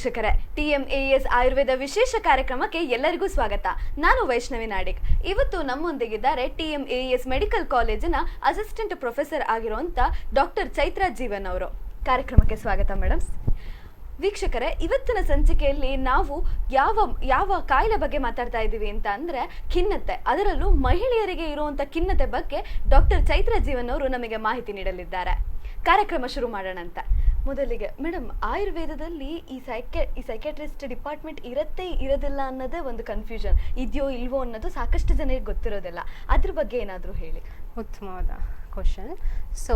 ವೀಕ್ಷಕರೇ, TMAES ಆಯುರ್ವೇದ ವಿಶೇಷ ಕಾರ್ಯಕ್ರಮಕ್ಕೆ ಎಲ್ಲರಿಗೂ ಸ್ವಾಗತ. ನಾನು ವೈಷ್ಣವಿ ನಾಡಿಗ್. ಇವತ್ತು ನಮ್ಮೊಂದಿಗಿದ್ದಾರೆ TMAES ಮೆಡಿಕಲ್ ಕಾಲೇಜಿನ ಅಸಿಸ್ಟೆಂಟ್ ಪ್ರೊಫೆಸರ್ ಆಗಿರುವಂತ ಡಾಕ್ಟರ್ ಚೈತ್ರಾ ಜೀವನ್ ಅವರು. ಕಾರ್ಯಕ್ರಮಕ್ಕೆ ಸ್ವಾಗತ ಮೇಡಮ್. ವೀಕ್ಷಕರೇ, ಇವತ್ತಿನ ಸಂಚಿಕೆಯಲ್ಲಿ ನಾವು ಯಾವ ಕಾಯಿಲೆ ಬಗ್ಗೆ ಮಾತಾಡ್ತಾ ಇದ್ದೀವಿ ಅಂತ ಅಂದ್ರೆ ಖಿನ್ನತೆ, ಅದರಲ್ಲೂ ಮಹಿಳೆಯರಿಗೆ ಇರುವಂತ ಖಿನ್ನತೆ ಬಗ್ಗೆ ಡಾಕ್ಟರ್ ಚೈತ್ರಾ ಜೀವನ್ ಅವರು ನಮಗೆ ಮಾಹಿತಿ ನೀಡಲಿದ್ದಾರೆ. ಕಾರ್ಯಕ್ರಮ ಶುರು ಮಾಡೋಣ ಅಂತ. ಮೊದಲಿಗೆ ಮೇಡಮ್, ಆಯುರ್ವೇದದಲ್ಲಿ ಈ ಸೈಕ್ಯಾಟ್ರಿಸ್ಟ್ ಡಿಪಾರ್ಟ್ಮೆಂಟ್ ಇರೋದಿಲ್ಲ ಅನ್ನೋದೇ ಒಂದು ಕನ್ಫ್ಯೂಷನ್. ಇದೆಯೋ ಇಲ್ವೋ ಅನ್ನೋದು ಸಾಕಷ್ಟು ಜನರಿಗೆ ಗೊತ್ತಿರೋದಿಲ್ಲ. ಅದ್ರ ಬಗ್ಗೆ ಏನಾದರೂ ಹೇಳಿ. ಉತ್ತಮವಾದ ಕ್ವಶನ್. ಸೊ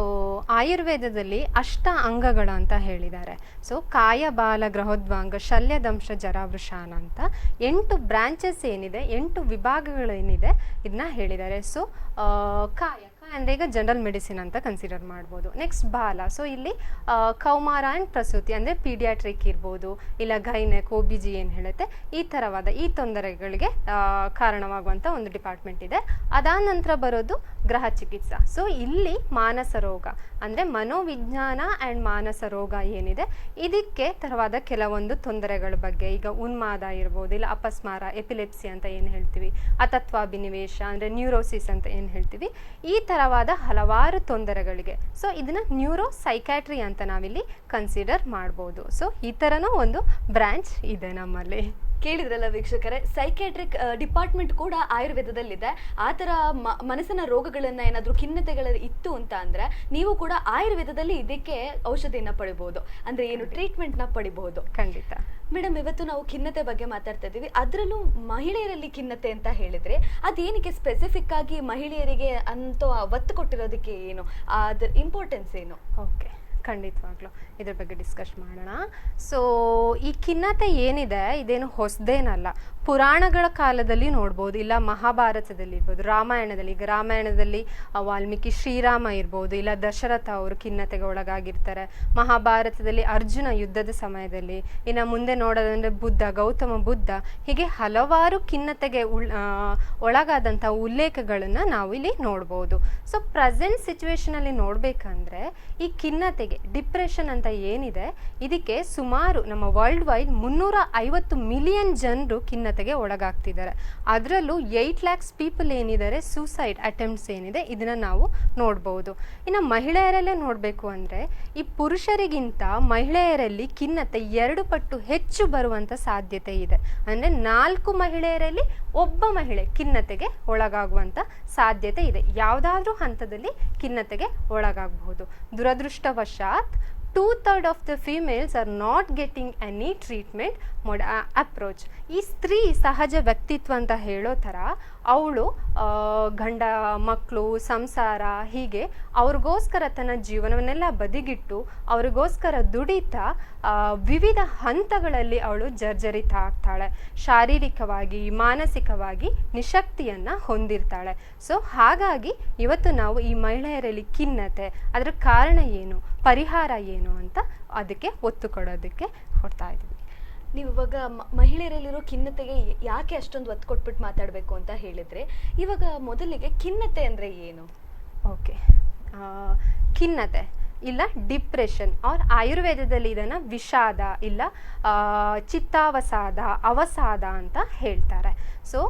ಆಯುರ್ವೇದದಲ್ಲಿ ಅಷ್ಟ ಅಂಗಗಳು ಅಂತ ಹೇಳಿದ್ದಾರೆ. ಸೊ ಕಾಯ ಬಾಲ ಗೃಹೋದ್ವಾಂಗ ಶಲ್ಯದಂಶ ಜರಾವೃಷಾನ ಅಂತ 8 ಬ್ರಾಂಚಸ್ ಏನಿದೆ, 8 ವಿಭಾಗಗಳೇನಿದೆ ಇದನ್ನ ಹೇಳಿದ್ದಾರೆ. ಸೊ ಕಾಯ ಅಂದರೆ ಈಗ ಜನರಲ್ ಮೆಡಿಸಿನ್ ಅಂತ ಕನ್ಸಿಡರ್ ಮಾಡ್ಬೋದು. ನೆಕ್ಸ್ಟ್ ಬಾಲ, ಸೊ ಇಲ್ಲಿ ಕೌಮಾರ ಆ್ಯಂಡ್ ಪ್ರಸೂತಿ ಅಂದರೆ ಪೀಡಿಯಾಟ್ರಿಕ್ ಇರ್ಬೋದು, ಇಲ್ಲ ಗೈನೆಕ್, OBG ಏನು ಹೇಳುತ್ತೆ, ಈ ಥರವಾದ ಈ ತೊಂದರೆಗಳಿಗೆ ಕಾರಣವಾಗುವಂಥ ಒಂದು ಡಿಪಾರ್ಟ್ಮೆಂಟ್ ಇದೆ. ಅದಾದ ನಂತರ ಬರೋದು ಗೃಹ ಚಿಕಿತ್ಸಾ. ಸೊ ಇಲ್ಲಿ ಮಾನಸ ರೋಗ ಅಂದರೆ ಮನೋವಿಜ್ಞಾನ ಆ್ಯಂಡ್ ಮಾನಸ ರೋಗ ಏನಿದೆ, ಇದಕ್ಕೆ ತರವಾದ ಕೆಲವೊಂದು ತೊಂದರೆಗಳ ಬಗ್ಗೆ, ಈಗ ಉನ್ಮಾದ ಇರ್ಬೋದು, ಇಲ್ಲ ಅಪಸ್ಮಾರ, ಎಪಿಲೆಪ್ಸಿ ಅಂತ ಏನು ಹೇಳ್ತೀವಿ, ಅತತ್ವಾಭಿನಿವೇಶ ಅಂದರೆ ನ್ಯೂರೋಸಿಸ್ ಅಂತ ಏನು ಹೇಳ್ತೀವಿ, ಈ ಥರವಾದ ಹಲವಾರು ತೊಂದರೆಗಳಿಗೆ ಸೊ ಇದನ್ನ ನ್ಯೂರೋ ಸೈಕ್ಯಾಟ್ರಿ ಅಂತ ನಾವಿಲ್ಲಿ ಕನ್ಸಿಡರ್ ಮಾಡ್ಬೋದು. ಸೊ ಈ ಥರನೂ ಒಂದು ಬ್ರಾಂಚ್ ಇದೆ ನಮ್ಮಲ್ಲಿ. ಕೇಳಿದ್ರಲ್ಲ ವೀಕ್ಷಕರೇ, ಸೈಕ್ಯಾಟ್ರಿಕ್ ಡಿಪಾರ್ಟ್ಮೆಂಟ್ ಕೂಡ ಆಯುರ್ವೇದದಲ್ಲಿದೆ. ಆ ಥರ ಮನಸ್ಸಿನ ರೋಗಗಳನ್ನ ಏನಾದರೂ ಖಿನ್ನತೆಗಳು ಇತ್ತು ಅಂತ ಅಂದ್ರೆ ನೀವು ಕೂಡ ಆಯುರ್ವೇದದಲ್ಲಿ ಇದಕ್ಕೆ ಔಷಧಿಯನ್ನ ಪಡಿಬಹುದು, ಅಂದ್ರೆ ಏನು ಟ್ರೀಟ್ಮೆಂಟ್ನ ಪಡಿಬಹುದು. ಖಂಡಿತ ಮೇಡಮ್, ಇವತ್ತು ನಾವು ಖಿನ್ನತೆ ಬಗ್ಗೆ ಮಾತಾಡ್ತಾ ಇದ್ದೀವಿ. ಅದರಲ್ಲೂ ಮಹಿಳೆಯರಲ್ಲಿ ಖಿನ್ನತೆ ಅಂತ ಹೇಳಿದ್ರೆ ಅದೇನಕ್ಕೆ ಸ್ಪೆಸಿಫಿಕ್ ಆಗಿ ಮಹಿಳೆಯರಿಗೆ ಅಂತ ಒತ್ತು ಕೊಟ್ಟಿರೋದಕ್ಕೆ ಏನು, ಅದರ ಇಂಪಾರ್ಟೆನ್ಸ್ ಏನು? ಓಕೆ, ಖಂಡಿತವಾಗ್ಲೂ ಇದ್ರ ಬಗ್ಗೆ ಡಿಸ್ಕಸ್ ಮಾಡೋಣ. ಸೊ ಈ ಖಿನ್ನತೆ ಏನಿದೆ ಇದೇನು ಹೊಸದೇನಲ್ಲ. ಪುರಾಣಗಳ ಕಾಲದಲ್ಲಿ ನೋಡ್ಬೋದು, ಇಲ್ಲ ಮಹಾಭಾರತದಲ್ಲಿ ಇರ್ಬೋದು, ರಾಮಾಯಣದಲ್ಲಿ. ಈಗ ರಾಮಾಯಣದಲ್ಲಿ ವಾಲ್ಮೀಕಿ ಶ್ರೀರಾಮ ಇರ್ಬೋದು, ಇಲ್ಲ ದಶರಥ ಅವರು ಖಿನ್ನತೆಗೆ ಒಳಗಾಗಿರ್ತಾರೆ. ಮಹಾಭಾರತದಲ್ಲಿ ಅರ್ಜುನ ಯುದ್ಧದ ಸಮಯದಲ್ಲಿ, ಇನ್ನು ಮುಂದೆ ನೋಡೋದಂದ್ರೆ ಗೌತಮ ಬುದ್ಧ, ಹೀಗೆ ಹಲವಾರು ಖಿನ್ನತೆಗೆ ಒಳಗಾದಂಥ ಉಲ್ಲೇಖಗಳನ್ನು ನಾವು ಇಲ್ಲಿ ನೋಡ್ಬೋದು. ಸೊ ಪ್ರೆಸೆಂಟ್ ಸಿಚುವೇಶನಲ್ಲಿ ನೋಡ್ಬೇಕಂದ್ರೆ ಈ ಖಿನ್ನತೆಗೆ ಡಿಪ್ರೆಷನ್ ಅಂತ ಏನಿದೆ, ಇದಕ್ಕೆ ಸುಮಾರು ನಮ್ಮ ವರ್ಲ್ಡ್ ವೈಡ್ 350 ಮಿಲಿಯನ್ ಜನರು ಖಿನ್ನತೆಗೆ ಒಳಗಾಗ್ತಿದ್ದಾರೆ. ಅದರಲ್ಲೂ 8 lakhs ಪೀಪಲ್ ಏನಿದ್ದಾರೆ ಸೂಸೈಡ್ ಅಟೆಂಪ್ಟ್ಸ್ ಏನಿದೆ ಇದನ್ನ ನಾವು ನೋಡ್ಬೋದು. ಇನ್ನು ಮಹಿಳೆಯರಲ್ಲೇ ನೋಡಬೇಕು ಅಂದರೆ ಈ ಪುರುಷರಿಗಿಂತ ಮಹಿಳೆಯರಲ್ಲಿ ಖಿನ್ನತೆ 2 ಪಟ್ಟು ಹೆಚ್ಚು ಬರುವಂಥ ಸಾಧ್ಯತೆ ಇದೆ. ಅಂದರೆ 4 ಮಹಿಳೆಯರಲ್ಲಿ ಒಬ್ಬ ಮಹಿಳೆ ಖಿನ್ನತೆಗೆ ಒಳಗಾಗುವಂಥ ಸಾಧ್ಯತೆ ಇದೆ. ಯಾವುದಾದ್ರೂ ಹಂತದಲ್ಲಿ ಖಿನ್ನತೆಗೆ ಒಳಗಾಗಬಹುದು. ದುರದೃಷ್ಟವಶಾತ್ 2/3 of the females are not getting any treatment approach. ಈ ಸ್ತ್ರೀ ಸಹಜ ವ್ಯಕ್ತಿತ್ವ ಅಂತ ಹೇಳೋ ಥರ ಅವಳು ಗಂಡ ಮಕ್ಕಳು ಸಂಸಾರ ಹೀಗೆ ಅವ್ರಿಗೋಸ್ಕರ ತನ್ನ ಜೀವನವನ್ನೆಲ್ಲ ಬದಿಗಿಟ್ಟು ಅವ್ರಿಗೋಸ್ಕರ ದುಡಿತಾ ವಿವಿಧ ಹಂತಗಳಲ್ಲಿ ಅವಳು ಜರ್ಜರಿತ ಆಗ್ತಾಳೆ. ಶಾರೀರಿಕವಾಗಿ ಮಾನಸಿಕವಾಗಿ ನಿಶಕ್ತಿಯನ್ನು ಹೊಂದಿರ್ತಾಳೆ. ಸೊ ಹಾಗಾಗಿ ಇವತ್ತು ನಾವು ಈ ಮಹಿಳೆಯರಲ್ಲಿ ಖಿನ್ನತೆ, ಅದರ ಕಾರಣ ಏನು, ಪರಿಹಾರ ಏನು ಅಂತ ಅದಕ್ಕೆ ಒತ್ತು ಕೊಡ್ತಾ ಇದ್ದೀವಿ. ನೀವು ಇವಾಗ ಮಹಿಳೆಯರಲ್ಲಿರೋ ಖಿನ್ನತೆಗೆ ಯಾಕೆ ಅಷ್ಟೊಂದು ಒತ್ತು ಕೊಟ್ಬಿಟ್ಟು ಮಾತಾಡಬೇಕು ಅಂತ ಹೇಳಿದ್ರೆ, ಇವಾಗ ಮೊದಲಿಗೆ ಖಿನ್ನತೆ ಅಂದರೆ ಏನು? ಓಕೆ, ಖಿನ್ನತೆ ಇಲ್ಲ ಡಿಪ್ರೆಷನ್ ಆರ್ ಆಯುರ್ವೇದದಲ್ಲಿ ಇದನ್ನು ವಿಷಾದ ಇಲ್ಲ ಚಿತ್ತಾವಸಾದ ಅವಸಾದ ಅಂತ ಹೇಳ್ತಾರೆ. ಸೊ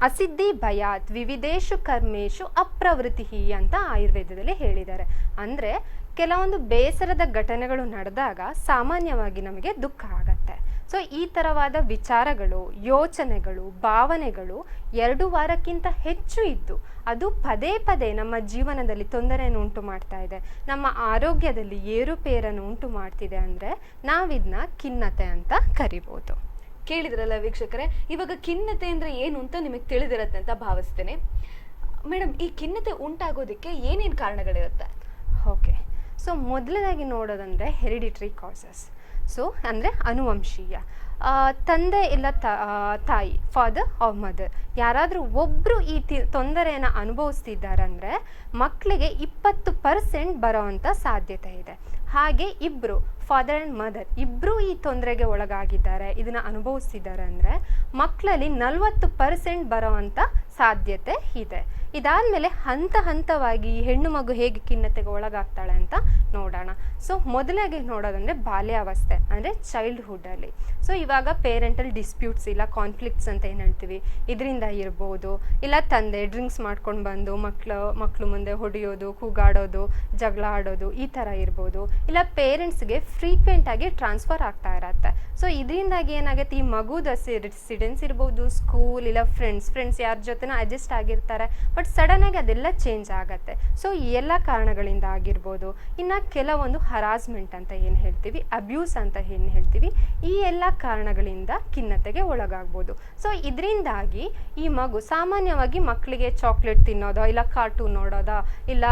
ಅಸಿದ್ಧಿ ಭಯಾತ್ ವಿವಿಧೇಶು ಕರ್ಮೇಶು ಅಪ್ರವೃತ್ತಿ ಅಂತ ಆಯುರ್ವೇದದಲ್ಲಿ ಹೇಳಿದ್ದಾರೆ. ಅಂದರೆ ಕೆಲವೊಂದು ಬೇಸರದ ಘಟನೆಗಳು ನಡೆದಾಗ ಸಾಮಾನ್ಯವಾಗಿ ನಮಗೆ ದುಃಖ ಆಗತ್ತೆ. ಸೊ ಈ ಥರವಾದ ವಿಚಾರಗಳು, ಯೋಚನೆಗಳು, ಭಾವನೆಗಳು 2 ವಾರಕ್ಕಿಂತ ಹೆಚ್ಚು ಇದ್ದು ಅದು ಪದೇ ಪದೇ ನಮ್ಮ ಜೀವನದಲ್ಲಿ ತೊಂದರೆಯನ್ನು ಉಂಟು ಮಾಡ್ತಾ ಇದೆ, ನಮ್ಮ ಆರೋಗ್ಯದಲ್ಲಿ ಏರುಪೇರನ್ನು ಉಂಟು ಮಾಡ್ತಿದೆ ಅಂದರೆ ನಾವಿದನ್ನ ಖಿನ್ನತೆ ಅಂತ ಕರಿಬೋದು. ಕೇಳಿದ್ರಲ್ಲ ವೀಕ್ಷಕರೇ, ಇವಾಗ ಖಿನ್ನತೆ ಅಂದರೆ ಏನು ಅಂತ ನಿಮಗೆ ತಿಳಿದಿರತ್ತೆ ಅಂತ ಭಾವಿಸ್ತೇನೆ. ಮೇಡಮ್, ಈ ಖಿನ್ನತೆ ಉಂಟಾಗೋದಕ್ಕೆ ಏನೇನು ಕಾರಣಗಳಿರುತ್ತೆ? ಓಕೆ, ಸೊ ಮೊದಲನೇದಾಗಿ ನೋಡೋದಂದರೆ ಹೆರಿಡಿಟ್ರಿ ಕಾಸಸ್. ಸೊ ಅಂದರೆ ಅನುವಂಶೀಯ. ತಂದೆ ಇಲ್ಲ ತಾಯಿ, ಫಾದರ್ ಆರ್ ಮದರ್, ಯಾರಾದರೂ ಒಬ್ಬರು ಈ ತೊಂದರೆಯನ್ನು ಅನುಭವಿಸ್ತಿದ್ದಾರೆ ಅಂದರೆ ಮಕ್ಕಳಿಗೆ 20% ಬರೋವಂಥ ಸಾಧ್ಯತೆ ಇದೆ. ಹಾಗೆ ಇಬ್ಬರು ಫಾದರ್ ಆ್ಯಂಡ್ ಮದರ್ ಇಬ್ಬರೂ ಈ ತೊಂದರೆಗೆ ಒಳಗಾಗಿದ್ದಾರೆ, ಇದನ್ನು ಅನುಭವಿಸ್ತಿದ್ದಾರೆ ಅಂದರೆ ಮಕ್ಕಳಲ್ಲಿ 40% ಬರೋವಂಥ ಸಾಧ್ಯತೆ ಇದೆ. ಇದಾದ್ಮೇಲೆ ಹಂತ ಹಂತವಾಗಿ ಈ ಹೆಣ್ಣು ಮಗು ಹೇಗೆ ಖಿನ್ನತೆಗೆ ಒಳಗಾಗ್ತಾಳೆ ಅಂತ ನೋಡೋಣ. ಸೊ ಮೊದಲಾಗಿ ನೋಡೋದಂದ್ರೆ ಬಾಲ್ಯಾವಸ್ಥೆ ಅಂದರೆ ಚೈಲ್ಡ್ಹುಡ್ಡಲ್ಲಿ. ಸೊ ಇವಾಗ ಪೇರೆಂಟಲ್ ಡಿಸ್ಪ್ಯೂಟ್ಸ್ ಇಲ್ಲ ಕಾನ್ಫ್ಲಿಕ್ಟ್ಸ್ ಅಂತ ಏನು ಹೇಳ್ತೀವಿ, ಇದರಿಂದ ಇರ್ಬೋದು. ಇಲ್ಲ ತಂದೆ ಡ್ರಿಂಕ್ಸ್ ಮಾಡ್ಕೊಂಡು ಬಂದು ಮಕ್ಕಳು ಮುಂದೆ ಹೊಡೆಯೋದು, ಕೂಗಾಡೋದು, ಜಗಳ ಆಡೋದು, ಈ ಥರ ಇರ್ಬೋದು. ಇಲ್ಲ ಪೇರೆಂಟ್ಸ್ಗೆ ಫ್ರೀಕ್ವೆಂಟ್ ಆಗಿ ಟ್ರಾನ್ಸ್ಫರ್ ಆಗ್ತಾ ಇರತ್ತೆ. ಸೊ ಇದರಿಂದಾಗಿ ಏನಾಗುತ್ತೆ, ಈ ಮಗುದ ರೆಸಿಡೆನ್ಸ್ ಇರ್ಬೋದು, ಸ್ಕೂಲ್ ಇಲ್ಲ ಫ್ರೆಂಡ್ಸ್ ಯಾರ ಜೊತೆನೂ ಅಡ್ಜಸ್ಟ್ ಆಗಿರ್ತಾರೆ, ಬಟ್ ಸಡನ್ ಆಗಿ ಅದೆಲ್ಲ ಚೇಂಜ್ ಆಗತ್ತೆ. ಸೊ ಈ ಎಲ್ಲ ಕಾರಣಗಳಿಂದ ಆಗಿರ್ಬೋದು. ಇನ್ನು ಕೆಲವೊಂದು ಹರಾಸ್ಮೆಂಟ್ ಅಂತ ಏನು ಹೇಳ್ತೀವಿ, ಅಬ್ಯೂಸ್ ಅಂತ ಏನು ಹೇಳ್ತೀವಿ, ಈ ಎಲ್ಲ ಕಾರಣಗಳಿಂದ ಖಿನ್ನತೆಗೆ ಒಳಗಾಗ್ಬೋದು. ಸೊ ಇದರಿಂದಾಗಿ ಈ ಮಗು ಸಾಮಾನ್ಯವಾಗಿ ಮಕ್ಕಳಿಗೆ ಚಾಕ್ಲೇಟ್ ತಿನ್ನೋದೋ ಇಲ್ಲ ಕಾರ್ಟೂನ್ ನೋಡೋದೋ ಇಲ್ಲ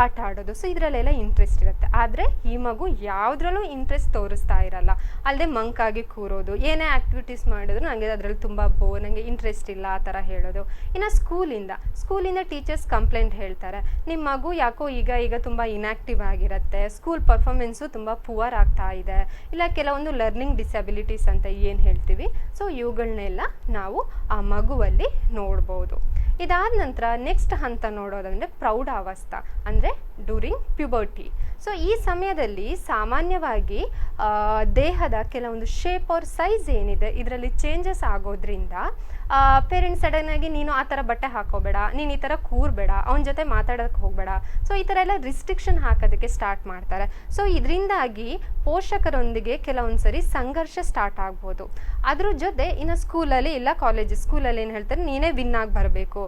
ಆಟ ಆಡೋದು, ಸೊ ಇದರಲ್ಲೆಲ್ಲ ಇಂಟ್ರೆಸ್ಟ್ ಇರುತ್ತೆ. ಆದರೆ ಈ ಮಗು ಯಾವುದ್ರಲ್ಲೂ ಇಂಟ್ರೆಸ್ಟ್ ತೋರಿಸ್ತಾ ಇರಲ್ಲ. ಅಲ್ಲದೆ ಮಂಕಾಗಿ ಕೂರೋದು, ಏನೇ ಆ್ಯಕ್ಟಿವಿಟೀಸ್ ಮಾಡಿದ್ರು ನನಗೆ ಅದರಲ್ಲಿ ತುಂಬ ನನಗೆ ಇಂಟ್ರೆಸ್ಟ್ ಇಲ್ಲ ಆ ಥರ ಹೇಳೋದು. ಇನ್ನು ಸ್ಕೂಲಿಂದ ಟೀಚರ್ಸ್ ಕಂಪ್ಲೇಂಟ್ ಹೇಳ್ತಾರೆ, ನಿಮ್ಮ ಮಗು ಯಾಕೋ ಈಗ ತುಂಬ ಇನ್ಯಾಕ್ಟಿವ್ ಆಗಿರುತ್ತೆ, ಸ್ಕೂಲ್ ಪರ್ಫಾರ್ಮೆನ್ಸು ತುಂಬ ಪುವರ್ ಆಗ್ತಾ ಇದೆ, ಇಲ್ಲ ಕೆಲವೊಂದು ಲರ್ನಿಂಗ್ ಡಿಸಬಿಲಿಟೀಸ್ ಅಂತ ಏನು ಹೇಳ್ತೀವಿ. ಸೊ ಇವುಗಳನ್ನೆಲ್ಲ ನಾವು ಆ ಮಗುವಲ್ಲಿ ನೋಡ್ಬೋದು. ಇದಾದ ನಂತರ ನೆಕ್ಸ್ಟ್ ಹಂತ ನೋಡೋದಂದರೆ ಪ್ರೌಢಾವಸ್ಥೆ ಅಂದರೆ ಡ್ಯೂರಿಂಗ್ ಪ್ಯುಬರ್ಟಿ. ಸೊ ಈ ಸಮಯದಲ್ಲಿ ಸಾಮಾನ್ಯವಾಗಿ ದೇಹದ ಕೆಲವೊಂದು ಶೇಪ್ ಆರ್ ಸೈಜ್ ಏನಿದೆ ಇದರಲ್ಲಿ ಚೇಂಜಸ್ ಆಗೋದ್ರಿಂದ ಪೇರೆಂಟ್ಸ್ ಸಡನ್ನಾಗಿ ನೀನು ಆ ಥರ ಬಟ್ಟೆ ಹಾಕೋಬೇಡ, ನೀನು ಈ ಥರ ಕೂರಬೇಡ, ಅವನ ಜೊತೆ ಮಾತಾಡೋಕ್ಕೆ ಹೋಗಬೇಡ, ಸೊ ಈ ಥರ ಎಲ್ಲ ರಿಸ್ಟ್ರಿಕ್ಷನ್ ಹಾಕೋದಕ್ಕೆ ಸ್ಟಾರ್ಟ್ ಮಾಡ್ತಾರೆ. ಸೊ ಇದರಿಂದಾಗಿ ಪೋಷಕರೊಂದಿಗೆ ಕೆಲವೊಂದು ಸರಿ ಸಂಘರ್ಷ ಸ್ಟಾರ್ಟ್ ಆಗ್ಬೋದು. ಅದ್ರ ಜೊತೆ ಇನ್ನು ಸ್ಕೂಲಲ್ಲಿ ಇಲ್ಲ ಸ್ಕೂಲಲ್ಲಿ ಏನು ಹೇಳ್ತಾರೆ, ನೀನೇ ವಿನ್ ಆಗಿ ಬರಬೇಕು,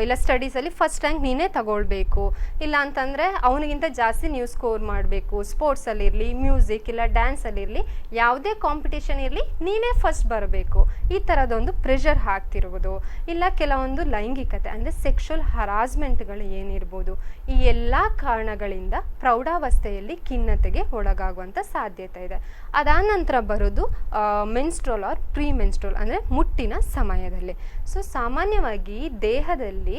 ಇಲ್ಲ ಸ್ಟಡೀಸಲ್ಲಿ ಫಸ್ಟ್ ರ್ಯಾಂಕ್ ನೀನೇ ತಗೊಳ್ಬೇಕು, ಇಲ್ಲ ಅಂತಂದರೆ ಅವನಿಗಿಂತ ಜಾಸ್ತಿ ನೀವು ಸ್ಕೋರ್ ಮಾಡಬೇಕು, ಸ್ಪೋರ್ಟ್ಸಲ್ಲಿರಲಿ, ಮ್ಯೂಸಿಕ್ ಇಲ್ಲ ಡ್ಯಾನ್ಸಲ್ಲಿರಲಿ, ಯಾವುದೇ ಕಾಂಪಿಟೇಷನ್ ಇರಲಿ ನೀನೇ ಫಸ್ಟ್ ಬರಬೇಕು, ಈ ಥರದೊಂದು ಪ್ರೆಷರ್ ಹಾಕ್ತಿರುವುದು. ಇಲ್ಲ ಕೆಲವೊಂದು ಲೈಂಗಿಕತೆ ಅಂದರೆ ಸೆಕ್ಷುವಲ್ ಹರಾಸ್ಮೆಂಟ್ಗಳು ಏನಿರ್ಬೋದು, ಈ ಎಲ್ಲ ಕಾರಣಗಳಿಂದ ಪ್ರೌಢಾವಸ್ಥೆಯಲ್ಲಿ ಖಿನ್ನತೆಗೆ ಒಳಗಾಗುವಂಥ ಸಾಧ್ಯತೆ ಇದೆ. ಅದಾದ ನಂತರ ಬರೋದು ಮೆನ್ಸ್ಟ್ರೋಲ್ ಆರ್ ಪ್ರೀ ಮೆನ್ಸ್ಟ್ರೋಲ್ ಅಂದರೆ ಮುಟ್ಟಿನ ಸಮಯದಲ್ಲಿ. ಸೊ ಸಾಮಾನ್ಯವಾಗಿ ದೇಹದಲ್ಲಿ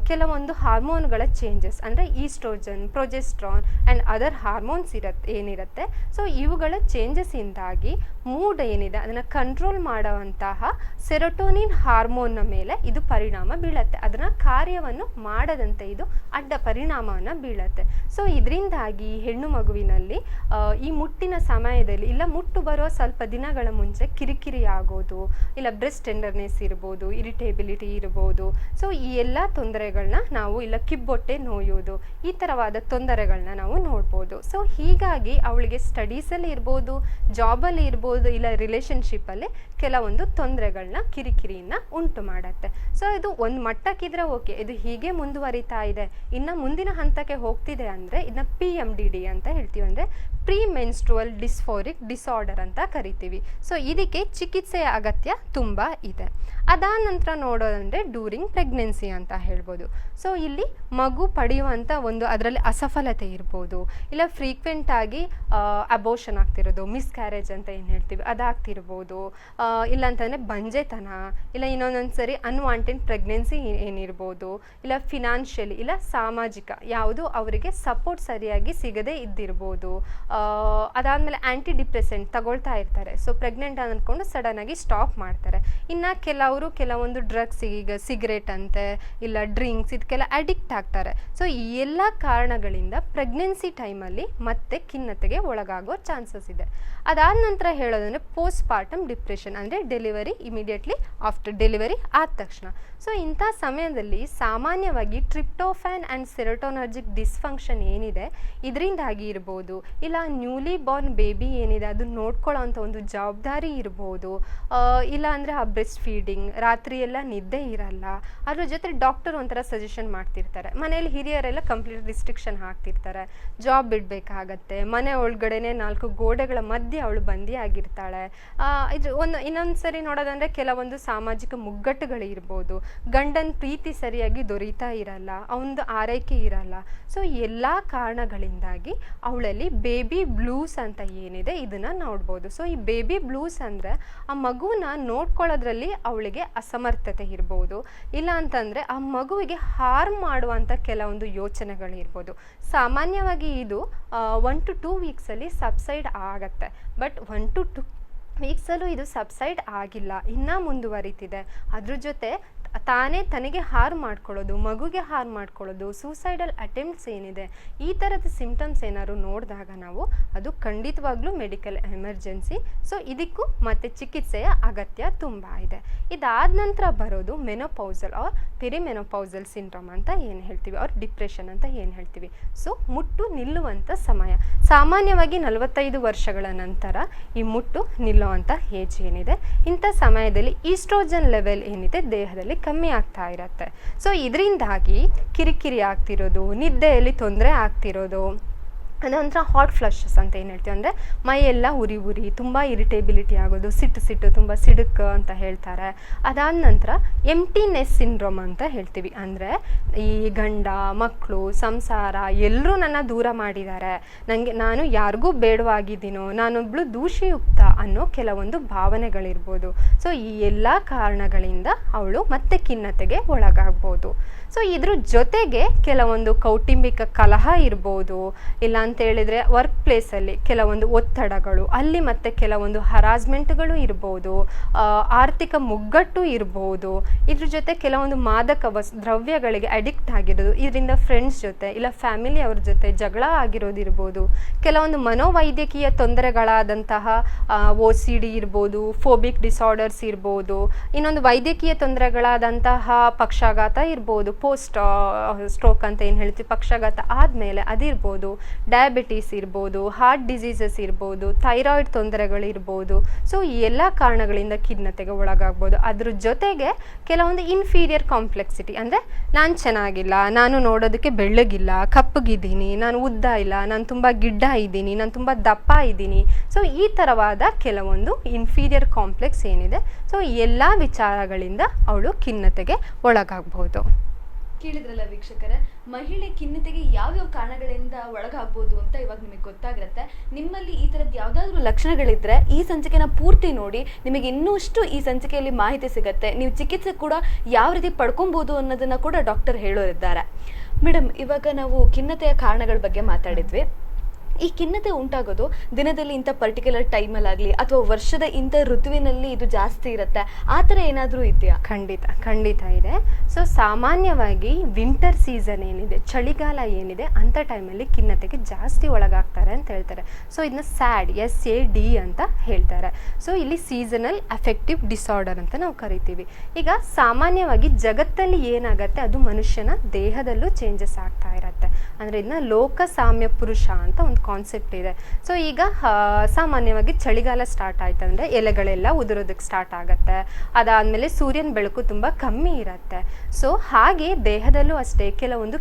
ಕೆಲವೊಂದು ಹಾರ್ಮೋನ್ಗಳ ಚೇಂಜಸ್ ಅಂದರೆ oestrogen, progesterone and other hormones ಏನಿರುತ್ತೆ, ಸೊ ಇವುಗಳ ಚೇಂಜಸ್ಸಿಂದಾಗಿ ಮೂಡ್ ಏನಿದೆ ಅದನ್ನು ಕಂಟ್ರೋಲ್ ಮಾಡುವಂತಹ ಸೆರೋಟೋನಿನ್ ಹಾರ್ಮೋನ್ನ ಮೇಲೆ ಇದು ಪರಿಣಾಮ ಬೀಳುತ್ತೆ. ಅದನ್ನು ಕಾರ್ಯವನ್ನು ಮಾಡದಂತೆ ಇದು ಅಡ್ಡ ಪರಿಣಾಮವನ್ನು ಬೀಳುತ್ತೆ. ಸೊ ಇದರಿಂದಾಗಿ ಹೆಣ್ಣು ಮಗುವಿನಲ್ಲಿ ಈ ಮುಟ್ಟಿನ ಸಮಯದಲ್ಲಿ ಇಲ್ಲ ಮುಟ್ಟು ಬರೋ ಸ್ವಲ್ಪ ದಿನಗಳ ಮುಂಚೆ ಕಿರಿಕಿರಿ ಆಗೋದು, ಇಲ್ಲ ಬ್ರೆಸ್ಟ್ ಟೆಂಡರ್ನೆಸ್ ಇರ್ಬೋದು, ಇರಿಟೇಬಿಲಿಟಿ ಇರ್ಬೋದು. ಸೊ ಈ ಎಲ್ಲ ತೊಂದರೆಗಳನ್ನ ನಾವು ಇಲ್ಲ ಕಿಬ್ಬೊಟ್ಟೆ ನೋಯೋದು, ಈ ಥರವಾದ ತೊಂದರೆಗಳನ್ನ ನಾವು ನೋಡ್ಬೋದು. ಸೊ ಹೀಗಾಗಿ ಅವಳಿಗೆ ಸ್ಟಡೀಸಲ್ಲಿ ಇರ್ಬೋದು, ಜಾಬಲ್ಲಿ ಇರ್ಬೋದು, ಇಲ್ಲ ರಿಲೇಷನ್ಶಿಪ್ಪಲ್ಲಿ ಕೆಲವೊಂದು ತೊಂದರೆಗಳನ್ನ ಕಿರಿಕಿರಿನ ಉಂಟು ಮಾಡುತ್ತೆ. ಸೊ ಇದು ಒಂದು ಮಟ್ಟಕ್ಕಿದ್ರೆ ಓಕೆ, ಇದು ಹೀಗೆ ಮುಂದುವರಿತಾ ಇದೆ, ಇನ್ನು ಮುಂದಿನ ಹಂತಕ್ಕೆ ಹೋಗ್ತಿದೆ ಅಂದರೆ ಇದನ್ನ PMDD ಅಂತ ಹೇಳ್ತೀವಿ, ಅಂದರೆ ಪ್ರೀ ಮೆನ್ಸ್ಟ್ರುವಲ್ ಡಿಸ್ಫೋರಿಕ್ ಡಿಸಾರ್ಡರ್ ಅಂತ ಕರಿತೀವಿ. ಸೊ ಇದಕ್ಕೆ ಚಿಕಿತ್ಸೆಯ ಅಗತ್ಯ ತುಂಬ ಇದೆ. ಅದಾದ ನಂತರ ನೋಡೋದಂದರೆ ಡ್ಯೂರಿಂಗ್ ಪ್ರೆಗ್ನೆನ್ಸಿ ಅಂತ ಹೇಳ್ಬೋದು. ಸೊ ಇಲ್ಲಿ ಮಗು ಪಡೆಯುವಂಥ ಒಂದು ಅದರಲ್ಲಿ ಅಸಫಲತೆ ಇರ್ಬೋದು, ಇಲ್ಲ ಫ್ರೀಕ್ವೆಂಟ್ ಆಗಿ ಅಬೋಷನ್ ಆಗ್ತಿರೋದು, ಮಿಸ್ಕ್ಯಾರೇಜ್ ಅಂತ ಏನು ಹೇಳ್ತೀವಿ ಅದಾಗ್ತಿರ್ಬೋದು, ಇಲ್ಲ ಅಂತಂದರೆ ಬಂಜೆತನ, ಇಲ್ಲ ಇನ್ನೊಂದೊಂದು ಸರಿ ಅನ್ವಾಂಟೆಡ್ ಪ್ರೆಗ್ನೆನ್ಸಿ ಏನಿರ್ಬೋದು, ಇಲ್ಲ ಫಿನಾನ್ಷಿಯಲಿ ಇಲ್ಲ ಸಾಮಾಜಿಕ ಯಾವುದು ಅವರಿಗೆ ಸಪೋರ್ಟ್ ಸರಿಯಾಗಿ ಸಿಗದೇ ಇದ್ದಿರ್ಬೋದು. ಅದಾದಮೇಲೆ ಆ್ಯಂಟಿ ಡಿಪ್ರೆಸೆಂಟ್ ತಗೊಳ್ತಾ ಇರ್ತಾರೆ, ಸೊ ಪ್ರೆಗ್ನೆಂಟ್ ಅಂದ್ಕೊಂಡು ಸಡನ್ನಾಗಿ ಸ್ಟಾಪ್ ಮಾಡ್ತಾರೆ. ಇನ್ನು ಕೆಲವೊಂದು ಡ್ರಗ್ಸ್, ಈಗ ಸಿಗರೇಟ್ ಅಂತೆ ಇಲ್ಲ ಡ್ರಿಂಕ್ಸ್, ಇದಕ್ಕೆಲ್ಲ ಅಡಿಕ್ಟ್ ಆಗ್ತಾರೆ. ಸೊ ಈ ಎಲ್ಲ ಕಾರಣಗಳಿಂದ ಪ್ರೆಗ್ನೆನ್ಸಿ ಟೈಮಲ್ಲಿ ಮತ್ತೆ ಖಿನ್ನತೆಗೆ ಒಳಗಾಗೋ ಚಾನ್ಸಸ್ ಇದೆ. ಅದಾದ ನಂತರ ಹೇಳೋದಂದರೆ ಪೋಸ್ಟ್ ಪಾರ್ಟಮ್ ಡಿಪ್ರೆಷನ್ ಅಂದರೆ ಡೆಲಿವರಿ ಇಮಿಡಿಯೇಟ್ಲಿ ಆಫ್ಟರ್ ಡೆಲಿವರಿ ಆದ ತಕ್ಷಣ. ಸೊ ಇಂಥ ಸಮಯದಲ್ಲಿ ಸಾಮಾನ್ಯವಾಗಿ ಟ್ರಿಪ್ಟೋಫ್ಯಾನ್ ಆ್ಯಂಡ್ ಸೆರೋಟೋನರ್ಜಿಕ್ ಡಿಸ್ಫಂಕ್ಷನ್ ಏನಿದೆ ಇದರಿಂದಾಗಿ ಇರ್ಬೋದು, ಇಲ್ಲ ನ್ಯೂಲಿ ಬಾರ್ನ್ ಬೇಬಿ ಏನಿದೆ ಅದು ನೋಡ್ಕೊಳ್ಳೋ ಅಂಥ ಒಂದು ಜವಾಬ್ದಾರಿ ಇರ್ಬೋದು, ಇಲ್ಲ ಅಂದರೆ ಆ ಬ್ರೆಸ್ಟ್ ಫೀಡಿಂಗ್, ರಾತ್ರಿ ಎಲ್ಲ ನಿದ್ದೆ ಇರಲ್ಲ, ಅದ್ರ ಜೊತೆ ಡಾಕ್ಟರ್ ಒಂಥರ ಸಜೆಷನ್ ಮಾಡ್ತಿರ್ತಾರೆ, ಮನೇಲಿ ಹಿರಿಯರೆಲ್ಲ ಕಂಪ್ಲೀಟ್ ರಿಸ್ಟ್ರಿಕ್ಷನ್ ಹಾಕ್ತಿರ್ತಾರೆ, ಜಾಬ್ ಬಿಡಬೇಕಾಗತ್ತೆ, ಮನೆ ಒಳಗಡೆನೆ 4 ಗೋಡೆಗಳ ಮಧ್ಯೆ ಅವಳು ಬಂದಿ ಆಗಿರ್ತಾಳೆ. ಇನ್ನೊಂದು ಸರಿ ನೋಡೋದಂದರೆ ಕೆಲವೊಂದು ಸಾಮಾಜಿಕ ಮುಗ್ಗಟ್ಟುಗಳು ಇರ್ಬೋದು, ಗಂಡನ ಪ್ರೀತಿ ಸರಿಯಾಗಿ ದೊರೀತಾ ಇರಲ್ಲ, ಅವನದು ಆರೈಕೆ ಇರಲ್ಲ. ಸೊ ಎಲ್ಲ ಕಾರಣಗಳಿಂದಾಗಿ ಅವಳಲ್ಲಿ ಬೇಬಿ ಬ್ಲೂಸ್ ಅಂತ ಏನಿದೆ ಇದನ್ನು ನೋಡ್ಬೋದು. ಸೊ ಈ ಬೇಬಿ ಬ್ಲೂಸ್ ಅಂದರೆ ಆ ಮಗುನ ನೋಡ್ಕೊಳ್ಳೋದ್ರಲ್ಲಿ ಅವಳಿಗೆ ಅಸಮರ್ಥತೆ ಇರ್ಬೋದು, ಇಲ್ಲ ಅಂತಂದರೆ ಆ ಮಗುವಿಗೆ ಹಾರ್ಮ್ ಮಾಡುವಂಥ ಕೆಲವೊಂದು ಯೋಚನೆಗಳಿರ್ಬೋದು. ಸಾಮಾನ್ಯವಾಗಿ ಇದು 1 to 2 ವೀಕ್ಸಲ್ಲಿ ಸಬ್ಸೈಡ್ ಆಗತ್ತೆ, ಬಟ್ 1 to 2 ವೀಕ್ಸಲ್ಲೂ ಇದು ಸಬ್ಸೈಡ್ ಆಗಿಲ್ಲ, ಇನ್ನೂ ಮುಂದುವರಿತಿದೆ. ಅದ್ರ ಜೊತೆ ತಾನೇ ತನಗೆ ಹಾರ್ಮ್ ಮಾಡ್ಕೊಳ್ಳೋದು, ಮಗುಗೆ ಹಾರ್ಮ್ ಮಾಡ್ಕೊಳ್ಳೋದು, ಸೂಸೈಡಲ್ ಅಟೆಂಪ್ಟ್ಸ್ ಏನಿದೆ, ಈ ಥರದ ಸಿಂಪ್ಟಮ್ಸ್ ಏನಾದ್ರು ನೋಡಿದಾಗ ನಾವು ಅದು ಖಂಡಿತವಾಗ್ಲೂ ಮೆಡಿಕಲ್ ಎಮರ್ಜೆನ್ಸಿ. ಸೊ ಇದಕ್ಕೂ ಮತ್ತೆ ಚಿಕಿತ್ಸೆಯ ಅಗತ್ಯ ತುಂಬ ಇದೆ. ಇದಾದ ನಂತರ ಬರೋದು ಮೆನೋಪೌಸಲ್ ಆರ್ ಪೆರಿಮೆನೋಪೌಸಲ್ ಸಿಂಡ್ರೋಮ್ ಅಂತ ಏನು ಹೇಳ್ತೀವಿ, ಆರ್ ಡಿಪ್ರೆಷನ್ ಅಂತ ಏನು ಹೇಳ್ತೀವಿ. ಸೊ ಮುಟ್ಟು ನಿಲ್ಲುವಂಥ ಸಮಯ ಸಾಮಾನ್ಯವಾಗಿ 45 ವರ್ಷಗಳ ನಂತರ ಈ ಮುಟ್ಟು ನಿಲ್ಲುವಂಥ ಏಜ್ ಏನಿದೆ, ಇಂಥ ಸಮಯದಲ್ಲಿ ಈಸ್ಟ್ರೋಜನ್ ಲೆವೆಲ್ ಏನಿದೆ ದೇಹದಲ್ಲಿ ಕಮ್ಮಿ ಆಗ್ತಾ ಇರುತ್ತೆ. ಸೊ ಇದರಿಂದಾಗಿ ಕಿರಿಕಿರಿ ಆಗ್ತಿರೋದು, ನಿದ್ದೆಯಲ್ಲಿ ತೊಂದರೆ ಆಗ್ತಿರೋದು, ಅದೊಂಥರ ಹಾಟ್ ಫ್ಲಶಸ್ ಅಂತ ಏನು ಹೇಳ್ತೀವಿ, ಅಂದರೆ ಮೈಯೆಲ್ಲ ಉರಿ ಉರಿ, ತುಂಬ ಇರಿಟೇಬಿಲಿಟಿ ಆಗೋದು, ಸಿಟ್ಟು ತುಂಬ ಸಿಡುಕು ಅಂತ ಹೇಳ್ತಾರೆ. ಅದಾದ ನಂತರ ಎಂಟಿನೆಸ್ ಸಿಂಡ್ರೋಮ್ ಅಂತ ಹೇಳ್ತೀವಿ, ಅಂದರೆ ಈ ಗಂಡ ಮಕ್ಕಳು ಸಂಸಾರ ಎಲ್ಲರೂ ನನ್ನ ದೂರ ಮಾಡಿದ್ದಾರೆ, ನಾನು ಯಾರಿಗೂ ಬೇಡವಾಗಿದ್ದೀನೋ, ನಾನೊಬ್ಳು ದೂಷಿಯುಕ್ತ ಅನ್ನೋ ಕೆಲವೊಂದು ಭಾವನೆಗಳಿರ್ಬೋದು. ಸೊ ಈ ಎಲ್ಲ ಕಾರಣಗಳಿಂದ ಅವಳು ಮತ್ತೆ ಖಿನ್ನತೆಗೆ ಒಳಗಾಗ್ಬೋದು. ಸೊ ಇದ್ರ ಜೊತೆಗೆ ಕೆಲವೊಂದು ಕೌಟುಂಬಿಕ ಕಲಹ ಇರ್ಬೋದು, ಇಲ್ಲ ಅಂತ ಹೇಳಿದರೆ ವರ್ಕ್ ಪ್ಲೇಸಲ್ಲಿ ಕೆಲವೊಂದು ಒತ್ತಡಗಳು, ಅಲ್ಲಿ ಮತ್ತೆ ಕೆಲವೊಂದು ಹರಾಸ್ಮೆಂಟ್ಗಳು ಇರ್ಬೋದು, ಆರ್ಥಿಕ ಮುಗ್ಗಟ್ಟು ಇರ್ಬೋದು, ಇದ್ರ ಜೊತೆ ಕೆಲವೊಂದು ಮಾದಕ ದ್ರವ್ಯಗಳಿಗೆ ಅಡಿಕ್ಟ್ ಆಗಿರೋದು, ಇದರಿಂದ ಫ್ರೆಂಡ್ಸ್ ಜೊತೆ ಇಲ್ಲ ಫ್ಯಾಮಿಲಿ ಅವ್ರ ಜೊತೆ ಜಗಳ ಆಗಿರೋದಿರ್ಬೋದು, ಕೆಲವೊಂದು ಮನೋವೈದ್ಯಕೀಯ ತೊಂದರೆಗಳಾದಂತಹ OCD ಇರ್ಬೋದು, ಫೋಬಿಕ್ ಡಿಸಾರ್ಡರ್ಸ್ ಇರ್ಬೋದು, ಇನ್ನೊಂದು ವೈದ್ಯಕೀಯ ತೊಂದರೆಗಳಾದಂತಹ ಪಕ್ಷಾಘಾತ ಇರ್ಬೋದು, ಪೋಸ್ಟ್ ಸ್ಟ್ರೋಕ್ ಅಂತ ಏನು ಹೇಳ್ತೀವಿ, ಪಕ್ಷಾಘಾತ ಆದಮೇಲೆ ಅದಿರ್ಬೋದು, ಡಯಾಬಿಟೀಸ್ ಇರ್ಬೋದು, ಹಾರ್ಟ್ ಡಿಸೀಸಸ್ ಇರ್ಬೋದು, ಥೈರಾಯ್ಡ್ ತೊಂದರೆಗಳಿರ್ಬೋದು. ಸೊ ಈ ಎಲ್ಲ ಕಾರಣಗಳಿಂದ ಖಿನ್ನತೆಗೆ ಒಳಗಾಗ್ಬೋದು. ಅದ್ರ ಜೊತೆಗೆ ಕೆಲವೊಂದು ಇನ್ಫೀರಿಯರ್ ಕಾಂಪ್ಲೆಕ್ಸಿಟಿ, ಅಂದರೆ ನಾನು ಚೆನ್ನಾಗಿಲ್ಲ, ನಾನು ನೋಡೋದಕ್ಕೆ ಬೆಳ್ಳಗಿಲ್ಲ, ಕಪ್ಪಗಿದ್ದೀನಿ, ನಾನು ಉದ್ದ ಇಲ್ಲ, ನಾನು ತುಂಬ ಗಿಡ್ಡ ಇದ್ದೀನಿ, ನಾನು ತುಂಬ ದಪ್ಪ ಇದ್ದೀನಿ. ಸೊ ಈ ಥರವಾದ ಕೆಲವೊಂದು ಇನ್ಫೀರಿಯರ್ ಕಾಂಪ್ಲೆಕ್ಸ್ ಏನಿದೆ, ಸೊ ಎಲ್ಲ ವಿಚಾರಗಳಿಂದ ಅವಳು ಖಿನ್ನತೆಗೆ ಒಳಗಾಗ್ಬೋದು. ಕೇಳಿದ್ರಲ್ಲ ವೀಕ್ಷಕರೇ, ಮಹಿಳೆ ಖಿನ್ನತೆಗೆ ಯಾವ್ಯಾವ ಕಾರಣಗಳಿಂದ ಒಳಗಾಗ್ಬೋದು ಅಂತ ಇವಾಗ ನಿಮಗೆ ಗೊತ್ತಾಗಿರುತ್ತೆ. ನಿಮ್ಮಲ್ಲಿ ಈ ಥರದ್ದು ಯಾವುದಾದ್ರೂ ಲಕ್ಷಣಗಳಿದ್ರೆ ಈ ಸಂಚಿಕೆನ ಪೂರ್ತಿ ನೋಡಿ, ನಿಮಗೆ ಇನ್ನೂಷ್ಟು ಈ ಸಂಚಿಕೆಯಲ್ಲಿ ಮಾಹಿತಿ ಸಿಗುತ್ತೆ. ನೀವು ಚಿಕಿತ್ಸೆ ಕೂಡ ಯಾವ ರೀತಿ ಪಡ್ಕೊಬೋದು ಅನ್ನೋದನ್ನ ಕೂಡ ಡಾಕ್ಟರ್ ಹೇಳೋರಿದ್ದಾರೆ. ಮೇಡಮ್, ಇವಾಗ ನಾವು ಖಿನ್ನತೆಯ ಕಾರಣಗಳ ಬಗ್ಗೆ ಮಾತಾಡಿದ್ವಿ. ಈ ಖಿನ್ನತೆ ಉಂಟಾಗೋದು ದಿನದಲ್ಲಿ ಇಂಥ ಪರ್ಟಿಕ್ಯುಲರ್ ಟೈಮಲ್ಲಾಗಲಿ ಅಥವಾ ವರ್ಷದ ಇಂಥ ಋತುವಿನಲ್ಲಿ ಇದು ಜಾಸ್ತಿ ಇರುತ್ತೆ, ಆ ಥರ ಏನಾದರೂ ಇದೆಯಾ? ಖಂಡಿತ ಇದೆ. ಸೊ ಸಾಮಾನ್ಯವಾಗಿ ವಿಂಟರ್ ಸೀಸನ್ ಏನಿದೆ, ಚಳಿಗಾಲ ಏನಿದೆ, ಅಂಥ ಟೈಮಲ್ಲಿ ಖಿನ್ನತೆಗೆ ಜಾಸ್ತಿ ಒಳಗಾಗ್ತಾರೆ ಅಂತ ಹೇಳ್ತಾರೆ. ಸೊ ಇದನ್ನ SAD ಅಂತ ಹೇಳ್ತಾರೆ. ಸೊ ಇಲ್ಲಿ ಸೀಸನಲ್ ಅಫೆಕ್ಟಿವ್ ಡಿಸಾರ್ಡರ್ ಅಂತ ನಾವು ಕರಿತೀವಿ. ಈಗ ಸಾಮಾನ್ಯವಾಗಿ ಜಗತ್ತಲ್ಲಿ ಏನಾಗುತ್ತೆ ಅದು ಮನುಷ್ಯನ ದೇಹದಲ್ಲೂ ಚೇಂಜಸ್ ಆಗ್ತಾ ಇರುತ್ತೆ. ಅಂದರೆ ಇದನ್ನ ಲೋಕ ಸಾಮ್ಯ ಪುರುಷ ಅಂತ ಒಂದು ಕಾನ್ಸೆಪ್ಟ್ ಇದೆ. ಸೊ ಈಗ ಸಾಮಾನ್ಯವಾಗಿ ಚಳಿಗಾಲ ಸ್ಟಾರ್ಟ್ ಆಯ್ತಂದ್ರೆ ಎಲೆಗಳೆಲ್ಲ ಉದುರೋದಕ್ಕೆ ಸ್ಟಾರ್ಟ್ ಆಗುತ್ತೆ. ಅದಾದಮೇಲೆ ಸೂರ್ಯನ ಬೆಳಕು ತುಂಬ ಕಮ್ಮಿ ಇರುತ್ತೆ. ಸೊ ಹಾಗೆ ದೇಹದಲ್ಲೂ ಅಷ್ಟೇ ಕೆಲವೊಂದು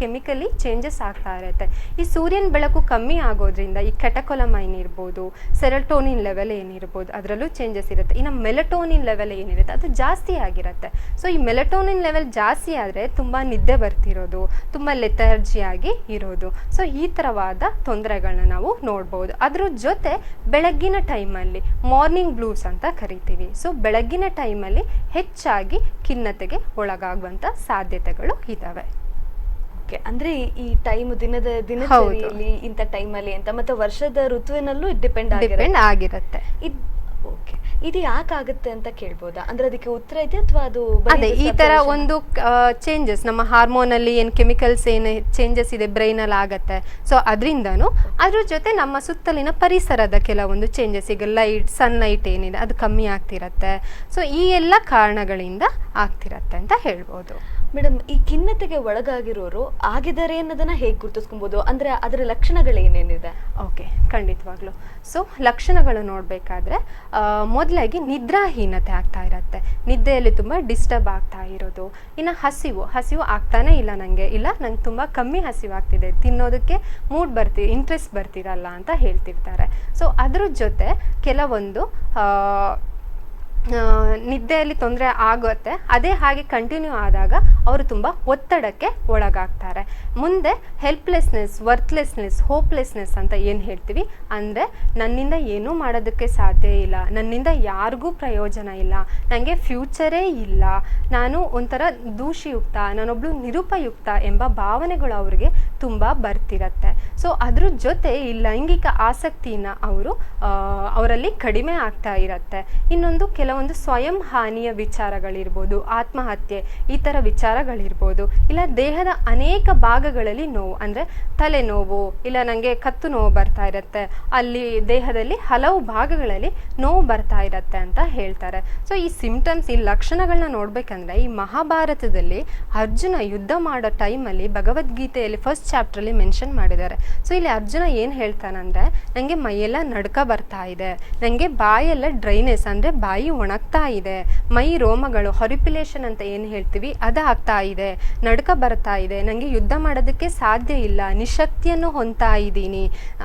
ಕೆಮಿಕಲಿ ಚೇಂಜಸ್ ಆಗ್ತಾ ಇರುತ್ತೆ. ಈ ಸೂರ್ಯನ ಬೆಳಕು ಕಮ್ಮಿ ಆಗೋದ್ರಿಂದ ಈ ಕೆಟಕೊಲಮೈನ್ ಇರ್ಬೋದು, ಸೆರೋಟೋನಿನ್ ಲೆವೆಲ್ ಏನಿರ್ಬೋದು ಅದರಲ್ಲೂ ಚೇಂಜಸ್ ಇರುತ್ತೆ. ಇನ್ನು ಮೆಲಟೋನಿನ್ ಲೆವೆಲ್ ಏನಿರುತ್ತೆ ಅದು ಜಾಸ್ತಿ ಆಗಿರುತ್ತೆ. ಸೊ ಈ ಮೆಲಟೋನಿನ್ ಲೆವೆಲ್ ಜಾಸ್ತಿ ಆದರೆ ತುಂಬ ನಿದ್ದೆ ಬರ್ತಿರೋದು, ತುಂಬ ಲೆಥರ್ಜಿಯಾಗಿ ಇರೋದು. ಸೊ ಈ ಥರವಾದ ತೊಂದರೆಗಳನ್ನ ನಾವು ನೋಡ್ಬೋದು. ಅದ್ರ ಜೊತೆ ಬೆಳಗ್ಗಿನ ಟೈಮಲ್ಲಿ ಮಾರ್ನಿಂಗ್ ಬ್ಲೂಸ್ ಅಂತ ಕರಿತೀವಿ. ಸೊ ಬೆಳಗ್ಗಿನ ಟೈಮಲ್ಲಿ ಹೆಚ್ಚಾಗಿ ಖಿನ್ನತೆಗೆ ಒಳಗಾಗುವಂಥ ಸಾಧ್ಯತೆಗಳು ಇದ್ದಾವೆ. ಓಕೆ, ಅಂದ್ರೆ ಈ ಟೈಮ್ ದಿನಚರಿಯಲ್ಲಿ ಇಂಥ ಟೈಮಲ್ಲಿ ಅಂತ ಮತ್ತೆ ವರ್ಷದ ಋತುವಿನಲ್ಲೂ ಡಿಪೆಂಡ್ ಆಗಿರುತ್ತೆ. ಓಕೆ, ಇದು ಯಾಕಾಗುತ್ತೆ ಅಂತ ಕೇಳ್ಬೋದಾ? ಅಂದ್ರೆ ಅದಕ್ಕೆ ಉತ್ತರ ಇದೆ ಅಥವಾ ಅದು ಅದೇ ಈ ತರ ಒಂದು ಚೇಂಜಸ್ ನಮ್ಮ ಹಾರ್ಮೋನಲ್ಲಿ ಏನು ಕೆಮಿಕಲ್ಸ್ ಏನು ಚೇಂಜಸ್ ಇದೆ ಬ್ರೈನ್ ಅಲ್ಲಿ ಆಗತ್ತೆ. ಸೊ ಅದರಿಂದನೂ ಅದ್ರ ಜೊತೆ ನಮ್ಮ ಸುತ್ತಲಿನ ಪರಿಸರದ ಕೆಲವೊಂದು ಚೇಂಜಸ್, ಈಗ ಸನ್ಲೈಟ್ ಏನಿದೆ ಅದು ಕಮ್ಮಿ ಆಗ್ತಿರತ್ತೆ. ಸೊ ಈ ಎಲ್ಲ ಕಾರಣಗಳಿಂದ ಆಗ್ತಿರತ್ತೆ ಅಂತ ಹೇಳ್ಬೋದು. ಮೇಡಮ್, ಈ ಖಿನ್ನತೆಗೆ ಒಳಗಾಗಿರೋರು ಆಗಿದ್ದಾರೆ ಅನ್ನೋದನ್ನ ಹೇಗೆ ಗುರುತಿಸ್ಕೊಬಹುದು? ಅಂದ್ರೆ ಅದರ ಲಕ್ಷಣಗಳು ಏನೇನಿದೆ? ಓಕೆ, ಖಂಡಿತವಾಗ್ಲು. ಸೊ ಲಕ್ಷಣಗಳು ನೋಡಬೇಕಾದ್ರೆ ಮೊದಲಾಗಿ ನಿದ್ರಾಹೀನತೆ ಆಗ್ತಾ ಇರತ್ತೆ, ನಿದ್ದೆಯಲ್ಲಿ ತುಂಬ ಡಿಸ್ಟರ್ಬ್ ಆಗ್ತಾ ಇರೋದು. ಇನ್ನು ಹಸಿವು ಆಗ್ತಾನೆ ಇಲ್ಲ, ನಂಗೆ ತುಂಬ ಕಮ್ಮಿ ಹಸಿವು ಆಗ್ತಿದೆ, ತಿನ್ನೋದಕ್ಕೆ ಇಂಟ್ರೆಸ್ಟ್ ಬರ್ತಿರಲ್ಲ ಅಂತ ಹೇಳ್ತಿರ್ತಾರೆ. ಸೊ ಅದ್ರ ಜೊತೆ ಕೆಲವೊಂದು ನಿದ್ದೆಯಲ್ಲಿ ತೊಂದರೆ ಆಗುತ್ತೆ. ಅದೇ ಹಾಗೆ ಕಂಟಿನ್ಯೂ ಆದಾಗ ಅವರು ತುಂಬ ಒತ್ತಡಕ್ಕೆ ಒಳಗಾಗ್ತಾರೆ. ಮುಂದೆ ಹೆಲ್ಪ್ಲೆಸ್ನೆಸ್, ವರ್ತ್ಲೆಸ್ನೆಸ್, ಹೋಪ್ಲೆಸ್ನೆಸ್ ಅಂತ ಏನು ಹೇಳ್ತೀವಿ, ಅಂದರೆ ನನ್ನಿಂದ ಏನೂ ಮಾಡೋದಕ್ಕೆ ಸಾಧ್ಯ ಇಲ್ಲ, ನನ್ನಿಂದ ಯಾರಿಗೂ ಪ್ರಯೋಜನ ಇಲ್ಲ, ನನಗೆ ಫ್ಯೂಚರೇ ಇಲ್ಲ, ನಾನು ಒಂಥರ ದೂಷಿಯುಕ್ತ, ನಾನೊಬ್ಳು ನಿರುಪಯುಕ್ತ ಎಂಬ ಭಾವನೆಗಳು ಅವರಿಗೆ ತುಂಬ ಬರ್ತಿರತ್ತೆ. ಸೊ ಅದ್ರ ಜೊತೆ ಈ ಲೈಂಗಿಕ ಆಸಕ್ತಿನ ಅವರಲ್ಲಿ ಕಡಿಮೆ ಆಗ್ತಾ ಇರತ್ತೆ. ಇನ್ನೊಂದು ಕೆಲವೊಂದು ಸ್ವಯಂ ಹಾನಿಯ ವಿಚಾರಗಳಿರ್ಬೋದು, ಆತ್ಮಹತ್ಯೆ ಈ ಥರ ವಿಚಾರಗಳಿರ್ಬೋದು, ಇಲ್ಲ ದೇಹದ ಅನೇಕ ಭಾಗಗಳಲ್ಲಿ ನೋವು, ಅಂದರೆ ತಲೆನೋವು, ಇಲ್ಲ ನನಗೆ ಕತ್ತು ನೋವು ಬರ್ತಾ ಇರತ್ತೆ, ಅಲ್ಲಿ ದೇಹದಲ್ಲಿ ಹಲವು ಭಾಗಗಳಲ್ಲಿ ನೋವು ಬರ್ತಾ ಇರತ್ತೆ ಅಂತ ಹೇಳ್ತಾರೆ. ಸೊ ಈ ಸಿಂಪ್ಟಮ್ಸ್, ಈ ಲಕ್ಷಣಗಳನ್ನ ನೋಡ್ಬೇಕಂದ್ರೆ ಈ ಮಹಾಭಾರತದಲ್ಲಿ ಅರ್ಜುನ ಯುದ್ಧ ಮಾಡೋ ಟೈಮಲ್ಲಿ ಭಗವದ್ಗೀತೆಯಲ್ಲಿ ಫಸ್ಟ್ ಚಾಪ್ಟ್ರಲ್ಲಿ ಮೆನ್ಷನ್ ಮಾಡಿದ್ದಾರೆ. ಸೊ ಇಲ್ಲಿ ಅರ್ಜುನ ಏನು ಹೇಳ್ತಾನಂದ್ರೆ, ನನಗೆ ಮೈಯೆಲ್ಲ ನಡ್ಕ ಬರ್ತಾ ಇದೆ, ನನಗೆ ಬಾಯೆಲ್ಲ ಡ್ರೈನೆಸ್ ಅಂದರೆ ಬಾಯಿ ಒಣಗ್ತಾ ಇದೆ, ಮೈ ರೋಮಗಳು ಹೊರಿಪಿಲೇಷನ್ ಅಂತ ಏನು ಹೇಳ್ತೀವಿ ಅದಾಗ್ತಾ ಇದೆ, ನಡ್ಕ ಬರ್ತಾ ಇದೆ, ನನಗೆ ಯುದ್ಧ ಮಾಡೋದಕ್ಕೆ ಸಾಧ್ಯ ಇಲ್ಲ, ನಿಶಕ್ತಿಯನ್ನು ಹೊಂದ್ತಾ ಇದ್ದೀನಿ,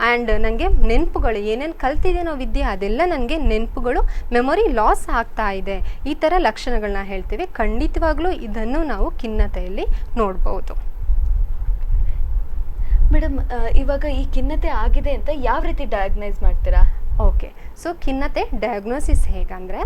ಆ್ಯಂಡ್ ನನಗೆ ನೆನಪುಗಳು ಏನೇನು ಕಲ್ತಿದ್ದೇನೋ ವಿದ್ಯೆ ಅದೆಲ್ಲ ನನಗೆ ನೆನಪುಗಳು ಮೆಮೊರಿ ಲಾಸ್ ಆಗ್ತಾ ಇದೆ, ಈ ಥರ ಲಕ್ಷಣಗಳನ್ನ ಹೇಳ್ತೀವಿ. ಖಂಡಿತವಾಗ್ಲೂ ಇದನ್ನು ನಾವು ಖಿನ್ನತೆಯಲ್ಲಿ ನೋಡ್ಬೋದು. ಮೇಡಮ್, ಇವಾಗ ಈ ಖಿನ್ನತೆ ಆಗಿದೆ ಅಂತ ಯಾವ ರೀತಿ ಡಯಾಗ್ನೈಸ್ ಮಾಡ್ತೀರಾ? ಓಕೆ, ಸೊ ಖಿನ್ನತೆ ಡಯಾಗ್ನೋಸಿಸ್ ಹೇಗಂದರೆ,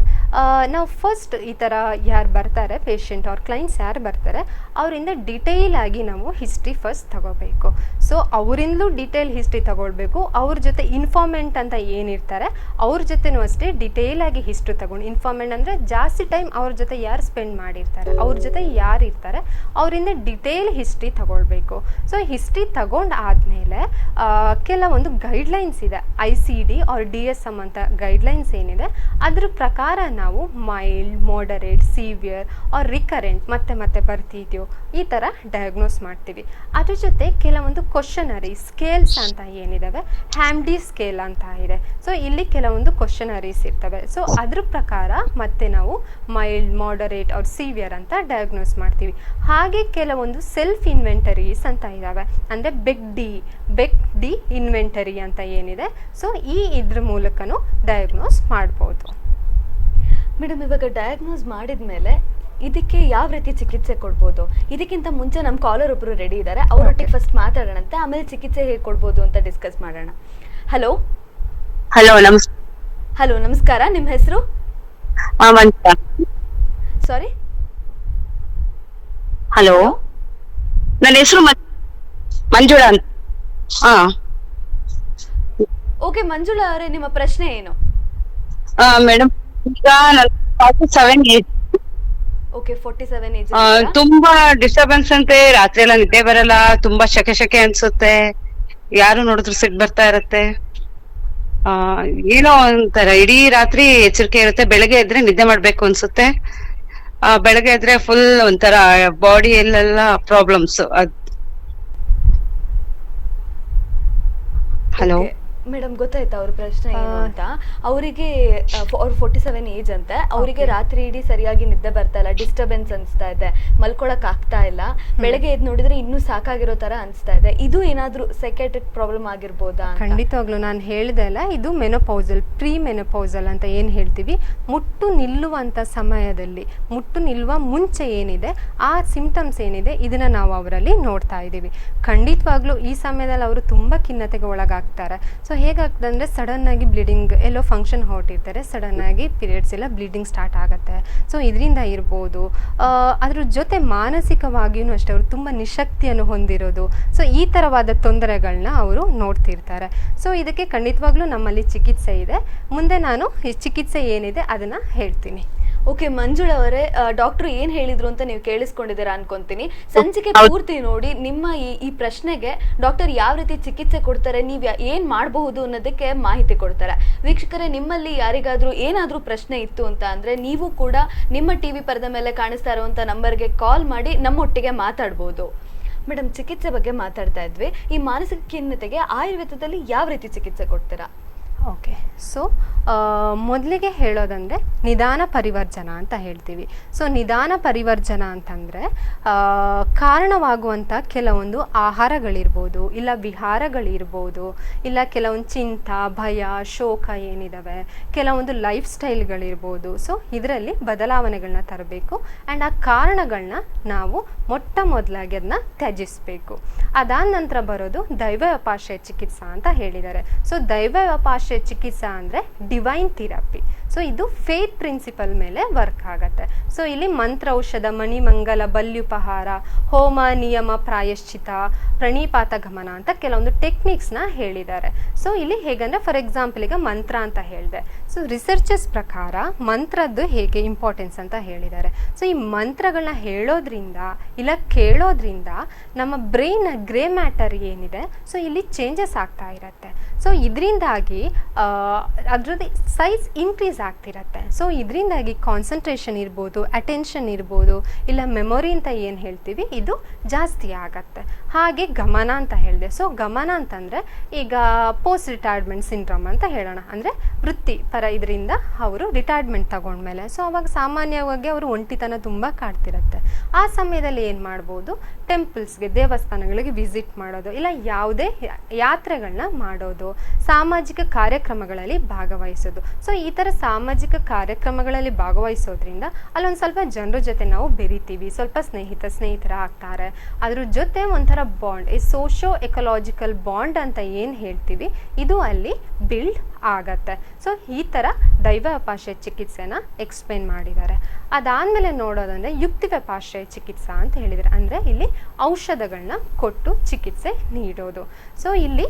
ನಾವು ಫಸ್ಟ್ ಈ ಥರ ಯಾರು ಬರ್ತಾರೆ ಪೇಷಂಟ್ ಅವ್ರ ಕ್ಲೈಂಟ್ಸ್ ಯಾರು ಬರ್ತಾರೆ ಅವರಿಂದ ಡಿಟೇಲ್ ಆಗಿ ನಾವು ಹಿಸ್ಟ್ರಿ ಫಸ್ಟ್ ತಗೋಬೇಕು. ಸೊ ಅವರಿಂದಲೂ ಡಿಟೇಲ್ ಹಿಸ್ಟ್ರಿ ತಗೊಳ್ಬೇಕು. ಅವ್ರ ಜೊತೆ ಇನ್ಫಾರ್ಮೆಂಟ್ ಅಂತ ಏನಿರ್ತಾರೆ ಅವ್ರ ಜೊತೆನೂ ಅಷ್ಟೇ ಡಿಟೇಲ್ ಆಗಿ ಹಿಸ್ಟ್ರಿ ತಗೊಂಡು, ಇನ್ಫಾರ್ಮೆಂಟ್ ಅಂದರೆ ಜಾಸ್ತಿ ಟೈಮ್ ಅವ್ರ ಜೊತೆ ಯಾರು ಸ್ಪೆಂಡ್ ಮಾಡಿರ್ತಾರೆ, ಅವ್ರ ಜೊತೆ ಯಾರು ಇರ್ತಾರೆ ಅವರಿಂದ ಡಿಟೇಲ್ ಹಿಸ್ಟ್ರಿ ತಗೊಳ್ಬೇಕು. ಸೊ ಹಿಸ್ಟ್ರಿ ತಗೊಂಡು ಆದಮೇಲೆ ಕೆಲವೊಂದು ಗೈಡ್ಲೈನ್ಸ್ ಇದೆ, ICD ಆರ್ DSM ಅಂತ ಗೈಡ್ಲೈನ್ಸ್ ಏನಿದೆ ಅದ್ರ ಪ್ರಕಾರ ನಾವು mild, moderate, severe or recurrent ಮತ್ತೆ ಮತ್ತೆ ಬರ್ತಿದೆಯೋ ಈ ಥರ ಡಯಾಗ್ನೋಸ್ ಮಾಡ್ತೀವಿ. ಅದ್ರ ಜೊತೆ ಕೆಲವೊಂದು ಕ್ವಶನರಿ ಸ್ಕೇಲ್ಸ್ ಅಂತ ಏನಿದಾವೆ, ಹ್ಯಾಮ್ಡಿ ಸ್ಕೇಲ್ ಅಂತ ಇದೆ. ಸೊ ಇಲ್ಲಿ ಕೆಲವೊಂದು ಕ್ವಶನರೀಸ್ ಇರ್ತವೆ. ಸೊ ಅದ್ರ ಪ್ರಕಾರ ಮತ್ತೆ ನಾವು ಮೈಲ್ಡ್, ಮಾಡರೇಟ್ ಆರ್ ಸಿವಿಯರ್ ಅಂತ ಡಯಾಗ್ನೋಸ್ ಮಾಡ್ತೀವಿ. ಹಾಗೆ ಕೆಲವೊಂದು ಸೆಲ್ಫ್ ಇನ್ವೆಂಟರೀಸ್ ಅಂತ ಇದ್ದಾವೆ, ಅಂದರೆ ಬೆಕ್ ಡಿ ಇನ್ವೆಂಟರಿ ಅಂತ ಏನಿದೆ. ಸೊ ಇದ್ರ ಮೂಲಕನೂ ಡಯಾಗ್ನೋಸ್ ಮಾಡ್ಬೋದು. ಮೇಡಮ್, ಇವಾಗ ಡಯಾಗ್ನೋಸ್ ಮಾಡಿದ ಮೇಲೆ ಇದಕ್ಕೆ ಯಾವ ರೀತಿ ಚಿಕಿತ್ಸೆ ಕೊಡ್ಬೋದು? ಇದಕ್ಕಿಂತ ಮುಂಚೆ ನಮ್ಮ ಕಾಲರ್ ಒಬ್ಬರು ರೆಡಿ ಇದ್ದಾರೆ, ಅವರೊಟ್ಟಿಗೆ ಫಸ್ಟ್ ಮಾತಾಡೋಣಂತೆ, ಆಮೇಲೆ ಚಿಕಿತ್ಸೆ ಹೇಗೆ ಕೊಡ್ಬೋದು ಅಂತ ಡಿಸ್ಕಸ್ ಮಾಡೋಣ. ಹಲೋ ಹಲೋ, ನಮಸ್ಕಾರ. ನಿಮ್ಮ ಹೆಸರು? ಸಾರಿ, ಹಲೋ, ನನ್ನ ಹೆಸರು ಮಂಜುಳಾ ಅಂತ. ಓಕೆ ಮಂಜುಳಾ ಅವರೇ, ನಿಮ್ಮ ಪ್ರಶ್ನೆ ಏನು? ಮೇಡಮ್, ಈಗ 47 ಏಜ್. Okay, 47 age. ತುಂಬಾ ಡಿಸ್ಟರ್ಬೆನ್ಸ್ ಅಂತೆ, ರಾತ್ರಿ ಎಲ್ಲ ನಿದ್ದೆ ಬರಲ್ಲ, ತುಂಬಾ ಶೆಕೆ ಅನ್ಸುತ್ತೆ, ಯಾರು ನೋಡಿದ್ರು ಸಿಟ್ಟು ಬರ್ತಾ ಇರತ್ತೆ, ಏನೋ ಒಂಥರ ಇಡೀ ರಾತ್ರಿ ಎಚ್ಚರಿಕೆ ಇರುತ್ತೆ, ಬೆಳಗ್ಗೆ ಎದ್ರೆ ನಿದ್ದೆ ಮಾಡ್ಬೇಕು ಅನ್ಸುತ್ತೆ, ಬೆಳಗ್ಗೆ ಎದ್ರೆ ಫುಲ್ ಒಂಥರ ಬಾಡಿ ಎಲ್ಲೆಲ್ಲ ಪ್ರಾಬ್ಲಮ್ಸ್. ಹಲೋ ಮೇಡಮ್, ಗೊತ್ತಾಯ್ತಾ ಅವ್ರ ಪ್ರಶ್ನೆ ಏನು ಅಂತ? ಅವರಿಗೆ 47 ಏಜ್ ಅಂತೆ, ಅವರಿಗೆ ರಾತ್ರಿ ಇಡೀ ಸರಿಯಾಗಿ ನಿದ್ದೆ ಬರ್ತಾ ಇಲ್ಲ, ಡಿಸ್ಟರ್ಬೆನ್ಸ್ ಅನ್ಸ್ತಾ ಇದೆ, ಮಲ್ಕೊಳಕ್ ಆಗ್ತಾ ಇಲ್ಲ, ಬೆಳಗ್ಗೆ ಎದ್ದು ನೋಡಿದ್ರೆ ಇನ್ನೂ ಸಾಕಾಗಿರೋ ತರ ಅನ್ಸ್ತಾ ಇದೆ. ಇದು ಏನಾದ್ರೂ ಸೈಕ್ಯಾಟ್ರಿಕ್ ಪ್ರಾಬ್ಲಮ್ ಆಗಿರ್ಬೋದಾ? ಖಂಡಿತವಾಗ್ಲೂ ನಾನು ಹೇಳಿದೆ ಅಲ್ಲ, ಇದು ಮೆನೋಪೌಸಲ್, ಪ್ರೀ ಮೆನೋಪೌಸಲ್ ಅಂತ ಏನು ಹೇಳ್ತೀವಿ, ಮುಟ್ಟು ನಿಲ್ಲುವಂಥ ಸಮಯದಲ್ಲಿ, ಮುಟ್ಟು ನಿಲ್ಲುವ ಮುಂಚೆ ಏನಿದೆ ಆ ಸಿಂಪ್ಟಮ್ಸ್ ಏನಿದೆ ಇದನ್ನ ನಾವು ಅವರಲ್ಲಿ ನೋಡ್ತಾ ಇದ್ದೀವಿ. ಖಂಡಿತವಾಗ್ಲೂ ಈ ಸಮಯದಲ್ಲಿ ಅವರು ತುಂಬ ಖಿನ್ನತೆಗೆ ಒಳಗಾಗ್ತಾರೆ. ಸೊ ಹೇಗಾಗ್ತದೆ ಅಂದರೆ, ಸಡನ್ ಆಗಿ ಬ್ಲೀಡಿಂಗ್, ಎಲ್ಲೋ ಫಂಕ್ಷನ್ ಹೊರಟಿರ್ತಾರೆ, ಸಡನ್ ಆಗಿ ಪೀರಿಯಡ್ಸ್ ಎಲ್ಲ ಬ್ಲೀಡಿಂಗ್ ಸ್ಟಾರ್ಟ್ ಆಗುತ್ತೆ. ಸೊ ಇದರಿಂದ ಇರ್ಬೋದು. ಅದ್ರ ಜೊತೆ ಮಾನಸಿಕವಾಗಿಯೂ ಅಷ್ಟೇ ಅವರು ತುಂಬ ನಿಶಕ್ತಿಯನ್ನು ಹೊಂದಿರೋದು. ಸೊ ಈ ಥರವಾದ ತೊಂದರೆಗಳನ್ನ ಅವರು ನೋಡ್ತಿರ್ತಾರೆ. ಸೊ ಇದಕ್ಕೆ ಖಂಡಿತವಾಗ್ಲೂ ನಮ್ಮಲ್ಲಿ ಚಿಕಿತ್ಸೆ ಇದೆ. ಮುಂದೆ ನಾನು ಈ ಚಿಕಿತ್ಸೆ ಏನಿದೆ ಅದನ್ನು ಹೇಳ್ತೀನಿ. ಓಕೆ ಮಂಜುಳಾ ಅವರೇ, ಡಾಕ್ಟರ್ ಏನ್ ಹೇಳಿದ್ರು ಅಂತ ನೀವು ಕೇಳಿಸ್ಕೊಂಡಿದ್ದೀರಾ ಅನ್ಕೊಂತೀನಿ. ಸಂಚಿಕೆ ಪೂರ್ತಿ ನೋಡಿ ನಿಮ್ಮ ಈ ಪ್ರಶ್ನೆಗೆ ಡಾಕ್ಟರ್ ಯಾವ ರೀತಿ ಚಿಕಿತ್ಸೆ ಕೊಡ್ತಾರೆ, ನೀವ್ ಏನ್ ಮಾಡಬಹುದು ಅನ್ನೋದಕ್ಕೆ ಮಾಹಿತಿ ಕೊಡ್ತಾರೆ. ವೀಕ್ಷಕರೇ, ನಿಮ್ಮಲ್ಲಿ ಯಾರಿಗಾದ್ರೂ ಏನಾದ್ರೂ ಪ್ರಶ್ನೆ ಇತ್ತು ಅಂತ ಅಂದ್ರೆ ನೀವು ಕೂಡ ನಿಮ್ಮ ಟಿವಿ ಪರದ ಮೇಲೆ ಕಾಣಿಸ್ತಾ ಇರುವಂತ ನಂಬರ್ಗೆ ಕಾಲ್ ಮಾಡಿ ನಮ್ಮೊಟ್ಟಿಗೆ ಮಾತಾಡ್ಬೋದು. ಮೇಡಮ್, ಚಿಕಿತ್ಸೆ ಬಗ್ಗೆ ಮಾತಾಡ್ತಾ ಇದ್ವಿ. ಈ ಮಾನಸಿಕ ಖಿನ್ನತೆಗೆ ಆಯುರ್ವೇದದಲ್ಲಿ ಯಾವ ರೀತಿ ಚಿಕಿತ್ಸೆ ಕೊಡ್ತೀರಾ? ಓಕೆ, ಸೊ ಮೊದಲಿಗೆ ಹೇಳೋದಂದರೆ ನಿಧಾನ ಪರಿವರ್ಜನ ಅಂತ ಹೇಳ್ತೀವಿ. ಸೊ ನಿಧಾನ ಪರಿವರ್ಜನ ಅಂತಂದರೆ ಕಾರಣವಾಗುವಂಥ ಕೆಲವೊಂದು ಆಹಾರಗಳಿರ್ಬೋದು, ಇಲ್ಲ ವಿಹಾರಗಳಿರ್ಬೋದು, ಇಲ್ಲ ಕೆಲವೊಂದು ಚಿಂತ, ಭಯ, ಶೋಕ ಏನಿದಾವೆ, ಕೆಲವೊಂದು ಲೈಫ್ ಸ್ಟೈಲ್ಗಳಿರ್ಬೋದು. ಸೊ ಇದರಲ್ಲಿ ಬದಲಾವಣೆಗಳನ್ನ ತರಬೇಕು ಆ್ಯಂಡ್ ಆ ಕಾರಣಗಳನ್ನ ನಾವು ಮೊಟ್ಟ ಮೊದಲಾಗಿ ಅದನ್ನ ತ್ಯಜಿಸಬೇಕು. ಅದಾದ ನಂತರ ಬರೋದು ದೈವ ವ್ಯಪಾಶ್ರಯ ಚಿಕಿತ್ಸಾ ಅಂತ ಹೇಳಿದ್ದಾರೆ. ಸೊ ದೈವ ವ್ಯಪಾಶ್ರಯ ಚಿಕಿತ್ಸಾ ಅಂದರೆ ಡಿವೈನ್ ಥೆರಪಿ. ಸೊ ಇದು ಫೇತ್ ಪ್ರಿನ್ಸಿಪಲ್ ಮೇಲೆ ವರ್ಕ್ ಆಗತ್ತೆ. ಸೊ ಇಲ್ಲಿ ಮಂತ್ರ ಔಷಧ, ಮಣಿಮಂಗಲ, ಬಲ್ಯುಪಹಾರ, ಹೋಮ, ನಿಯಮ, ಪ್ರಾಯಶ್ಚಿತ, ಪ್ರಣೀಪಾತ ಗಮನ ಅಂತ ಕೆಲವೊಂದು ಟೆಕ್ನಿಕ್ಸ್ನ ಹೇಳಿದ್ದಾರೆ. ಸೊ ಇಲ್ಲಿ ಹೇಗಂದ್ರೆ ಫಾರ್ ಎಕ್ಸಾಂಪಲ್ ಈಗ ಮಂತ್ರ ಅಂತ ಹೇಳಿದೆ. ಸೊ ರಿಸರ್ಚರ್ಸ್ ಪ್ರಕಾರ ಮಂತ್ರದ್ದು ಹೇಗೆ ಇಂಪಾರ್ಟೆನ್ಸ್ ಅಂತ ಹೇಳಿದ್ದಾರೆ. ಸೊ ಈ ಮಂತ್ರಗಳನ್ನ ಹೇಳೋದ್ರಿಂದ ಇಲ್ಲ ಕೇಳೋದ್ರಿಂದ ನಮ್ಮ ಬ್ರೈನ್ ಗ್ರೇ ಮ್ಯಾಟರ್ ಏನಿದೆ ಸೊ ಇಲ್ಲಿ ಚೇಂಜಸ್ ಆಗ್ತಾ ಇರತ್ತೆ. ಸೊ ಇದರಿಂದಾಗಿ ಅದರದ್ದು ಸೈಜ್ ಇನ್ಕ್ರೀಸ್ ಆಗ್ತಿರತ್ತೆ. ಸೊ ಇದರಿಂದಾಗಿ ಕಾನ್ಸಂಟ್ರೇಷನ್ ಇರ್ಬೋದು, ಅಟೆನ್ಷನ್ ಇರ್ಬೋದು, ಇಲ್ಲ ಮೆಮೊರಿ ಅಂತ ಏನು ಹೇಳ್ತೀವಿ ಇದು ಜಾಸ್ತಿ ಆಗತ್ತೆ. ಹಾಗೆ ಗಮನ ಅಂತ ಹೇಳಿದೆ. ಸೊ ಗಮನ ಅಂತಂದರೆ ಈಗ ಪೋಸ್ಟ್ ರಿಟೈರ್ಮೆಂಟ್ ಸಿಂಡ್ರೋಮ್ ಅಂತ ಹೇಳೋಣ, ಅಂದರೆ ವೃತ್ತಿಪರ ಇದರಿಂದ ಅವರು ರಿಟೈರ್ಮೆಂಟ್ ತಗೊಂಡ್ಮೇಲೆ ಸೊ ಅವಾಗ ಸಾಮಾನ್ಯವಾಗಿ ಅವರು ಒಂಟಿತನ ತುಂಬ ಕಾಡ್ತಿರತ್ತೆ. ಆ ಸಮಯದಲ್ಲಿ ಏನು ಮಾಡ್ಬೋದು, ಟೆಂಪಲ್ಸ್ಗೆ, ದೇವಸ್ಥಾನಗಳಿಗೆ ವಿಸಿಟ್ ಮಾಡೋದು, ಇಲ್ಲ ಯಾವುದೇ ಯಾತ್ರೆಗಳನ್ನ ಮಾಡೋದು, ಸಾಮಾಜಿಕ ಕಾರ್ಯಕ್ರಮಗಳಲ್ಲಿ ಭಾಗವಹಿಸೋದು. ಸೊ ಈ ಥರ ಸಾಮಾಜಿಕ ಕಾರ್ಯಕ್ರಮಗಳಲ್ಲಿ ಭಾಗವಹಿಸೋದ್ರಿಂದ ಅಲ್ಲೊಂದು ಸ್ವಲ್ಪ ಜನರ ಜೊತೆ ನಾವು ಬೆರಿತೀವಿ, ಸ್ವಲ್ಪ ಸ್ನೇಹಿತರ ಆಗ್ತಾರೆ. ಅದ್ರ ಜೊತೆ ಒಂಥರ ಬಾಂಡ್, ಈ ಸೋಷೋ ಎಕಲಾಜಿಕಲ್ ಬಾಂಡ್ ಅಂತ ಏನು ಹೇಳ್ತೀವಿ ಇದು ಅಲ್ಲಿ ಬಿಲ್ಡ್ ಆಗತ್ತೆ. ಸೊ ಈ ಥರ ದೈವಾಪಾಶ್ರಯ ಚಿಕಿತ್ಸೆನ ಎಕ್ಸ್ಪ್ಲೇನ್ ಮಾಡಿದ್ದಾರೆ. ಅದಾದಮೇಲೆ ನೋಡೋದಂದರೆ ಯುಕ್ತಿವ್ಯಪಾಶ್ರಯ ಚಿಕಿತ್ಸಾ ಅಂತ ಹೇಳಿದ್ದಾರೆ. ಅಂದರೆ ಇಲ್ಲಿ ಔಷಧಗಳನ್ನ ಕೊಟ್ಟು ಚಿಕಿತ್ಸೆ ನೀಡೋದು. ಸೊ ಇಲ್ಲಿ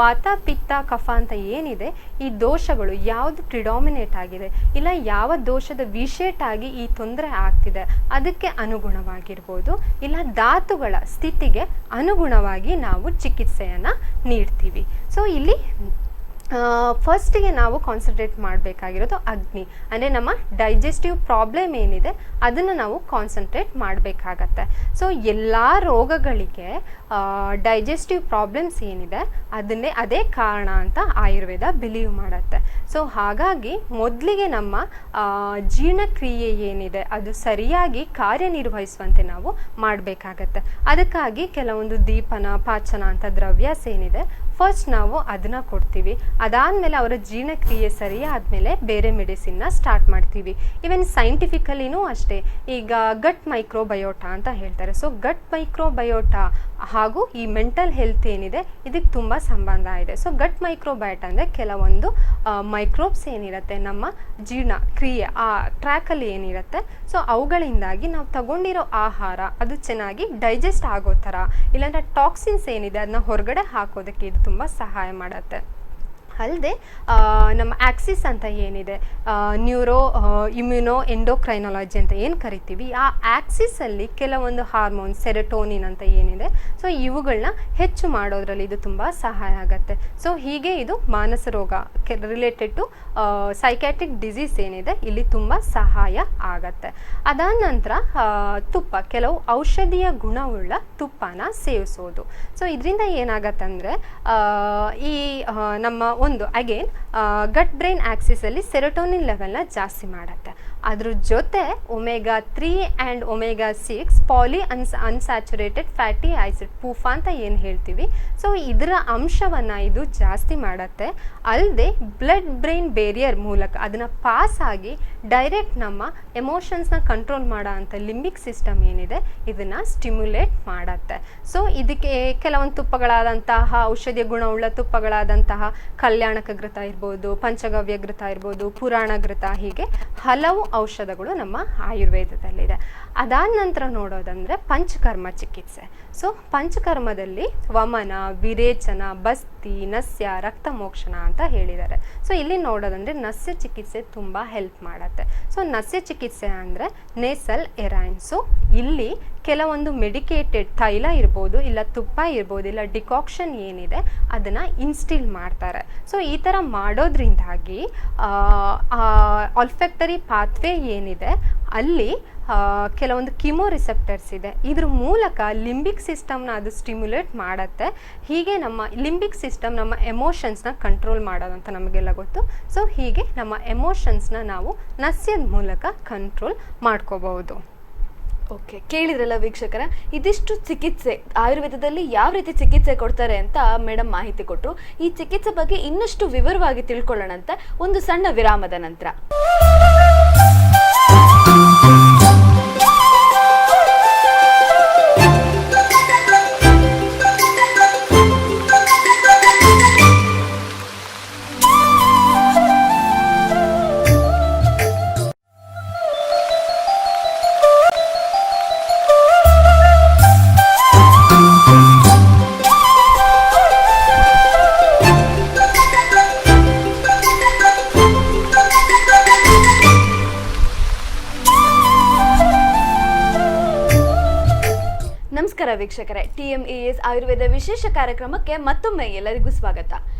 ವಾತ, ಪಿತ್ತ, ಕಫ ಅಂತ ಏನಿದೆ ಈ ದೋಷಗಳು ಯಾವುದು ಪ್ರಿಡಾಮಿನೇಟ್ ಆಗಿದೆ, ಇಲ್ಲ ಯಾವ ದೋಷದ ವಿಷೇಟ್ ಆಗಿ ಈ ತೊಂದರೆ ಆಗ್ತಿದೆ ಅದಕ್ಕೆ ಅನುಗುಣವಾಗಿರ್ಬೋದು, ಇಲ್ಲ ಧಾತುಗಳ ಸ್ಥಿತಿಗೆ ಅನುಗುಣವಾಗಿ ನಾವು ಚಿಕಿತ್ಸೆಯನ್ನು ನೀಡ್ತೀವಿ. ಸೊ ಇಲ್ಲಿ ಫಸ್ಟಿಗೆ ನಾವು ಕಾನ್ಸಂಟ್ರೇಟ್ ಮಾಡಬೇಕಾಗಿರೋದು ಅಗ್ನಿ, ಅಂದರೆ ನಮ್ಮ ಡೈಜೆಸ್ಟಿವ್ ಪ್ರಾಬ್ಲಮ್ ಏನಿದೆ ಅದನ್ನು ನಾವು ಕಾನ್ಸಂಟ್ರೇಟ್ ಮಾಡಬೇಕಾಗತ್ತೆ. ಸೊ ಎಲ್ಲ ರೋಗಗಳಿಗೆ ಡೈಜೆಸ್ಟಿವ್ ಪ್ರಾಬ್ಲಮ್ಸ್ ಏನಿದೆ ಅದೇ ಕಾರಣ ಅಂತ ಆಯುರ್ವೇದ ಬಿಲೀವ್ ಮಾಡುತ್ತೆ. ಸೊ ಹಾಗಾಗಿ ಮೊದಲಿಗೆ ನಮ್ಮ ಜೀರ್ಣಕ್ರಿಯೆ ಏನಿದೆ ಅದು ಸರಿಯಾಗಿ ಕಾರ್ಯನಿರ್ವಹಿಸುವಂತೆ ನಾವು ಮಾಡಬೇಕಾಗತ್ತೆ. ಅದಕ್ಕಾಗಿ ಕೆಲವೊಂದು ದೀಪನ, ಪಾಚನ ಅಂತ ದ್ರವ್ಯಾಸ ಏನಿದೆ ಫಸ್ಟ್ ನಾವು ಅದನ್ನ ಕೊಡ್ತೀವಿ. ಅದಾದಮೇಲೆ ಅವರ ಜೀರ್ಣಕ್ರಿಯೆ ಸರಿ ಆದಮೇಲೆ ಬೇರೆ ಮೆಡಿಸಿನ್ನ ಸ್ಟಾರ್ಟ್ ಮಾಡ್ತೀವಿ. ಈವನ್ ಸೈಂಟಿಫಿಕಲಿನೂ ಅಷ್ಟೇ, ಈಗ ಗಟ್ ಮೈಕ್ರೋಬಯೋಟಾ ಅಂತ ಹೇಳ್ತಾರೆ. ಸೊ ಗಟ್ ಮೈಕ್ರೋಬಯೋಟಾ ಹಾಗೂ ಈ ಮೆಂಟಲ್ ಹೆಲ್ತ್ ಏನಿದೆ ಇದಕ್ಕೆ ತುಂಬ ಸಂಬಂಧ ಇದೆ. ಸೊ ಗಟ್ ಮೈಕ್ರೋಬಯೋಟಾ ಅಂದರೆ ಕೆಲವೊಂದು ಮೈಕ್ರೋಬ್ಸ್ ಏನಿರುತ್ತೆ ನಮ್ಮ ಜೀರ್ಣ ಕ್ರಿಯೆ ಆ ಟ್ರ್ಯಾಕಲ್ಲಿ ಏನಿರುತ್ತೆ ಸೊ ಅವುಗಳಿಂದಾಗಿ ನಾವು ತಗೊಂಡಿರೋ ಆಹಾರ ಅದು ಚೆನ್ನಾಗಿ ಡೈಜೆಸ್ಟ್ ಆಗೋ ಥರ, ಇಲ್ಲಾಂದರೆ ಟಾಕ್ಸಿನ್ಸ್ ಏನಿದೆ ಅದನ್ನ ಹೊರಗಡೆ ಹಾಕೋದಕ್ಕೆ ಇದು ತುಂಬ ಸಹಾಯ ಮಾಡುತ್ತೆ. ಅಲ್ಲದೆ ನಮ್ಮ ಆಕ್ಸಿಸ್ ಅಂತ ಏನಿದೆ, ನ್ಯೂರೋ ಇಮ್ಯುನೋ ಎಂಡೋಕ್ರೈನಾಲಜಿ ಅಂತ ಏನು ಕರಿತೀವಿ, ಆ ಆಕ್ಸಿಸಲ್ಲಿ ಕೆಲವೊಂದು ಹಾರ್ಮೋನ್, ಸೆರೆಟೋನಿನ್ ಅಂತ ಏನಿದೆ ಸೊ ಇವುಗಳನ್ನ ಹೆಚ್ಚು ಮಾಡೋದ್ರಲ್ಲಿ ಇದು ತುಂಬ ಸಹಾಯ ಆಗುತ್ತೆ. ಸೊ ಹೀಗೆ ಇದು ಮಾನಸ ರೋಗ ರಿಲೇಟೆಡ್ ಟು ಸೈಕ್ಯಾಟ್ರಿಕ್ ಡಿಸೀಸ್ ಏನಿದೆ ಇಲ್ಲಿ ತುಂಬ ಸಹಾಯ ಆಗತ್ತೆ. ಅದಾದ ನಂತರ ತುಪ್ಪ, ಕೆಲವು ಔಷಧೀಯ ಗುಣವುಳ್ಳ ತುಪ್ಪನ ಸೇವಿಸೋದು. ಸೊ ಇದರಿಂದ ಏನಾಗತ್ತಂದರೆ ಈ ನಮ್ಮ ಒಂದು ಅಗೇನ್ ಗಟ್ ಬ್ರೈನ್ ಆಕ್ಸಿಸಲ್ಲಿ ಸೆರೋಟೋನಿನ್ ಲೆವೆಲ್ನ ಜಾಸ್ತಿ ಮಾಡುತ್ತೆ. ಅದ್ರ ಜೊತೆ omega 3 and omega 6 polyunsaturated fatty acid PUFA ಅಂತ ಏನು ಹೇಳ್ತೀವಿ ಸೊ ಇದರ ಅಂಶವನ್ನು ಇದು ಜಾಸ್ತಿ ಮಾಡುತ್ತೆ. ಅಲ್ಲದೆ ಬ್ಲಡ್ ಬ್ರೈನ್ ಬೇರಿಯರ್ ಮೂಲಕ ಅದನ್ನು ಪಾಸ್ ಆಗಿ ಡೈರೆಕ್ಟ್ ನಮ್ಮ ಎಮೋಷನ್ಸ್ನ ಕಂಟ್ರೋಲ್ ಮಾಡೋ ಅಂಥ ಲಿಂಬಿಕ್ ಸಿಸ್ಟಮ್ ಏನಿದೆ ಇದನ್ನು ಸ್ಟಿಮ್ಯುಲೇಟ್ ಮಾಡುತ್ತೆ. ಸೊ ಇದಕ್ಕೆ ಕೆಲವೊಂದು ತುಪ್ಪಗಳಾದಂತಹ ಔಷಧೀಯ ಗುಣವುಳ್ಳ ತುಪ್ಪಗಳಾದಂತಹ ಕಲ್ಯಾಣಕ ಘೃತ ಇರ್ಬೋದು, ಪಂಚಗವ್ಯ ಘೃತ ಇರ್ಬೋದು, ಪುರಾಣ ಘೃತ, ಹೀಗೆ ಹಲವು ಔಷಧಗಳು ನಮ್ಮ ಆಯುರ್ವೇದದಲ್ಲಿದೆ. ಅದಾದ ನಂತರ ನೋಡೋದಂದರೆ ಪಂಚಕರ್ಮ ಚಿಕಿತ್ಸೆ. ಸೊ ಪಂಚಕರ್ಮದಲ್ಲಿ ವಮನ, ವಿರೇಚನ, ಬಸ್ತಿ, ನಸ್ಯ, ರಕ್ತ ಮೋಕ್ಷಣ ಅಂತ ಹೇಳಿದ್ದಾರೆ. ಸೊ ಇಲ್ಲಿ ನೋಡೋದಂದರೆ ನಸ್ಯ ಚಿಕಿತ್ಸೆ ತುಂಬ ಹೆಲ್ಪ್ ಮಾಡುತ್ತೆ. ಸೊ ನಸ್ಯ ಚಿಕಿತ್ಸೆ ಅಂದರೆ ನೇಸಲ್ ಎರೈನ್. ಸೊ ಇಲ್ಲಿ ಕೆಲವೊಂದು ಮೆಡಿಕೇಟೆಡ್ ತೈಲ ಇರ್ಬೋದು, ಇಲ್ಲ ತುಪ್ಪ ಇರ್ಬೋದು, ಇಲ್ಲ ಡಿಕಾಕ್ಷನ್ ಏನಿದೆ ಅದನ್ನು ಇನ್ಸ್ಟಿಲ್ ಮಾಡ್ತಾರೆ. ಸೊ ಈ ಥರ ಮಾಡೋದ್ರಿಂದಾಗಿ ಆಲ್ಫೆಕ್ಟರಿ ಪಾತ್ವೇ ಏನಿದೆ ಅಲ್ಲಿ ಕೆಲವೊಂದು ಕಿಮೋ ರಿಸೆಪ್ಟರ್ಸ್ ಇದೆ, ಇದ್ರ ಮೂಲಕ ಲಿಂಬಿಕ್ ಸಿಸ್ಟಮ್ನ ಅದು ಸ್ಟಿಮ್ಯುಲೇಟ್ ಮಾಡುತ್ತೆ. ಹೀಗೆ ನಮ್ಮ ಲಿಂಬಿಕ್ ಸಿಸ್ಟಮ್ ನಮ್ಮ ಎಮೋಷನ್ಸ್ನ ಕಂಟ್ರೋಲ್ ಮಾಡೋದು ಅಂತ ನಮಗೆಲ್ಲ ಗೊತ್ತು. ಸೊ ಹೀಗೆ ನಮ್ಮ ಎಮೋಷನ್ಸ್ನ ನಾವು ನಸ್ಯದ ಮೂಲಕ ಕಂಟ್ರೋಲ್ ಮಾಡ್ಕೋಬಹುದು. ಓಕೆ, ಕೇಳಿದ್ರಲ್ಲ ವೀಕ್ಷಕರ, ಇದಿಷ್ಟು ಚಿಕಿತ್ಸೆ ಆಯುರ್ವೇದದಲ್ಲಿ ಯಾವ ರೀತಿ ಚಿಕಿತ್ಸೆ ಕೊಡ್ತಾರೆ ಅಂತ ಮೇಡಮ್ ಮಾಹಿತಿ ಕೊಟ್ಟರು. ಈ ಚಿಕಿತ್ಸೆ ಬಗ್ಗೆ ಇನ್ನಷ್ಟು ವಿವರವಾಗಿ ತಿಳ್ಕೊಳ್ಳೋಣ ಅಂತ ಒಂದು ಸಣ್ಣ ವಿರಾಮದ ನಂತರ. ವೀಕ್ಷಕರೇ, TMAS ಆಯುರ್ವೇದ ವಿಶೇಷ ಕಾರ್ಯಕ್ರಮಕ್ಕೆ ಮತ್ತೊಮ್ಮೆ ಎಲ್ಲರಿಗೂ ಸ್ವಾಗತ.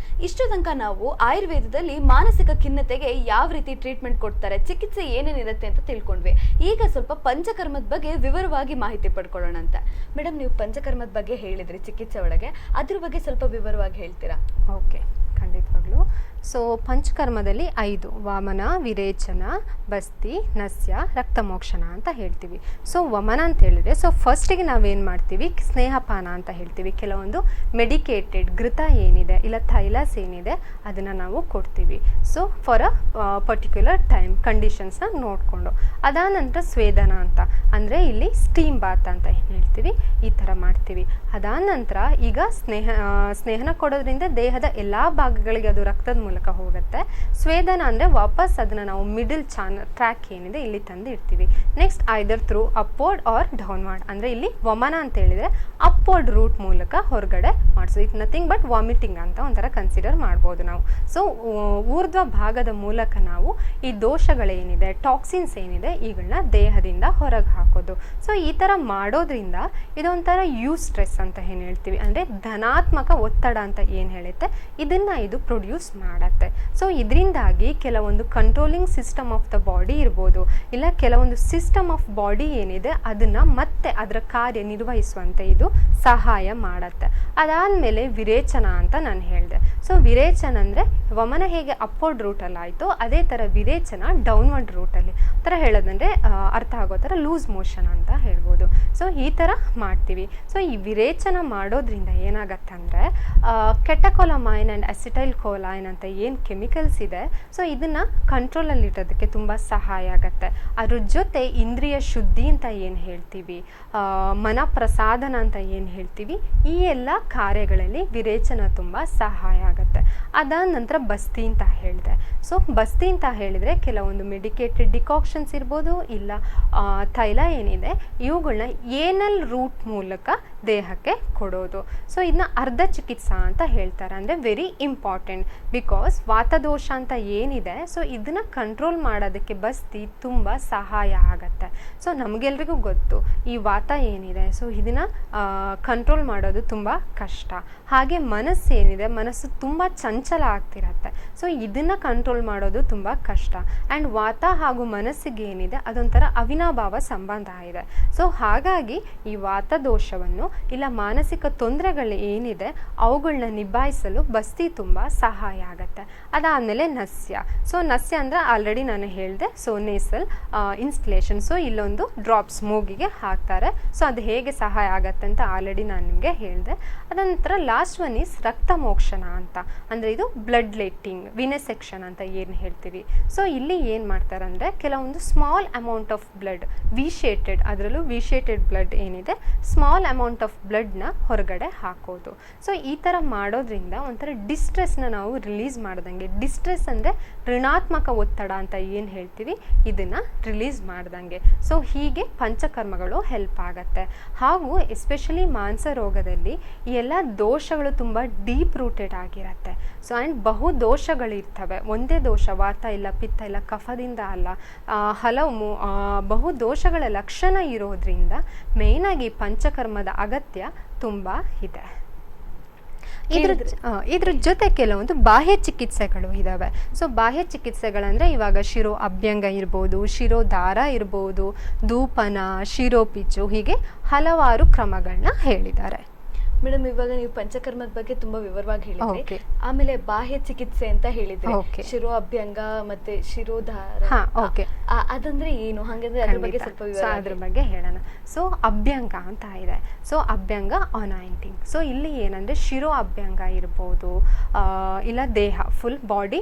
ಇಷ್ಟು ತನಕ ನಾವು ಆಯುರ್ವೇದದಲ್ಲಿ ಮಾನಸಿಕ ಖಿನ್ನತೆಗೆ ಯಾವ ರೀತಿ ಟ್ರೀಟ್ಮೆಂಟ್ ಕೊಡ್ತಾರೆ, ಚಿಕಿತ್ಸೆ ಏನೇನಿರುತ್ತೆ ಅಂತ ತಿಳ್ಕೊಂಡ್ವಿ. ಈಗ ಸ್ವಲ್ಪ ಪಂಚಕರ್ಮದ ಬಗ್ಗೆ ವಿವರವಾಗಿ ಮಾಹಿತಿ ಪಡ್ಕೊಳ್ಳೋಣ ಅಂತ. ಮೇಡಮ್, ನೀವು ಪಂಚಕರ್ಮದ ಬಗ್ಗೆ ಹೇಳಿದ್ರಿ ಚಿಕಿತ್ಸೆ ಒಳಗೆ, ಅದ್ರ ಬಗ್ಗೆ ಸ್ವಲ್ಪ ವಿವರವಾಗಿ ಹೇಳ್ತೀರಾ? ಓಕೆ, ಖಂಡಿತವಾಗ್ಲೂ. ಸೊ ಪಂಚಕರ್ಮದಲ್ಲಿ 5: ವಾಮನ, ವಿರೇಚನ, ಬಸ್ತಿ, ನಸ್ಯ, ರಕ್ತಮೋಕ್ಷಣ ಅಂತ ಹೇಳ್ತೀವಿ. ಸೊ ವಮನ ಅಂತ ಹೇಳಿದ್ರೆ, ಸೊ ಫಸ್ಟಿಗೆ ನಾವೇನು ಮಾಡ್ತೀವಿ, ಸ್ನೇಹಪಾನ ಅಂತ ಹೇಳ್ತೀವಿ. ಕೆಲವೊಂದು ಮೆಡಿಕೇಟೆಡ್ ಘೃತ ಏನಿದೆ ಇಲ್ಲ ಥೈಲಸ್ ಏನಿದೆ ಅದನ್ನು ನಾವು ಕೊಡ್ತೀವಿ. So for a particular time ಕಂಡೀಷನ್ಸ್ನ ನೋಡಿಕೊಂಡು. ಅದಾದ ನಂತರ ಸ್ವೇದನ ಅಂತ ಅಂದರೆ ಇಲ್ಲಿ ಸ್ಟೀಮ್ ಬಾತ್ ಅಂತ ಏನು ಹೇಳ್ತೀವಿ, ಈ ಥರ ಮಾಡ್ತೀವಿ. ಅದಾದ ನಂತರ ಈಗ ಸ್ನೇಹನ ಕೊಡೋದ್ರಿಂದ ದೇಹದ ಎಲ್ಲ ಭಾಗಗಳಿಗೆ ಅದು ರಕ್ತದ ಮೂಲಕ ಹೋಗುತ್ತೆ. ಸ್ವೇದನ ಅಂದರೆ ವಾಪಸ್ ಅದನ್ನು ನಾವು ಮಿಡಲ್ ಟ್ರ್ಯಾಕ್ ಏನಿದೆ ಇಲ್ಲಿ ತಂದು ಇಡ್ತೀವಿ. ನೆಕ್ಸ್ಟ್ ಐದರ್ ಥ್ರೂ ಅಪ್ವರ್ಡ್ ಆರ್ ಡೌನ್ವರ್ಡ್, ಅಂದರೆ ಇಲ್ಲಿ ವಮನ ಅಂತ ಹೇಳಿದರೆ ಅಪ್ವರ್ಡ್ ರೂಟ್ ಮೂಲಕ ಹೊರಗಡೆ ಮಾಡಿಸೋದು. ಇಟ್ ನಥಿಂಗ್ ಬಟ್ ವಾಮಿಟಿಂಗ್ ಅಂತ ಒಂಥರ ಕನ್ಸಿಡರ್ ಮಾಡ್ಬೋದು ನಾವು. ಸೊ ಊರ್ಧ್ವ ಭಾಗದ ಮೂಲಕ ನಾವು ಈ ದೋಷಗಳೇನಿದೆ, ಟಾಕ್ಸಿನ್ಸ್ ಏನಿದೆ ಇವುಗಳನ್ನ ದೇಹದಿಂದ ಹೊರಗೆ ಹಾಕೋದು. ಸೊ ಈ ಥರ ಮಾಡೋದ್ರಿಂದ ಇದೊಂಥರ ಸ್ಟ್ರೆಸ್ ಅಂತ ಏನು ಹೇಳ್ತೀವಿ, ಅಂದರೆ ಧನಾತ್ಮಕ ಒತ್ತಡ ಅಂತ ಏನು ಹೇಳುತ್ತೆ, ಇದನ್ನು ಇದು ಪ್ರೊಡ್ಯೂಸ್ ಮಾಡುತ್ತೆ. ಸೊ ಇದರಿಂದಾಗಿ ಕೆಲವೊಂದು controlling system of the body ಇರ್ಬೋದು, ಇಲ್ಲ ಕೆಲವೊಂದು ಸಿಸ್ಟಮ್ ಆಫ್ ಬಾಡಿ ಏನಿದೆ ಅದನ್ನು ಮತ್ತೆ ಅದರ ಕಾರ್ಯ ನಿರ್ವಹಿಸುವಂತೆ ಇದು ಸಹಾಯ ಮಾಡುತ್ತೆ. ಅದಾದಮೇಲೆ ವಿರೇಚನ ಅಂತ ನಾನು ಹೇಳಿದೆ. ಸೊ ವಿರೇಚನ ಅಂದರೆ ವಮನ ಹೇಗೆ ಅಪ್ವರ್ಡ್ ರೂಟಲ್ಲಿ ಆಯಿತು, ಅದೇ ಥರ ವಿರೇಚನ ಡೌನ್ವರ್ಡ್ ರೂಟಲ್ಲಿ. ಥರ ಹೇಳೋದಂದರೆ ಅರ್ಥ ಆಗೋ ಥರ ಲೂಸ್ ಮೋಷನ್ ಅಂತ ಹೇಳ್ಬೋದು. ಸೊ ಈ ಥರ ಮಾಡ್ತೀವಿ. ಸೊ ಈ ವಿರೇಚನ ಮಾಡೋದ್ರಿಂದ ಏನಾಗತ್ತೆ ಅಂದರೆ ಕೆಟಕೊಲಮೈನ್ ಆ್ಯಂಡ್ ಅಸಿಟೈಲ್ ಕೋಲೈನ್ ಅಂತ ಏನು ಕೆಮಿಕಲ್ಸ್ ಇದೆ, ಸೊ ಇದನ್ನು ಕಂಟ್ರೋಲಲ್ಲಿ ಇಡೋದಕ್ಕೆ ತುಂಬ ಸಹಾಯ ಆಗುತ್ತೆ. ಅದ್ರ ಜೊತೆ ಇಂದ್ರಿಯ ಶುದ್ಧಿ ಅಂತ ಏನು ಹೇಳ್ತೀವಿ, ಮನ ಪ್ರಸಾದನ ಅಂತ ಏನು ಹೇಳ್ತೀವಿ, ಈ ಎಲ್ಲ ಕಾರ್ಯಗಳಲ್ಲಿ ವಿರೇಚನ ತುಂಬ ಸಹಾಯ ಆಗುತ್ತೆ. ಅದಾದ ನಂತರ ಬಸ್ತಿ ಅಂತ ಹೇಳಿದೆ. ಸೊ ಬಸ್ತಿ ಅಂತ ಹೇಳಿದರೆ ಕೆಲವೊಂದು ಮೆಡಿಕೇಟೆಡ್ ಡಿಕಾಕ್ಷನ್ಸ್ ಇರ್ಬೋದು, ಇಲ್ಲ ತೈಲ ಏನಿದೆ ಇವುಗಳನ್ನ ಏನಲ್ ರೂಟ್ ಮೂಲಕ ದೇಹಕ್ಕೆ ಕೊಡೋದು. ಸೊ ಇದನ್ನ ಅರ್ಧ ಚಿಕಿತ್ಸಾ ಅಂತ ಹೇಳ್ತಾರೆ, ಅಂದರೆ ವೆರಿ ಇಂಪಾರ್ಟೆಂಟ್. ಬಿಕಾಸ್ ವಾತದೋಷ ಅಂತ ಏನಿದೆ, ಸೊ ಇದನ್ನು ಕಂಟ್ರೋಲ್ ಮಾಡೋದಕ್ಕೆ ಬಸ್ತಿ ತುಂಬ ಸಹಾಯ ಆಗತ್ತೆ. ಸೊ ನಮಗೆಲ್ರಿಗೂ ಗೊತ್ತು ಈ ವಾತ ಏನಿದೆ, ಸೊ ಇದನ್ನು ಕಂಟ್ರೋಲ್ ಮಾಡೋದು ತುಂಬ ಕಷ್ಟ. ಹಾಗೆ ಮನಸ್ಸು ಏನಿದೆ, ಮನಸ್ಸು ತುಂಬ ಚಂಚಲ ಆಗ್ತಿರತ್ತೆ. ಸೊ ಇದನ್ನು ಕಂಟ್ರೋಲ್ ಮಾಡೋದು ತುಂಬ ಕಷ್ಟ. ಆ್ಯಂಡ್ ವಾತ ಹಾಗೂ ಮನಸ್ಸಿಗೆ ಏನಿದೆ ಅದೊಂಥರ ಅವಿನಾಭಾವ ಸಂಬಂಧ ಇದೆ. ಸೊ ಹಾಗಾಗಿ ಈ ವಾತದೋಷವನ್ನು ಇಲ್ಲ ಮಾನಸಿಕ ತೊಂದರೆಗಳು ಏನಿದೆ ಅವುಗಳನ್ನ ನಿಭಾಯಿಸಲು ಬಸ್ತಿ ತುಂಬ ಸಹಾಯ ಆಗುತ್ತೆ. ಅದಾದಮೇಲೆ ನಸ್ಯ. ಸೊ ನಸ್ಯ ಅಂದರೆ ಆಲ್ರೆಡಿ ನಾನು ಹೇಳಿದೆ, ಸೊ ನೇಸಲ್ ಇನ್ಸ್ಟಲೇಷನ್. ಸೊ ಇಲ್ಲೊಂದು ಡ್ರಾಪ್ಸ್ ಮೂಗಿಗೆ ಹಾಕ್ತಾರೆ. ಸೊ ಅದು ಹೇಗೆ ಸಹಾಯ ಆಗತ್ತೆ ಅಂತ ಆಲ್ರೆಡಿ ನಾನು ನಿಮಗೆ ಹೇಳಿದೆ. ಅದಂತರ ಲಾಸ್ಟ್ ಒನ್ ಈಸ್ ರಕ್ತ ಮೋಕ್ಷಣ ಅಂತ, ಅಂದರೆ ಇದು ಬ್ಲಡ್ ಲೆಟ್ಟಿಂಗ್, ವಿನೆಸೆಕ್ಷನ್ ಅಂತ ಏನು ಹೇಳ್ತೀವಿ. ಸೊ ಇಲ್ಲಿ ಏನು ಮಾಡ್ತಾರೆ ಅಂದರೆ ಕೆಲವೊಂದು ಸ್ಮಾಲ್ ಅಮೌಂಟ್ ಆಫ್ ಬ್ಲಡ್, ವಿಶೇಟೆಡ್, ಅದರಲ್ಲೂ ವಿಶೇಟೆಡ್ ಬ್ಲಡ್ ಏನಿದೆ, ಸ್ಮಾಲ್ ಅಮೌಂಟ್ ಆಫ್ ಬ್ಲಡ್ನ ಹೊರಗಡೆ ಹಾಕೋದು. ಸೊ ಈ ಥರ ಮಾಡೋದ್ರಿಂದ ಒಂಥರ ಡಿಸ್ಟ್ರೆಸ್ನ ನಾವು ರಿಲೀಸ್ ಮಾಡ್ದಂಗೆ. ಡಿಸ್ಟ್ರೆಸ್ ಅಂದರೆ ಋಣಾತ್ಮಕ ಒತ್ತಡ ಅಂತ ಏನು ಹೇಳ್ತೀವಿ, ಇದನ್ನು ರಿಲೀಸ್ ಮಾಡ್ದಂಗೆ. ಸೊ ಹೀಗೆ ಪಂಚಕರ್ಮಗಳು ಹೆಲ್ಪ್ ಆಗುತ್ತೆ. ಹಾಗೂ ಎಸ್ಪೆಷಲಿ ಮಾನಸ ರೋಗದಲ್ಲಿ ಈ ಎಲ್ಲ ದೋಷಗಳು ತುಂಬ ಡೀಪ್ ರೂಟೆಡ್ ಆಗಿರುತ್ತೆ. ಸೊ ಆ್ಯಂಡ್ ಬಹು ದೋಷಗಳಿರ್ತವೆ. ಒಂದೇ ದೋಷ, ವಾತ ಇಲ್ಲ, ಪಿತ್ತ ಇಲ್ಲ, ಕಫದಿಂದ ಅಲ್ಲ, ಹಲವು ಬಹು ದೋಷಗಳ ಲಕ್ಷಣ ಇರೋದ್ರಿಂದ ಮೇಯ್ನಾಗಿ ಪಂಚಕರ್ಮದ ಅಗತ್ಯ ತುಂಬ ಇದೆ. ಇದ್ರ ಜೊತೆ ಕೆಲವೊಂದು ಬಾಹ್ಯ ಚಿಕಿತ್ಸೆಗಳು ಇದ್ದಾವೆ. ಸೊ ಬಾಹ್ಯ ಚಿಕಿತ್ಸೆಗಳಂದರೆ ಇವಾಗ ಶಿರೋ ಅಭ್ಯಂಗ ಇರ್ಬೋದು, ಶಿರೋದಾರ ಇರ್ಬೋದು, ಧೂಪನ, ಶಿರೋಪಿಚ್ಚು, ಹೀಗೆ ಹಲವಾರು ಕ್ರಮಗಳನ್ನ ಹೇಳಿದ್ದಾರೆ. ಮೇಡಮ್, ಇವಾಗ ನೀವು ಪಂಚಕರ್ಮದ ಬಗ್ಗೆ ತುಂಬಾ ವಿವರವಾಗಿ ಹೇಳಿದ್ರಿ. ಆಮೇಲೆ ಬಾಹ್ಯ ಚಿಕಿತ್ಸೆ ಅಂತ ಹೇಳಿದ್ರಿ, ಶಿರೋ ಅಭ್ಯಂಗ ಮತ್ತೆ ಶಿರೋಧಾರ, ಅದಂದ್ರೆ ಏನು? ಹಾಗಂದ್ರೆ ಅದ್ರ ಬಗ್ಗೆ ಸ್ವಲ್ಪ ವಿವರ. ಅದ್ರ ಬಗ್ಗೆ ಹೇಳೋಣ. ಸೊ ಅಭ್ಯಂಗ ಅಂತ ಇದೆ. So ಅಭ್ಯಂಗ anointing. ಸೊ ಇಲ್ಲಿ ಏನಂದ್ರೆ ಶಿರೋ ಅಭ್ಯಂಗ ಇರ್ಬೋದು, ಇಲ್ಲ ದೇಹ ಫುಲ್ ಬಾಡಿ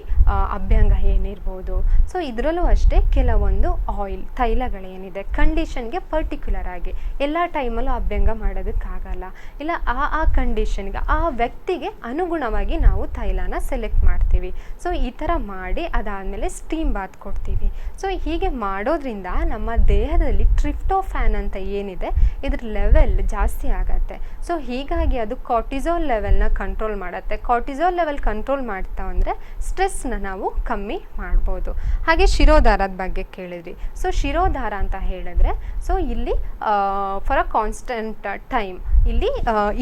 ಅಭ್ಯಂಗ ಏನಿರ್ಬೋದು. ಸೊ ಇದರಲ್ಲೂ ಅಷ್ಟೇ ಕೆಲವೊಂದು ಆಯಿಲ್, ತೈಲಗಳೇನಿದೆ ಕಂಡೀಷನ್ಗೆ ಪರ್ಟಿಕ್ಯುಲರ್ ಆಗಿ ಎಲ್ಲ ಟೈಮಲ್ಲೂ ಅಭ್ಯಂಗ ಮಾಡೋದಕ್ಕಾಗಲ್ಲ. ಇಲ್ಲ ಆ ಕಂಡೀಷನ್ಗೆ, ಆ ವ್ಯಕ್ತಿಗೆ ಅನುಗುಣವಾಗಿ ನಾವು ತೈಲನ ಸೆಲೆಕ್ಟ್ ಮಾಡ್ತೀವಿ. ಸೊ ಈ ಥರ ಮಾಡಿ ಅದಾದಮೇಲೆ ಸ್ಟೀಮ್ ಬಾತ್ ಕೊಡ್ತೀವಿ. ಸೊ ಹೀಗೆ ಹೀಗೆ ಮಾಡೋದ್ರಿಂದ ನಮ್ಮ ದೇಹದಲ್ಲಿ ಟ್ರಿಪ್ಟೋಫ್ಯಾನ್ ಅಂತ ಏನಿದೆ ಇದ್ರ ಲೆವೆಲ್ ಜಾಸ್ತಿ ಆಗತ್ತೆ. ಸೊ ಹೀಗಾಗಿ ಅದು ಕಾರ್ಟಿಸಾಲ್ ಲೆವೆಲ್ನ ಕಂಟ್ರೋಲ್ ಮಾಡುತ್ತೆ. ಕಾರ್ಟಿಸಾಲ್ ಲೆವೆಲ್ ಕಂಟ್ರೋಲ್ ಮಾಡ್ತಾ ಅಂದರೆ ಸ್ಟ್ರೆಸ್ನ ನಾವು ಕಮ್ಮಿ ಮಾಡ್ಬೋದು. ಹಾಗೆ ಶಿರೋಧಾರದ ಬಗ್ಗೆ ಕೇಳಿದ್ರಿ. ಸೊ ಶಿರೋಧಾರ ಅಂತ ಹೇಳಿದ್ರೆ ಸೊ ಇಲ್ಲಿ ಫಾರ್ ಅ ಕಾನ್ಸ್ಟೆಂಟ್ ಟೈಮ್ ಇಲ್ಲಿ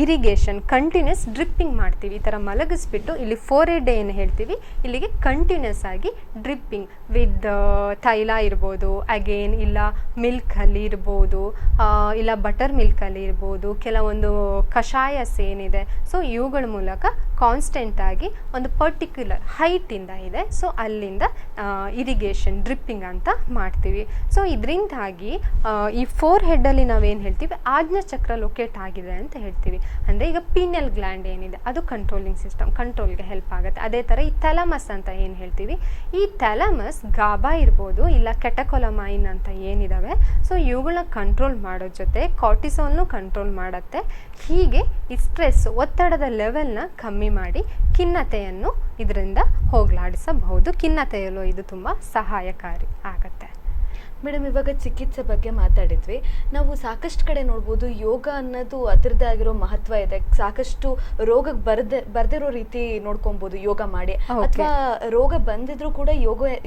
ಇರಿಗೇಷನ್ ಕಂಟಿನ್ಯೂಸ್ ಡ್ರಿಪ್ಪಿಂಗ್ ಮಾಡ್ತೀವಿ. ಈ ಥರ ಮಲಗಿಸ್ಬಿಟ್ಟು ಇಲ್ಲಿ ಫೋರ್ ಹೆಡ್ ಏನು ಹೇಳ್ತೀವಿ ಇಲ್ಲಿಗೆ ಕಂಟಿನ್ಯೂಸ್ ಆಗಿ ಡ್ರಿಪ್ಪಿಂಗ್ ವಿತ್ ತೈಲ ಇರ್ಬೋದು, ಅಗೇನ್ ಇಲ್ಲ ಮಿಲ್ಕಲ್ಲಿ ಇರ್ಬೋದು, ಇಲ್ಲ ಬಟರ್ ಮಿಲ್ಕಲ್ಲಿ ಇರ್ಬೋದು, ಕೆಲವೊಂದು ಕಷಾಯಸ್ ಏನಿದೆ ಸೊ ಇವುಗಳ ಮೂಲಕ ಕಾನ್ಸ್ಟೆಂಟ್ ಆಗಿ ಒಂದು ಪರ್ಟಿಕ್ಯುಲರ್ ಹೈಟಿಂದ ಇದೆ ಸೊ ಅಲ್ಲಿಂದ ಇರಿಗೇಷನ್ ಡ್ರಿಪ್ಪಿಂಗ್ ಅಂತ ಮಾಡ್ತೀವಿ. ಸೊ ಇದರಿಂದಾಗಿ ಈ ಫೋರ್ ಹೆಡ್ಡಲ್ಲಿ ನಾವೇನು ಹೇಳ್ತೀವಿ ಆಜ್ಞಾ ಚಕ್ರ ಲೊಕೇಟ್ ಆಗಿದೆ ಅಂತ ಹೇಳ್ತೀವಿ. ಅಂದರೆ ಈಗ ಪೀನಿಯಲ್ ಗ್ಲ್ಯಾಂಡ್ ಏನಿದೆ ಅದು ಕಂಟ್ರೋಲಿಂಗ್ ಸಿಸ್ಟಮ್ ಕಂಟ್ರೋಲ್ಗೆ ಹೆಲ್ಪ್ ಆಗುತ್ತೆ. ಅದೇ ಥರ ಈ ಥ್ಯಾಲಮಸ್ ಅಂತ ಏನು ಹೇಳ್ತೀವಿ, ಈ ಥ್ಯಾಲಮಸ್ ಗಾಬಾ ಇರ್ಬೋದು ಇಲ್ಲ ಕೆಟಕೊಲಮೈನ್ ಅಂತ ಏನಿದಾವೆ ಸೊ ಇವುಗಳನ್ನ ಕಂಟ್ರೋಲ್ ಮಾಡೋ ಜೊತೆ ಕಾರ್ಟಿಸಾಲ್ನು ಕಂಟ್ರೋಲ್ ಮಾಡುತ್ತೆ. ಹೀಗೆ ಈ ಸ್ಟ್ರೆಸ್ ಒತ್ತಡದ ಲೆವೆಲ್ನ ಕಮ್ಮಿ ಮಾಡಿ ಖಿನ್ನತೆಯನ್ನು ಇದರಿಂದ ಹೋಗಲಾಡಿಸಬಹುದು. ಖಿನ್ನತೆಯಲ್ಲೂ ಇದು ತುಂಬ ಸಹಾಯಕಾರಿ ಆಗತ್ತೆ. ಮೇಡಮ್, ಇವಾಗ ಚಿಕಿತ್ಸೆ ಬಗ್ಗೆ ಮಾತಾಡಿದ್ವಿ. ನಾವು ಸಾಕಷ್ಟು ಕಡೆ ನೋಡ್ಬೋದು ಯೋಗ ಅನ್ನೋದು ಅದರದ್ದೇ ಆಗಿರೋ ಮಹತ್ವ ಇದೆ. ಸಾಕಷ್ಟು ರೋಗಕ್ಕೆ ಬರ್ದಿರೋ ರೀತಿ ನೋಡ್ಕೊಬೋದು ಯೋಗ ಮಾಡಿ, ಅಥವಾ ರೋಗ ಬಂದಿದ್ರು ಕೂಡ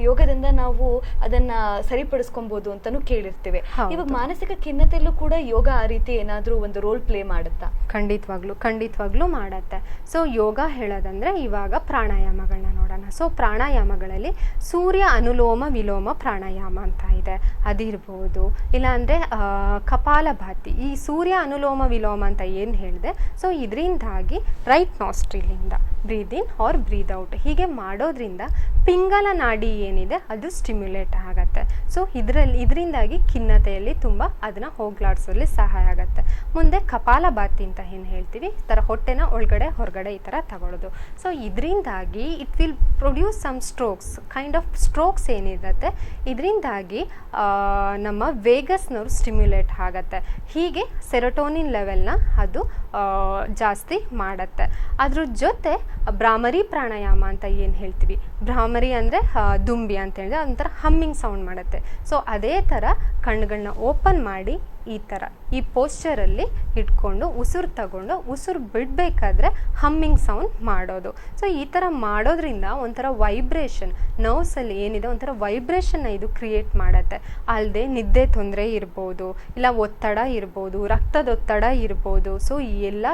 ಯೋಗದಿಂದ ನಾವು ಅದನ್ನ ಸರಿಪಡಿಸ್ಕೊಬೋದು ಅಂತಾನು ಕೇಳಿರ್ತೀವಿ. ಇವಾಗ ಮಾನಸಿಕ ಖಿನ್ನತೆಯಲ್ಲೂ ಕೂಡ ಯೋಗ ಆ ರೀತಿ ಏನಾದ್ರೂ ಒಂದು ರೋಲ್ ಪ್ಲೇ ಮಾಡುತ್ತಾ? ಖಂಡಿತವಾಗ್ಲೂ ಮಾಡತ್ತೆ. ಸೊ ಯೋಗ ಹೇಳೋದಂದ್ರೆ ಇವಾಗ ಪ್ರಾಣಾಯಾಮಗಳನ್ನ ನೋಡೋಣ. ಸೊ ಪ್ರಾಣಾಯಾಮಗಳಲ್ಲಿ ಸೂರ್ಯ ಅನುಲೋಮ ವಿಲೋಮ ಪ್ರಾಣಾಯಾಮ ಅಂತ ಇದೆ, ಅದಿರ್ಬೋದು. ಇಲ್ಲಾಂದರೆ ಕಪಾಲಭಾತಿ. ಈ ಸೂರ್ಯ ಅನುಲೋಮ ವಿಲೋಮ ಅಂತ ಏನು ಹೇಳಿದೆ ಸೊ ಇದರಿಂದಾಗಿ ರೈಟ್ ನಾಸ್ಟ್ರಿಲಿಂದ ಬ್ರೀದ್ ಇನ್ ಆರ್ ಬ್ರೀದ್ ಔಟ್ ಹೀಗೆ ಮಾಡೋದ್ರಿಂದ ಪಿಂಗಲ ನಾಡಿ ಏನಿದೆ ಅದು ಸ್ಟಿಮ್ಯುಲೇಟ್ ಆಗುತ್ತೆ. ಸೊ ಇದರಿಂದಾಗಿ ಖಿನ್ನತೆಯಲ್ಲಿ ತುಂಬ ಅದನ್ನು ಹೋಗ್ಲಾಡಿಸೋಲ್ಲಿ ಸಹಾಯ ಆಗುತ್ತೆ. ಮುಂದೆ ಕಪಾಲಭಾತಿ ಅಂತ ಏನು ಹೇಳ್ತೀವಿ, ಈ ಥರ ಹೊಟ್ಟೆನ ಒಳಗಡೆ ಹೊರಗಡೆ ಈ ಥರ ತಗೊಳ್ಳೋದು. ಸೊ ಇದರಿಂದಾಗಿ it will produce some kind of strokes ಏನಿರುತ್ತೆ ಇದರಿಂದಾಗಿ ನಮ್ಮ ವೇಗಸ್ನವ್ರು ಸ್ಟಿಮ್ಯುಲೇಟ್ ಆಗುತ್ತೆ. ಹೀಗೆ ಸೆರೋಟೋನಿನ್ ಲೆವೆಲ್ನ ಅದು ಜಾಸ್ತಿ ಮಾಡುತ್ತೆ. ಅದ್ರ ಜೊತೆ ಭ್ರಾಮರಿ ಪ್ರಾಣಾಯಾಮ ಅಂತ ಏನು ಹೇಳ್ತೀವಿ, ಭ್ರಾಮರಿ ಅಂದರೆ ದುಂಬಿ ಅಂತ ಹೇಳಿದ್ರೆ ಒಂಥರ ಹಮ್ಮಿಂಗ್ ಸೌಂಡ್ ಮಾಡುತ್ತೆ. ಸೊ ಅದೇ ಥರ ಕಣ್ಣುಗಳನ್ನ ಓಪನ್ ಮಾಡಿ ಈ ಥರ ಈ ಪೋಸ್ಚರಲ್ಲಿ ಇಟ್ಕೊಂಡು ಉಸಿರು ತಗೊಂಡು ಉಸಿರು ಬಿಡಬೇಕಾದ್ರೆ ಹಮ್ಮಿಂಗ್ ಸೌಂಡ್ ಮಾಡೋದು. ಸೊ ಈ ಥರ ಮಾಡೋದ್ರಿಂದ ಒಂಥರ ವೈಬ್ರೇಷನ್ ನರ್ವ್ಸಲ್ಲಿ ಏನಿದೆ ಒಂಥರ ವೈಬ್ರೇಷನ್ನ ಇದು ಕ್ರಿಯೇಟ್ ಮಾಡುತ್ತೆ. ಅಲ್ಲದೆ ನಿದ್ದೆ ತೊಂದರೆ ಇರ್ಬೋದು, ಇಲ್ಲ ಒತ್ತಡ ಇರ್ಬೋದು, ರಕ್ತದೊತ್ತಡ ಇರ್ಬೋದು. ಸೊ ಈ ಎಲ್ಲ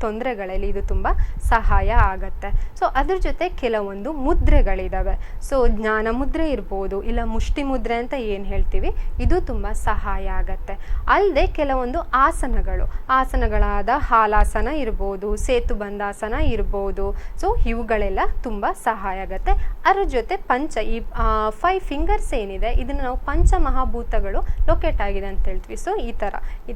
ತೊಂದರೆಗಳಲ್ಲಿ ಇದು ತುಂಬ ಸಹಾಯ ಆಗತ್ತೆ. ಸೊ ಅದ್ರ ಜೊತೆ ಕೆಲವೊಂದು ಮುದ್ರೆಗಳಿದ್ದಾವೆ. ಸೊ ಜ್ಞಾನ ಮುದ್ರೆ ಇರ್ಬೋದು, ಇಲ್ಲ ಮುಷ್ಟಿ ಮುದ್ರೆ ಅಂತ ಏನು ಹೇಳ್ತೀವಿ, ಇದು ತುಂಬ ಸಹಾಯ ಆಗತ್ತೆ. ಅಲ್ಲದೆ ಕೆಲವೊಂದು ಆಸನಗಳಾದ ಹಾಲಾಸನ ಇರ್ಬೋದು, ಸೇತುಬಂಧಾಸನ ಇರ್ಬೋದು. ಸೊ ಇವುಗಳೆಲ್ಲ ತುಂಬ ಸಹಾಯ ಆಗುತ್ತೆ. ಅದ್ರ ಜೊತೆ ಈ 5 ಫಿಂಗರ್ಸ್ ಏನಿದೆ ಇದನ್ನು ನಾವು ಪಂಚಮಹಾಭೂತಗಳು ಲೊಕೇಟ್ ಆಗಿದೆ ಅಂತ ಹೇಳ್ತೀವಿ. ಸೊ ಈ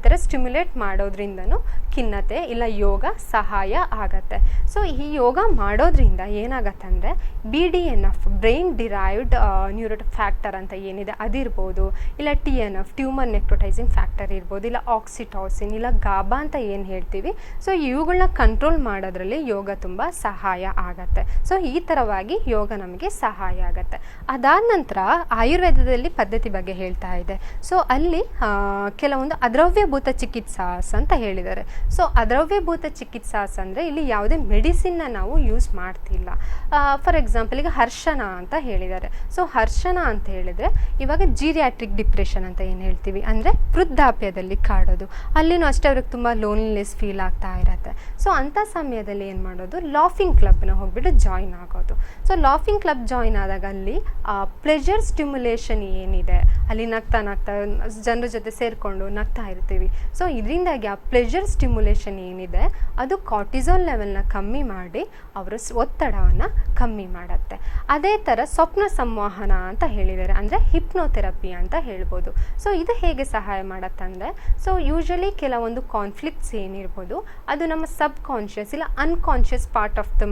ಥರ ಸ್ಟಿಮ್ಯುಲೇಟ್ ಮಾಡೋದ್ರಿಂದನೂ ಖಿನ್ನತೆ ಇಲ್ಲ ಯೋಗ ಸಹಾಯ ಆಗತ್ತೆ. ಸೊ ಈ ಯೋಗ ಮಾಡೋದ್ರಿಂದ ಏನಾಗತ್ತೆ ಅಂದರೆ BDNF brain derived neuro factor ಅಂತ ಏನಿದೆ ಅದಿರ್ಬೋದು, ಇಲ್ಲ TNF ಟ್ಯೂಮರ್ ನೆಕ್ರೋಟೈಸಿಂಗ್ ಫ್ಯಾಕ್ಟರ್ ಇರ್ಬೋದು, ಇಲ್ಲ ಆಕ್ಸಿಟಾಸಿನ್ ಇಲ್ಲ ಗಾಬಾ ಅಂತ ಏನು ಹೇಳ್ತೀವಿ. ಸೊ ಇವುಗಳನ್ನ ಕಂಟ್ರೋಲ್ ಮಾಡೋದ್ರಲ್ಲಿ ಯೋಗ ತುಂಬ ಸಹಾಯ ಆಗತ್ತೆ. ಸೊ ಈ ಥರವಾಗಿ ಯೋಗ ನಮಗೆ ಸಹಾಯ ಆಗತ್ತೆ. ಅದಾದ ನಂತರ ಆಯುರ್ವೇದದಲ್ಲಿ ಪದ್ಧತಿ ಬಗ್ಗೆ ಹೇಳ್ತಾ ಇದೆ. ಸೊ ಅಲ್ಲಿ ಕೆಲವೊಂದು ಅದ್ರವ್ಯಭೂತ ಚಿಕಿತ್ಸಾಸ್ ಅಂತ ಹೇಳಿದ್ದಾರೆ. ಸೊ ಅದ್ರವ್ಯಭೂತ ಚಿಕಿತ್ಸಾಸ್ ಅಂದರೆ ಇಲ್ಲಿ ಯಾವುದೇ ಮೆಡಿಸಿನ್ನ ನಾವು ಯೂಸ್ ಮಾಡ್ತಿಲ್ಲ. ಫಾರ್ ಎಕ್ಸಾಂಪಲ್ ಈಗ ಹರ್ಷಣ ಅಂತ ಹೇಳಿದ್ದಾರೆ. ಸೊ ಹರ್ಷಣ ಅಂತ ಹೇಳಿದರೆ ಇವಾಗ ಜೀರಿಯಾಟ್ರಿಕ್ ಡಿಪ್ರೆಷನ್ ಅಂತ ಏನು ಹೇಳ್ತೀವಿ, ಅಂದರೆ ವೃದ್ಧಾಪ್ಯದಲ್ಲಿ ಕಾಡೋದು, ಅಲ್ಲಿನೂ ಅಷ್ಟೇ ಅವ್ರಿಗೆ ತುಂಬ ಲೋನ್ಲಿನೆಸ್ ಫೀಲ್ ಆಗ್ತಾ ಇರತ್ತೆ. ಸೊ ಅಂಥ ಸಮಯದಲ್ಲಿ ಏನು ಮಾಡೋದು, ಲಾಫಿಂಗ್ ಕ್ಲಬ್ನ ಹೋಗ್ಬಿಟ್ಟು ಜಾಯಿನ್ ಆಗೋದು. ಸೊ ಲಾಫಿಂಗ್ ಕ್ಲಬ್ ಜಾಯಿನ್ ಆದಾಗ ಅಲ್ಲಿ ಪ್ಲೆಜರ್ ಸ್ಟಿಮ್ಯುಲೇಷನ್ ಏನಿದೆ, ಅಲ್ಲಿ ನಗ್ತಾ ಜನರ ಜೊತೆ ಸೇರಿಕೊಂಡು ನಗ್ತಾ ಇರ್ತೀವಿ. ಸೊ ಇದರಿಂದಾಗಿ ಆ ಪ್ಲೆಜರ್ ಸ್ಟಿಮ್ಯುಲೇಷನ್ ಏನಿದೆ ಅದು ಕಾರ್ಟಿಸಾಲ್ ಲೆವೆಲ್ನ ಕಮ್ಮಿ ಮಾಡಿ ಅವರ ಒತ್ತಡವನ್ನು ಕಮ್ಮಿ ಮಾಡುತ್ತೆ. ಅದೇ ಥರ ಸ್ವಪ್ನ ಸಂವಹನ ಅಂತ ಹೇಳಿದ್ದಾರೆ, ಅಂದರೆ ಹಿಪ್ನೋಥೆರಪಿ ಅಂತ ಹೇಳ್ಬೋದು. ಸೊ ಇದು ಹೇಗೆ ಸಹಾಯ ಮಾಡುತ್ತಂದರೆ, ಸೊ ಯೂಶಲಿ ಕೆಲವೊಂದು ಕಾನ್ಫ್ಲಿಕ್ಟ್ಸ್ ಏನಿರ್ಬೋದು ಅದು ನಮ್ಮ ಸಬ್ ಕಾನ್ಷಿಯಸ್ ಇಲ್ಲ unconscious part of the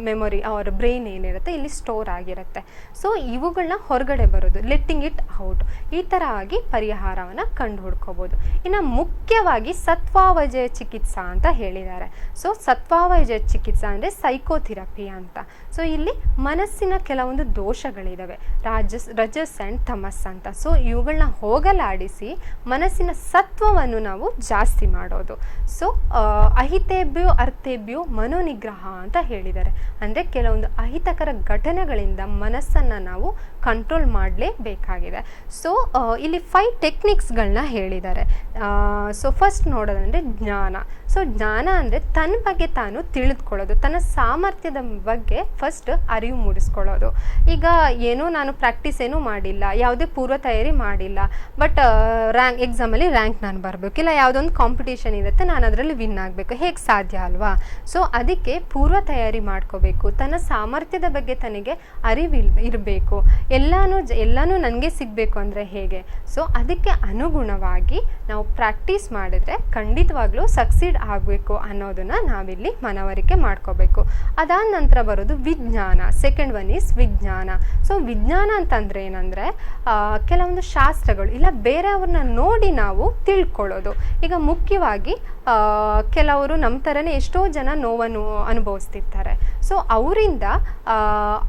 memory ಅವರ ಬ್ರೈನ್ ಏನಿರುತ್ತೆ ಇಲ್ಲಿ ಸ್ಟೋರ್ ಆಗಿರುತ್ತೆ. ಸೊ ಇವುಗಳನ್ನ ಹೊರಗಡೆ ಬರೋದು, ಲೆಟ್ಟಿಂಗ್ ಇಟ್ ಔಟ್, ಈ ಥರ ಆಗಿ ಪರಿಹಾರವನ್ನು ಕಂಡು ಹುಡ್ಕೋಬೋದು. ಇನ್ನು ಮುಖ್ಯವಾಗಿ ಸತ್ವಾವಜಯ ಚಿಕಿತ್ಸಾ ಅಂತ ಹೇಳಿದ್ದಾರೆ. ಸೊ ಸತ್ವಾವಜಯ ಚಿಕಿತ್ಸಾ ಅಂದರೆ ಸೈಕೋಥೆರಪಿ ಅಂತ. ಸೊ ಈ ಇಲ್ಲಿ ಮನಸ್ಸಿನ ಕೆಲವೊಂದು ದೋಷಗಳಿದ್ದಾವೆ, ರಜಸ್ ಆ್ಯಂಡ್ ತಮಸ್ ಅಂತ. ಸೊ ಇವುಗಳನ್ನ ಹೋಗಲಾಡಿಸಿ ಮನಸ್ಸಿನ ಸತ್ವವನ್ನು ನಾವು ಜಾಸ್ತಿ ಮಾಡೋದು. ಸೊ ಅಹಿತೇಭ್ಯೋ ಅರ್ಥೇಭ್ಯೋ ಮನೋನಿಗ್ರಹ ಅಂತ ಹೇಳಿದ್ದಾರೆ. ಅಂದರೆ ಕೆಲವೊಂದು ಅಹಿತಕರ ಘಟನೆಗಳಿಂದ ಮನಸ್ಸನ್ನು ನಾವು ಕಂಟ್ರೋಲ್ ಮಾಡಲೇಬೇಕಾಗಿದೆ. ಸೊ ಇಲ್ಲಿ 5 ಟೆಕ್ನಿಕ್ಸ್ಗಳನ್ನ ಹೇಳಿದ್ದಾರೆ. ಸೊ ಫಸ್ಟ್ ನೋಡೋದಂದರೆ ಜ್ಞಾನ. ಸೊ ಜ್ಞಾನ ಅಂದರೆ ತನ್ನ ಬಗ್ಗೆ ತಾನು ತಿಳಿದುಕೊಳ್ಳೋದು, ತನ್ನ ಸಾಮರ್ಥ್ಯದ ಬಗ್ಗೆ ಫಸ್ಟ್ ಅರಿವು ಮೂಡಿಸ್ಕೊಳ್ಳೋದು. ಈಗ ಏನೋ ನಾನು ಪ್ರಾಕ್ಟೀಸ್ ಏನೂ ಮಾಡಿಲ್ಲ, ಯಾವುದೇ ಪೂರ್ವ ತಯಾರಿ ಮಾಡಿಲ್ಲ, ಬಟ್ ಎಕ್ಸಾಮಲ್ಲಿ ರ್ಯಾಂಕ್ ನಾನು ಬರಬೇಕು, ಇಲ್ಲ ಯಾವುದೊಂದು ಕಾಂಪಿಟೇಷನ್ ಇರುತ್ತೆ, ನಾನು ಅದರಲ್ಲಿ ವಿನ್ ಆಗಬೇಕು, ಹೇಗೆ ಸಾಧ್ಯ ಅಲ್ವಾ? ಸೊ ಅದಕ್ಕೆ ಪೂರ್ವ ತಯಾರಿ ಮಾಡ್ಕೋಬೇಕು, ತನ್ನ ಸಾಮರ್ಥ್ಯದ ಬಗ್ಗೆ ತನಗೆ ಅರಿವು ಇರಬೇಕು, ಎಲ್ಲನೂ ನನಗೆ ಸಿಗಬೇಕು ಅಂದರೆ ಹೇಗೆ? ಸೊ ಅದಕ್ಕೆ ಅನುಗುಣವಾಗಿ ನಾವು ಪ್ರಾಕ್ಟೀಸ್ ಮಾಡಿದ್ರೆ ಖಂಡಿತವಾಗ್ಲೂ ಸಕ್ಸೀಡ್ ಆಗಬೇಕು ಅನ್ನೋದನ್ನು ನಾವಿಲ್ಲಿ ಮನವರಿಕೆ ಮಾಡ್ಕೋಬೇಕು. ಅದಾದ ನಂತರ ಬರೋದು ವಿಜ್ಞಾನ. ಸೆಕೆಂಡ್ ಒನ್ ಈಸ್ ವಿಜ್ಞಾನ. ಸೊ ವಿಜ್ಞಾನ ಅಂತಂದರೆ ಏನಂದರೆ ಕೆಲವೊಂದು ಶಾಸ್ತ್ರಗಳು ಇಲ್ಲ ಬೇರೆಯವ್ರನ್ನ ನೋಡಿ ನಾವು ತಿಳ್ಕೊಳ್ಳೋದು. ಈಗ ಮುಖ್ಯವಾಗಿ ಕೆಲವರು ನಮ್ಮ ಥರನೇ ಎಷ್ಟೋ ಜನ ನೋವನ್ನು ಅನುಭವಿಸ್ತಿರ್ತಾರೆ. ಸೊ ಅವರಿಂದ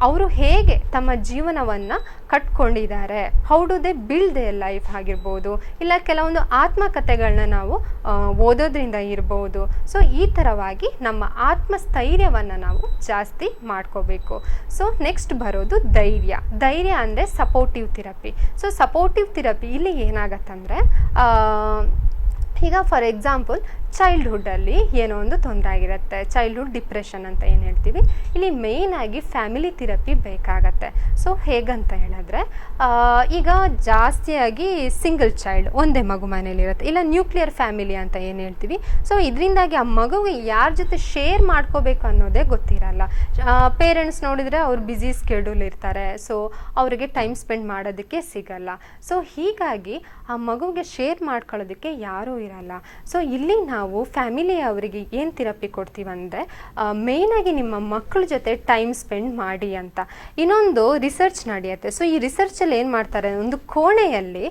ಅವರು ಹೇಗೆ ತಮ್ಮ ಜೀವನವನ್ನು ಕಟ್ಕೊಂಡಿದ್ದಾರೆ, how do they build their life ಆಗಿರ್ಬೋದು, ಇಲ್ಲ ಕೆಲವೊಂದು ಆತ್ಮಕಥೆಗಳನ್ನ ನಾವು ಓದೋದ್ರಿಂದ ಇರ್ಬೋದು. ಸೊ ಈ ಥರವಾಗಿ ನಮ್ಮ ಆತ್ಮಸ್ಥೈರ್ಯವನ್ನು ನಾವು ಜಾಸ್ತಿ ಮಾಡ್ಕೋಬೇಕು. ಸೊ ನೆಕ್ಸ್ಟ್ ಬರೋದು ಧೈರ್ಯ. ಧೈರ್ಯ ಅಂದರೆ supportive therapy. So supportive therapy ಇಲ್ಲಿ ಏನಾಗತ್ತಂದರೆ, ಈಗ ಫಾರ್ ಎಕ್ಸಾಂಪಲ್ ಚೈಲ್ಡ್ಹುಡ್ಡಲ್ಲಿ ಏನೋ ಒಂದು ತೊಂದರೆ ಆಗಿರುತ್ತೆ, ಚೈಲ್ಡ್ಹುಡ್ ಡಿಪ್ರೆಷನ್ ಅಂತ ಏನು ಹೇಳ್ತೀವಿ, ಇಲ್ಲಿ ಮೇಯ್ನಾಗಿ ಫ್ಯಾಮಿಲಿ ಥೆರಪಿ ಬೇಕಾಗತ್ತೆ. ಸೊ ಹೇಗಂತ ಹೇಳಿದ್ರೆ, ಈಗ ಜಾಸ್ತಿಯಾಗಿ ಸಿಂಗಲ್ ಚೈಲ್ಡ್, ಒಂದೇ ಮಗು ಮನೇಲಿರುತ್ತೆ, ಇಲ್ಲ ನ್ಯೂಕ್ಲಿಯರ್ ಫ್ಯಾಮಿಲಿ ಅಂತ ಏನು ಹೇಳ್ತೀವಿ. ಸೊ ಇದರಿಂದಾಗಿ ಆ ಮಗುಗೆ ಯಾರ ಜೊತೆ ಶೇರ್ ಮಾಡ್ಕೋಬೇಕು ಅನ್ನೋದೇ ಗೊತ್ತಿರಲ್ಲ. ಪೇರೆಂಟ್ಸ್ ನೋಡಿದರೆ ಅವ್ರು ಬ್ಯುಸಿ ಸ್ಕೆಡ್ಯೂಲ್ ಇರ್ತಾರೆ, ಸೊ ಅವರಿಗೆ ಟೈಮ್ ಸ್ಪೆಂಡ್ ಮಾಡೋದಕ್ಕೆ ಸಿಗಲ್ಲ. ಸೊ ಹೀಗಾಗಿ ಆ ಮಗುಗೆ ಶೇರ್ ಮಾಡ್ಕೊಳ್ಳೋದಕ್ಕೆ ಯಾರೂ ಇರಲ್ಲ. ಸೊ ಇಲ್ಲಿ ನಾವು ಫ್ಯಾಮಿಲಿ ಅವರಿಗೆ ಏನು ಥೆರಪಿ ಕೊಡ್ತೀವಂದರೆ, ಮೇಯ್ನಾಗಿ ನಿಮ್ಮ ಮಕ್ಕಳ ಜೊತೆ ಟೈಮ್ ಸ್ಪೆಂಡ್ ಮಾಡಿ ಅಂತ. ಇನ್ನೊಂದು ರಿಸರ್ಚ್ ನಡೆಯುತ್ತೆ. ಸೊ ಈ ರಿಸರ್ಚಲ್ಲಿ ಏನು ಮಾಡ್ತಾರೆ, ಒಂದು ಕೋಣೆಯಲ್ಲಿ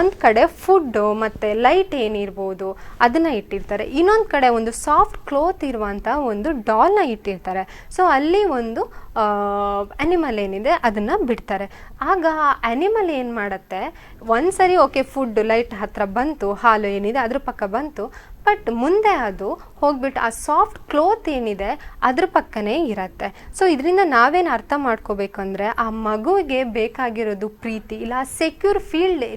ಒಂದು ಕಡೆ ಫುಡ್ಡು ಮತ್ತು ಲೈಟ್ ಏನಿರ್ಬೋದು ಅದನ್ನು ಇಟ್ಟಿರ್ತಾರೆ, ಇನ್ನೊಂದು ಕಡೆ ಒಂದು ಸಾಫ್ಟ್ ಕ್ಲೋತ್ ಇರುವಂಥ ಒಂದು ಡಾಲ್ನ ಇಟ್ಟಿರ್ತಾರೆ. ಸೊ ಅಲ್ಲಿ ಒಂದು ಆ್ಯನಿಮಲ್ ಏನಿದೆ ಅದನ್ನು ಬಿಡ್ತಾರೆ. ಆಗ ಆ ಆ್ಯನಿಮಲ್ ಏನು ಮಾಡುತ್ತೆ, ಒಂದು ಸರಿ ಓಕೆ ಫುಡ್ ಲೈಟ್ ಹತ್ರ ಬಂತು, ಹಾಲು ಏನಿದೆ ಅದ್ರ ಪಕ್ಕ ಬಂತು, ಬಟ್ ಮುಂದೆ ಅದು ಹೋಗ್ಬಿಟ್ಟು ಆ ಸಾಫ್ಟ್ ಕ್ಲೋತ್ ಏನಿದೆ ಅದ್ರ ಪಕ್ಕನೇ ಇರತ್ತೆ. ಸೊ ಇದರಿಂದ ನಾವೇನು ಅರ್ಥ ಮಾಡ್ಕೋಬೇಕು ಅಂದರೆ, ಆ ಮಗುವಿಗೆ ಬೇಕಾಗಿರೋದು ಪ್ರೀತಿ ಇಲ್ಲ ಸೆಕ್ಯೂರ್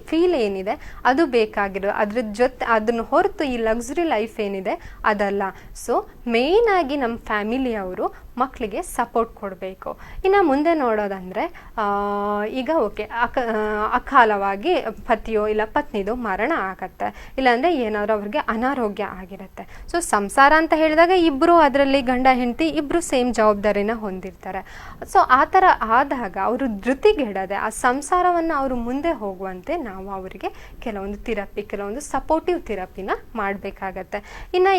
ಫೀಲ್ ಏನಿದೆ ಅದು ಬೇಕಾಗಿರೋದು, ಅದ್ರ ಜೊತೆ ಅದನ್ನು ಹೊರತು ಈ ಲಕ್ಸುರಿ ಲೈಫ್ ಏನಿದೆ ಅದಲ್ಲ. ಸೊ ಮೇಯ್ನಾಗಿ ನಮ್ಮ ಫ್ಯಾಮಿಲಿಯವರು ಮಕ್ಕಳಿಗೆ ಸಪೋರ್ಟ್ ಕೊಡಬೇಕು. ಇನ್ನು ಮುಂದೆ ನೋಡೋದಂದರೆ, ಈಗ ಓಕೆ ಅಕಾಲವಾಗಿ ಪತಿಯೋ ಇಲ್ಲ ಪತ್ನಿದೋ ಮರಣ ಆಗತ್ತೆ, ಇಲ್ಲಾಂದರೆ ಏನಾದರೂ ಅವ್ರಿಗೆ ಅನಾರೋಗ್ಯ ಆಗಿರುತ್ತೆ. ಸೊ ಸಂಸಾರ ಅಂತ ಹೇಳಿದಾಗ ಇಬ್ಬರು ಅದರಲ್ಲಿ ಗಂಡ ಹೆಂಡತಿ ಇಬ್ಬರು ಸೇಮ್ ಜವಾಬ್ದಾರಿನ ಹೊಂದಿರ್ತಾರೆ. ಸೊ ಆ ಥರ ಆದಾಗ ಅವರು ಧೃತಿಗೆಡದೆ ಆ ಸಂಸಾರವನ್ನು ಅವರು ಮುಂದೆ ಹೋಗುವಂತೆ ನಾವು ಅವರಿಗೆ ಕೆಲವೊಂದು ಥೆರಪಿ, ಕೆಲವೊಂದು ಸಪೋರ್ಟಿವ್ ಥೆರಪಿನ ಮಾಡಬೇಕಾಗತ್ತೆ. ಇನ್ನು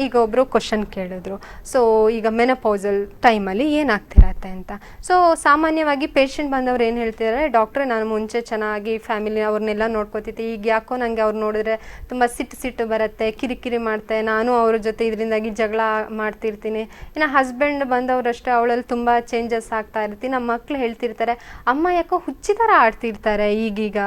ಈಗ ಒಬ್ಬರು ಕ್ವಶನ್ ಕೇಳಿದ್ರು, ಸೊ ಈಗ ಮೆನೋಪೌಸಲ್ ಟೈಮಲ್ಲಿ ಏನಾಗ್ತಿರತ್ತೆ ಅಂತ. ಸೊ ಸಾಮಾನ್ಯವಾಗಿ ಪೇಷಂಟ್ ಬಂದವ್ರು ಏನು ಹೇಳ್ತಿದ್ದಾರೆ, ಡಾಕ್ಟ್ರೆ ನಾನು ಮುಂಚೆ ಚೆನ್ನಾಗಿ ಫ್ಯಾಮಿಲಿ ಅವ್ರನ್ನೆಲ್ಲ ನೋಡ್ಕೋತಿದ್ದೆ, ಈಗ ಯಾಕೋ ನನಗೆ ಅವ್ರು ನೋಡಿದ್ರೆ ತುಂಬ ಸಿಟ್ಟು ಬರುತ್ತೆ, ಕಿರಿಕಿರಿ ಮಾಡ್ತೆ, ನಾನು ಅವ್ರ ಜೊತೆ ಇದರಿಂದಾಗಿ ಜಗಳ ಮಾಡ್ತಿರ್ತೀನಿ. ಇನ್ನು ಹಸ್ಬೆಂಡ್ ಬಂದವರಷ್ಟೇ, ಅವಳಲ್ಲಿ ತುಂಬ ಚೇಂಜಸ್ ಆಗ್ತಾ ಇರ್ತೀನಿ. ನಮ್ಮ ಮಕ್ಕಳು ಹೇಳ್ತಿರ್ತಾರೆ, ಅಮ್ಮ ಯಾಕೋ ಹುಚ್ಚಿ ಥರ ಆಡ್ತಿರ್ತಾರೆ, ಈಗೀಗ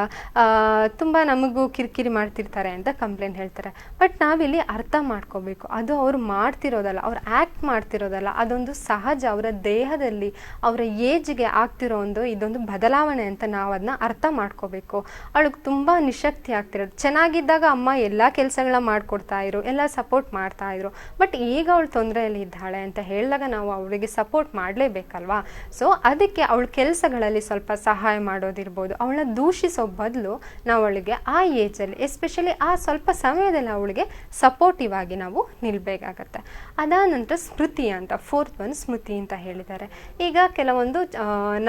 ತುಂಬ ನಮಗೂ ಕಿರಿಕಿರಿ ಮಾಡ್ತಿರ್ತಾರೆ ಅಂತ ಕಂಪ್ಲೇಂಟ್ ಹೇಳ್ತಾರೆ. ಬಟ್ ನಾವಿಲ್ಲಿ ಅರ್ಥ ಮಾಡ್ಕೋಬೇಕು, ಅದು ಅವ್ರು ಮಾಡ್ತಿರೋದಲ್ಲ, ಅವ್ರು ಆ್ಯಕ್ಟ್ ಮಾಡ್ತಿರೋದಲ್ಲ, ಅದೊಂದು ಸಹಜ, ಅವರ ದೇಹದಲ್ಲಿ ಅವರ ಏಜ್ಗೆ ಆಗ್ತಿರೋ ಇದೊಂದು ಬದಲಾವಣೆ ಅಂತ ನಾವು ಅದನ್ನ ಅರ್ಥ ಮಾಡ್ಕೋಬೇಕು. ಅವಳಿಗೆ ತುಂಬ ನಿಶಕ್ತಿ ಆಗ್ತಿರೋದು, ಚೆನ್ನಾಗಿದ್ದಾಗ ಅಮ್ಮ ಎಲ್ಲ ಕೆಲಸಗಳನ್ನ ಮಾಡಿಕೊಡ್ತಾ ಇದ್ರು, ಎಲ್ಲ ಸಪೋರ್ಟ್ ಮಾಡ್ತಾ ಇದ್ರು, ಬಟ್ ಈಗ ಅವಳು ತೊಂದರೆಯಲ್ಲಿ ಇದ್ದಾಳೆ ಅಂತ ಹೇಳಿದಾಗ ನಾವು ಅವಳಿಗೆ ಸಪೋರ್ಟ್ ಮಾಡಲೇಬೇಕಲ್ವಾ. ಸೊ ಅದಕ್ಕೆ ಅವಳ ಕೆಲಸಗಳಲ್ಲಿ ಸ್ವಲ್ಪ ಸಹಾಯ ಮಾಡೋದಿರ್ಬೋದು, ಅವಳನ್ನ ದೂಷಿಸೋ ಬದಲು ನಾವು ಅವಳಿಗೆ ಆ ಏಜಲ್ಲಿ ಎಸ್ಪೆಷಲಿ ಆ ಸ್ವಲ್ಪ ಸಮಯದಲ್ಲಿ ಅವಳಿಗೆ ಸಪೋರ್ಟಿವ್ ಆಗಿ ನಾವು ನಿಲ್ಬೇಕಾಗತ್ತೆ. ಅದಾದ ನಂತರ ಸ್ಮೃತಿ ಅಂತ, ಫೋರ್ತ್ ಒನ್ ಸ್ಮೃತಿ ಅಂತ ಹೇಳಿದ್ದಾರೆ. ಈಗ ಕೆಲವೊಂದು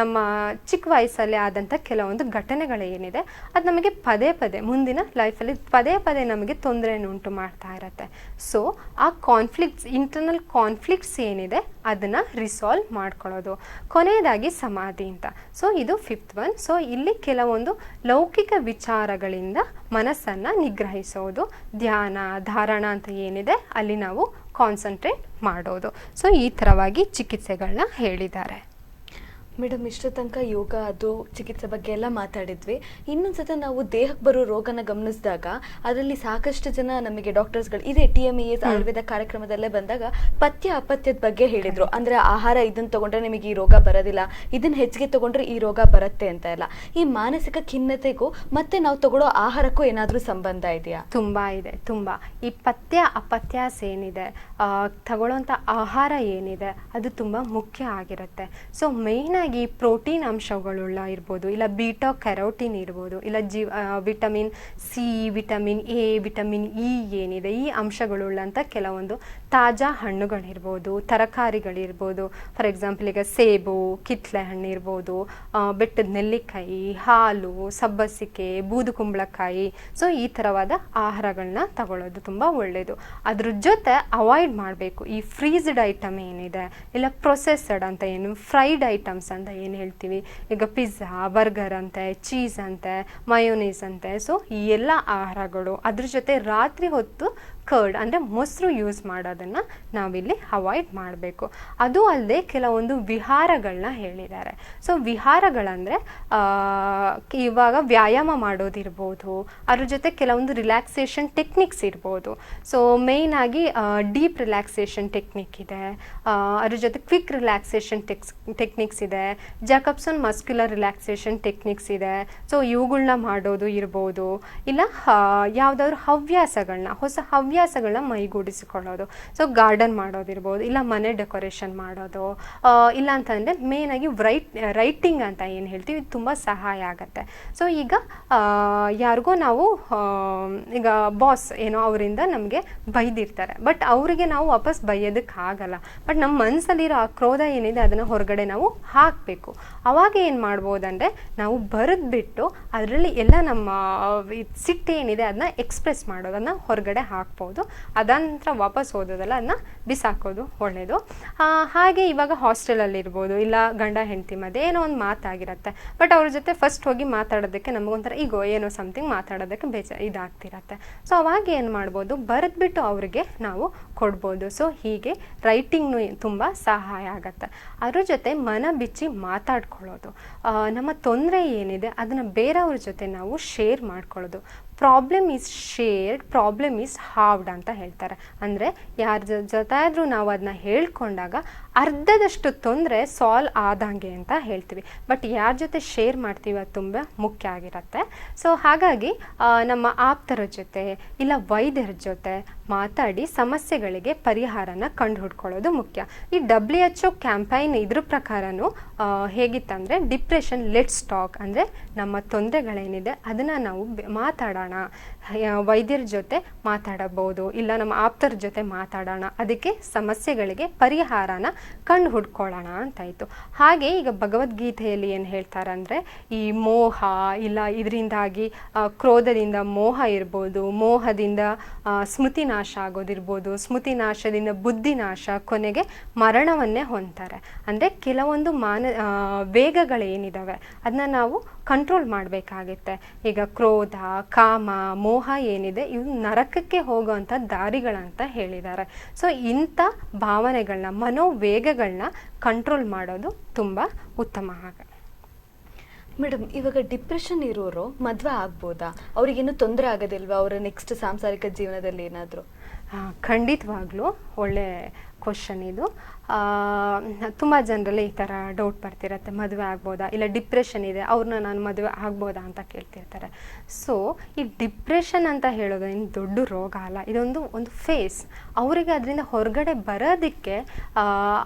ನಮ್ಮ ಚಿಕ್ಕ ವಯಸ್ಸಲ್ಲಿ ಆದಂಥ ಕೆಲವೊಂದು ಘಟನೆಗಳೇನಿದೆ ಅದು ನಮಗೆ ಪದೇ ಪದೇ ಮುಂದಿನ ಲೈಫಲ್ಲಿ ಪದೇ ಪದೇ ನಮಗೆ ತೊಂದರೆಯನ್ನು ಉಂಟು ಮಾಡ್ತಾ ಇರುತ್ತೆ. ಸೊ ಆ ಇಂಟರ್ನಲ್ ಕಾನ್ಫ್ಲಿಕ್ಟ್ಸ್ ಏನಿದೆ ಅದನ್ನು ರಿಸಾಲ್ವ್ ಮಾಡ್ಕೊಳ್ಳೋದು. ಕೊನೆಯದಾಗಿ ಸಮಾಧಿ ಅಂತ. ಸೊ ಇದು ಫಿಫ್ತ್ ಒನ್. ಸೊ ಇಲ್ಲಿ ಕೆಲವೊಂದು ಲೌಕಿಕ ವಿಚಾರಗಳಿಂದ ಮನಸ್ಸನ್ನು ನಿಗ್ರಹಿಸೋದು, ಧ್ಯಾನ ಧಾರಣ ಅಂತ ಏನಿದೆ ಅಲ್ಲಿ ನಾವು ಕಾನ್ಸಂಟ್ರೇಟ್ ಮಾಡೋದು. ಸೊ ಈ ಥರವಾಗಿ ಚಿಕಿತ್ಸೆಗಳನ್ನ ಹೇಳಿದ್ದಾರೆ. ಮೇಡಮ್, ಇಷ್ಟು ತನಕ ಯೋಗ ಅದು ಚಿಕಿತ್ಸೆ ಬಗ್ಗೆ ಎಲ್ಲ ಮಾತಾಡಿದ್ವಿ. ಇನ್ನೊಂದ್ಸತ ನಾವು ದೇಹಕ್ಕೆ ಬರೋ ರೋಗನ ಗಮನಿಸಿದಾಗ ಅದರಲ್ಲಿ ಸಾಕಷ್ಟು ಜನ ನಮಗೆ ಡಾಕ್ಟರ್ಸ್ಗಳು ಇದೇ TMES ಆಯುರ್ವೇದ ಕಾರ್ಯಕ್ರಮದಲ್ಲೇ ಬಂದಾಗ ಪಥ್ಯ ಅಪಥ್ಯದ ಬಗ್ಗೆ ಹೇಳಿದ್ರು. ಅಂದ್ರೆ ಆಹಾರ ಇದನ್ನ ತಗೊಂಡ್ರೆ ನಿಮಗೆ ಈ ರೋಗ ಬರೋದಿಲ್ಲ, ಇದನ್ನ ಹೆಚ್ಚಿಗೆ ತಗೊಂಡ್ರೆ ಈ ರೋಗ ಬರುತ್ತೆ ಅಂತ ಎಲ್ಲ. ಈ ಮಾನಸಿಕ ಖಿನ್ನತೆಗೂ ಮತ್ತೆ ನಾವು ತಗೊಳ್ಳೋ ಆಹಾರಕ್ಕೂ ಏನಾದ್ರೂ ಸಂಬಂಧ ಇದೆಯಾ? ತುಂಬಾ ಇದೆ, ತುಂಬಾ. ಈ ಪಥ್ಯ ಅಪಥ್ಯಾಸ ಏನಿದೆ, ತಗೊಳ್ಳೋಂಥ ಆಹಾರ ಏನಿದೆ ಅದು ತುಂಬಾ ಮುಖ್ಯ ಆಗಿರುತ್ತೆ. ಸೊ ಮೇಯ್ನ್ ಆಗಿ ಪ್ರೋಟೀನ್ ಅಂಶಗಳುಳ್ಳ ಇರ್ಬೋದು, ಇಲ್ಲ ಬೀಟಾ ಕ್ಯಾರೋಟಿನ್ ಇರ್ಬೋದು, ಇಲ್ಲ vitamin C, vitamin A, vitamin E ಏನಿದೆ ಈ ಅಂಶಗಳುಳ್ಳಂಥ ಕೆಲವೊಂದು ತಾಜಾ ಹಣ್ಣುಗಳಿರ್ಬೋದು, ತರಕಾರಿಗಳಿರ್ಬೋದು. ಫಾರ್ ಎಕ್ಸಾಂಪಲ್ ಈಗ ಸೇಬು, ಕಿತ್ಲೆ ಹಣ್ಣು ಇರ್ಬೋದು, ಬೆಟ್ಟದ ನೆಲ್ಲಿಕಾಯಿ, ಹಾಲು, ಸಬ್ಬಸಿಗೆ, ಬೂದು ಕುಂಬಳಕಾಯಿ. ಸೊ ಈ ಥರವಾದ ಆಹಾರಗಳನ್ನ ತಗೊಳ್ಳೋದು ತುಂಬ ಒಳ್ಳೆಯದು. ಅದ್ರ ಜೊತೆ ಅವಾಯ್ಡ್ ಮಾಡಬೇಕು ಈ ಫ್ರೀಸ್ಡ್ ಐಟಮ್ ಏನಿದೆ, ಇಲ್ಲ ಪ್ರೊಸೆಸ್ಡ್ ಅಂತ ಏನು ಫ್ರೈಡ್ ಐಟಮ್ಸ್ ಅಂತ ಏನು ಹೇಳ್ತೀವಿ. ಈಗ ಪಿಜ್ಜಾ, ಬರ್ಗರ್ ಅಂತೆ, ಚೀಸ್ ಅಂತೆ, ಮಯೋನೀಸ್ ಅಂತೆ. ಸೊ ಈ ಎಲ್ಲ ಆಹಾರಗಳು, ಅದ್ರ ಜೊತೆ ರಾತ್ರಿ ಹೊತ್ತು ಕರ್ಡ್ ಅಂದರೆ ಮೊಸರು ಯೂಸ್ ಮಾಡೋದನ್ನು ನಾವಿಲ್ಲಿ ಅವಾಯ್ಡ್ ಮಾಡಬೇಕು. ಅದು ಅಲ್ಲದೆ ಕೆಲವೊಂದು ವಿಹಾರಗಳನ್ನ ಹೇಳಿದ್ದಾರೆ. ಸೊ ವಿಹಾರಗಳಂದರೆ ಇವಾಗ ವ್ಯಾಯಾಮ ಮಾಡೋದಿರ್ಬೋದು, ಅದ್ರ ಜೊತೆ ಕೆಲವೊಂದು ರಿಲ್ಯಾಕ್ಸೇಷನ್ ಟೆಕ್ನಿಕ್ಸ್ ಇರ್ಬೋದು. ಸೊ ಮೇಯ್ನಾಗಿ ಡೀಪ್ ರಿಲ್ಯಾಕ್ಸೇಷನ್ ಟೆಕ್ನಿಕ್ ಇದೆ, ಅದ್ರ ಜೊತೆ ಕ್ವಿಕ್ ರಿಲ್ಯಾಕ್ಸೇಷನ್ ಟೆಕ್ನಿಕ್ಸ್ ಇದೆ, ಜಾಕಬ್ಸನ್ ಮಸ್ಕ್ಯುಲರ್ ರಿಲ್ಯಾಕ್ಸೇಷನ್ ಟೆಕ್ನಿಕ್ಸ್ ಇದೆ. ಸೊ ಇವುಗಳನ್ನ ಮಾಡೋದು ಇರ್ಬೋದು, ಇಲ್ಲ ಯಾವುದಾದ್ರು ಹವ್ಯಾಸಗಳನ್ನ, ಹೊಸ ಹವ್ಯಾಸಗಳನ್ನ ಮೈಗೂಡಿಸಿಕೊಳ್ಳೋದು. ಸೊ ಗಾರ್ಡನ್ ಮಾಡೋದಿರ್ಬೋದು, ಇಲ್ಲ ಮನೆ ಡೆಕೋರೇಷನ್ ಮಾಡೋದು, ಇಲ್ಲ ಅಂತಂದರೆ ಮೇಯ್ನಾಗಿ ರೈಟಿಂಗ್ ಅಂತ ಏನು ಹೇಳ್ತೀವಿ, ಇದು ತುಂಬ ಸಹಾಯ ಆಗುತ್ತೆ. ಸೊ ಈಗ ಯಾರಿಗೋ ನಾವು ಈಗ ಬಾಸ್ ಏನೋ ಅವರಿಂದ ನಮಗೆ ಬೈದಿರ್ತಾರೆ, ಬಟ್ ಅವರಿಗೆ ನಾವು ವಾಪಸ್ ಬೈಯೋದಕ್ಕಾಗಲ್ಲ. ಬಟ್ ನಮ್ಮ ಮನಸ್ಸಲ್ಲಿರೋ ಆ ಕ್ರೋಧ ಏನಿದೆ ಅದನ್ನು ಹೊರಗಡೆ ನಾವು ಹಾಕಬೇಕು. ಅವಾಗ ಏನು ಮಾಡ್ಬೋದಂದರೆ ನಾವು ಬರೆದ್ಬಿಟ್ಟು ಅದರಲ್ಲಿ ಎಲ್ಲ ನಮ್ಮ ಸಿಟ್ಟು ಏನಿದೆ ಅದನ್ನ ಎಕ್ಸ್ಪ್ರೆಸ್ ಮಾಡೋದನ್ನು ಹೊರಗಡೆ ಹಾಕ್ಬೋದು. ಅದಂತರ ವಾಪಸ್ ಓದೋದಲ್ಲ, ಅದನ್ನ ಬಿಸಾಕೋದು ಒಳ್ಳೆಯದು. ಹಾಗೆ ಇವಾಗ ಹಾಸ್ಟೆಲಲ್ಲಿರ್ಬೋದು, ಇಲ್ಲ ಗಂಡ ಹೆಂಡತಿ ಮಧ್ಯೆ ಏನೋ ಒಂದು ಮಾತಾಗಿರುತ್ತೆ, ಬಟ್ ಅವ್ರ ಜೊತೆ ಫಸ್ಟ್ ಹೋಗಿ ಮಾತಾಡೋದಕ್ಕೆ ನಮಗೊಂಥರ ಈಗೋ ಏನೋ ಸಮಥಿಂಗ್ ಮಾತಾಡೋದಕ್ಕೆ ಇದಾಗ್ತಿರತ್ತೆ. ಸೊ ಅವಾಗ ಏನು ಮಾಡ್ಬೋದು, ಬರೆದ್ಬಿಟ್ಟು ಅವರಿಗೆ ನಾವು ಕೊಡ್ಬೋದು. ಸೊ ಹೀಗೆ ರೈಟಿಂಗ್ನು ತುಂಬ ಸಹಾಯ ಆಗುತ್ತೆ. ಅದ್ರ ಜೊತೆ ಮನ ಬಿಚ್ಚಿ ಮಾತಾಡ್ಕೊಳ್ಳೋದು, ನಮ್ಮ ತೊಂದರೆ ಏನಿದೆ ಅದನ್ನು ಬೇರೆಯವ್ರ ಜೊತೆ ನಾವು ಶೇರ್ ಮಾಡ್ಕೊಳ್ಳೋದು. Problem is shared, problem is halved ಅಂತ ಹೇಳ್ತಾರೆ. ಅಂದರೆ ಯಾರ ಜೊತೆ ಆದರೂ ನಾವು ಅದನ್ನ ಹೇಳ್ಕೊಂಡಾಗ ಅರ್ಧದಷ್ಟು ತೊಂದರೆ ಸಾಲ್ವ್ ಆದಂಗೆ ಅಂತ ಹೇಳ್ತೀವಿ. ಬಟ್ ಯಾರ ಜೊತೆ ಶೇರ್ ಮಾಡ್ತೀವಿ ಅದು ತುಂಬ ಮುಖ್ಯ ಆಗಿರುತ್ತೆ. ಸೊ ಹಾಗಾಗಿ ನಮ್ಮ ಆಪ್ತರ ಜೊತೆ ಇಲ್ಲ ವೈದ್ಯರ ಜೊತೆ ಮಾತಾಡಿ ಸಮಸ್ಯೆಗಳಿಗೆ ಪರಿಹಾರನ ಕಂಡು ಹುಡ್ಕೊಳ್ಳೋದು ಮುಖ್ಯ. ಈ WHO ಕ್ಯಾಂಪೈನ್ ಇದ್ರ ಪ್ರಕಾರನೂ ಹೇಗಿತ್ತಂದರೆ ಡಿಪ್ರೆಷನ್ ಲೆಟ್ಸ್ ಟಾಕ್, ಅಂದರೆ ನಮ್ಮ ತೊಂದರೆಗಳೇನಿದೆ ಅದನ್ನು ನಾವು ಮಾತಾಡೋಣ, ವೈದ್ಯರ ಜೊತೆ ಮಾತಾಡಬಹುದು, ಇಲ್ಲ ನಮ್ಮ ಆಪ್ತರ ಜೊತೆ ಮಾತಾಡೋಣ, ಅದಕ್ಕೆ ಸಮಸ್ಯೆಗಳಿಗೆ ಪರಿಹಾರನ ಕಂಡು ಹುಡ್ಕೊಳ್ಳೋಣ ಅಂತಾಯಿತು. ಹಾಗೆ ಈಗ ಭಗವದ್ಗೀತೆಯಲ್ಲಿ ಏನು ಹೇಳ್ತಾರೆ ಅಂದರೆ ಈ ಮೋಹ ಇಲ್ಲ ಇದರಿಂದಾಗಿ ಕ್ರೋಧದಿಂದ ಮೋಹ ಇರ್ಬೋದು, ಮೋಹದಿಂದ ಸ್ಮೃತಿ ನಾಶ ಆಗೋದಿರ್ಬೋದು, ಸ್ಮೃತಿ ನಾಶದಿಂದ ಬುದ್ಧಿ ನಾಶ, ಕೊನೆಗೆ ಮರಣವನ್ನೇ ಹೊಂತಾರೆ. ಅಂದರೆ ಕೆಲವೊಂದು ವೇಗಗಳೇನಿದ್ದಾವೆ ಅದನ್ನ ನಾವು ಕಂಟ್ರೋಲ್ ಮಾಡಬೇಕಾಗುತ್ತೆ. ಈಗ ಕ್ರೋಧ, ಕಾಮ, ಮೋಹ ಏನಿದೆ ಇವು ನರಕಕ್ಕೆ ಹೋಗುವಂಥ ದಾರಿಗಳಂತ ಹೇಳಿದ್ದಾರೆ. ಸೊ ಇಂಥ ಭಾವನೆಗಳನ್ನ, ಮನೋವೇಗಗಳನ್ನ ಕಂಟ್ರೋಲ್ ಮಾಡೋದು ತುಂಬ ಉತ್ತಮ. ಮೇಡಮ್, ಇವಾಗ ಡಿಪ್ರೆಷನ್ ಇರೋರು ಮದುವೆ ಆಗ್ಬೋದಾ? ಅವ್ರಿಗೇನು ತೊಂದರೆ ಆಗೋದಿಲ್ವಾ ಅವರ ನೆಕ್ಸ್ಟ್ ಸಾಂಸಾರಿಕ ಜೀವನದಲ್ಲಿ ಏನಾದರೂ? ಖಂಡಿತವಾಗ್ಲೂ ಒಳ್ಳೆ ಕ್ವಶನ್ ಇದು. ತುಂಬ ಜನರಲ್ಲಿ ಈ ಥರ ಡೌಟ್ ಬರ್ತಿರತ್ತೆ, ಮದುವೆ ಆಗ್ಬೋದಾ, ಇಲ್ಲ ಡಿಪ್ರೆಷನ್ ಇದೆ ಅವ್ರನ್ನ ನಾನು ಮದುವೆ ಆಗ್ಬೋದಾ ಅಂತ ಕೇಳ್ತಿರ್ತಾರೆ. ಸೊ ಈ ಡಿಪ್ರೆಷನ್ ಅಂತ ಹೇಳೋದು ಏನು ದೊಡ್ಡ ರೋಗ ಅಲ್ಲ, ಇದೊಂದು ಫೇಸ್. ಅವರಿಗೆ ಅದರಿಂದ ಹೊರಗಡೆ ಬರೋದಕ್ಕೆ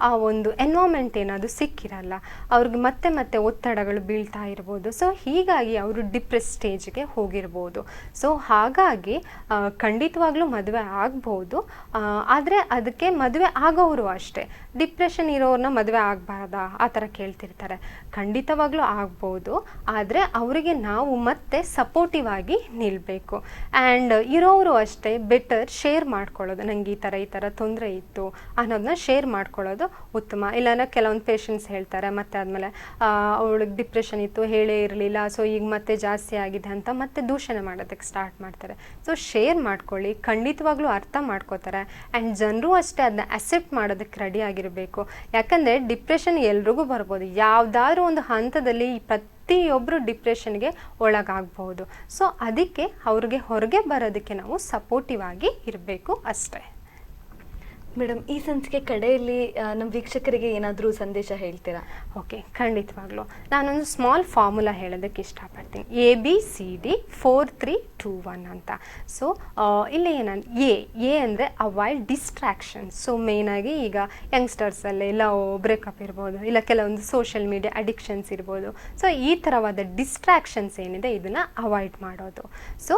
ಆ ಒಂದು ಎನ್ವೈರ್ಮೆಂಟ್ ಏನಾದರೂ ಸಿಕ್ಕಿರಲ್ಲ, ಅವ್ರಿಗೆ ಮತ್ತೆ ಮತ್ತೆ ಒತ್ತಡಗಳು ಬೀಳ್ತಾ ಇರ್ಬೋದು. ಸೊ ಹೀಗಾಗಿ ಅವರು ಡಿಪ್ರೆಸ್ ಸ್ಟೇಜ್ಗೆ ಹೋಗಿರ್ಬೋದು. ಸೊ ಹಾಗಾಗಿ ಖಂಡಿತವಾಗ್ಲೂ ಮದುವೆ ಆಗ್ಬೋದು, ಆದರೆ ಅದಕ್ಕೆ ಮದುವೆ ಆಗೋರು ಅಷ್ಟೇ ಡಿಪ್ರೆಷನ್ ಇರೋರನ್ನ ಮದುವೆ ಆಗಬಾರ್ದಾ ಆ ಥರ ಕೇಳ್ತಿರ್ತಾರೆ. ಖಂಡಿತವಾಗ್ಲೂ ಆಗ್ಬೋದು, ಆದರೆ ಅವರಿಗೆ ನಾವು ಮತ್ತೆ ಸಪೋರ್ಟಿವ್ ಆಗಿ ನಿಲ್ಲಬೇಕು. ಆ್ಯಂಡ್ ಇರೋರು ಅಷ್ಟೇ ಬೆಟರ್ ಶೇರ್ ಮಾಡ್ಕೊಳ್ಳೋದು, ನನಗೆ ಈ ಥರ ತೊಂದರೆ ಇತ್ತು ಅನ್ನೋದನ್ನ ಶೇರ್ ಮಾಡ್ಕೊಳ್ಳೋದು ಉತ್ತಮ. ಇಲ್ಲಾಂದರೆ ಕೆಲವೊಂದು ಪೇಷಂಟ್ಸ್ ಹೇಳ್ತಾರೆ ಮತ್ತೆ ಆದಮೇಲೆ ಅವಳಿಗೆ ಡಿಪ್ರೆಷನ್ ಇತ್ತು ಹೇಳೇ ಇರಲಿಲ್ಲ, ಸೊ ಈಗ ಮತ್ತೆ ಜಾಸ್ತಿ ಆಗಿದೆ ಅಂತ ಮತ್ತೆ ದೂಷಣೆ ಮಾಡೋದಕ್ಕೆ ಸ್ಟಾರ್ಟ್ ಮಾಡ್ತಾರೆ. ಸೊ ಶೇರ್ ಮಾಡ್ಕೊಳ್ಳಿ, ಖಂಡಿತವಾಗ್ಲೂ ಅರ್ಥ ಮಾಡ್ಕೋತಾರೆ. ಆ್ಯಂಡ್ ಜನರು ಅಷ್ಟೇ ಅದನ್ನ ಅಕ್ಸೆಪ್ಟ್ ಮಾಡೋದಕ್ಕೆ ರೆಡಿ ಆಗಿರಬೇಕು. ಯಾಕಂದರೆ ಡಿಪ್ರೆಷನ್ ಎಲ್ರಿಗೂ ಬರ್ಬೋದು, ಯಾವುದಾದ್ರೂ ಒಂದು ಹಂತದಲ್ಲಿ ಪ್ರತಿಯೊಬ್ಬರು ಡಿಪ್ರೆಷನ್ಗೆ ಒಳಗಾಗಬಹುದು. ಸೊ ಅದಕ್ಕೆ ಅವ್ರಿಗೆ ಹೊರಗೆ ಬರೋದಕ್ಕೆ ನಾವು ಸಪೋರ್ಟಿವ್ ಆಗಿ ಇರಬೇಕು ಅಷ್ಟೇ. ಮೇಡಮ್, ಈ ಸಂಚಿಕೆ ಕಡೆಯಲ್ಲಿ ನಮ್ಮ ವೀಕ್ಷಕರಿಗೆ ಏನಾದರೂ ಸಂದೇಶ ಹೇಳ್ತೀರಾ? ಓಕೆ, ಖಂಡಿತವಾಗ್ಲೂ ನಾನೊಂದು ಸ್ಮಾಲ್ ಫಾರ್ಮುಲಾ ಹೇಳೋದಕ್ಕೆ ಇಷ್ಟಪಡ್ತೀನಿ. ABCD 4 3 2 1 ಅಂತ. ಸೊ ಇಲ್ಲಿ ಎ ಅಂದರೆ ಅವಾಯ್ಡ್ ಡಿಸ್ಟ್ರಾಕ್ಷನ್ಸ್. ಸೊ ಮೇಯ್ನಾಗಿ ಈಗ ಯಂಗ್ಸ್ಟರ್ಸಲ್ಲಿ ಲವ್ ಬ್ರೇಕಪ್ ಇರ್ಬೋದು, ಇಲ್ಲ ಕೆಲವೊಂದು ಸೋಷಿಯಲ್ ಮೀಡಿಯಾ ಅಡಿಕ್ಷನ್ಸ್ ಇರ್ಬೋದು. ಸೊ ಈ ಥರವಾದ ಡಿಸ್ಟ್ರಾಕ್ಷನ್ಸ್ ಏನಿದೆ ಇದನ್ನು ಅವಾಯ್ಡ್ ಮಾಡೋದು. So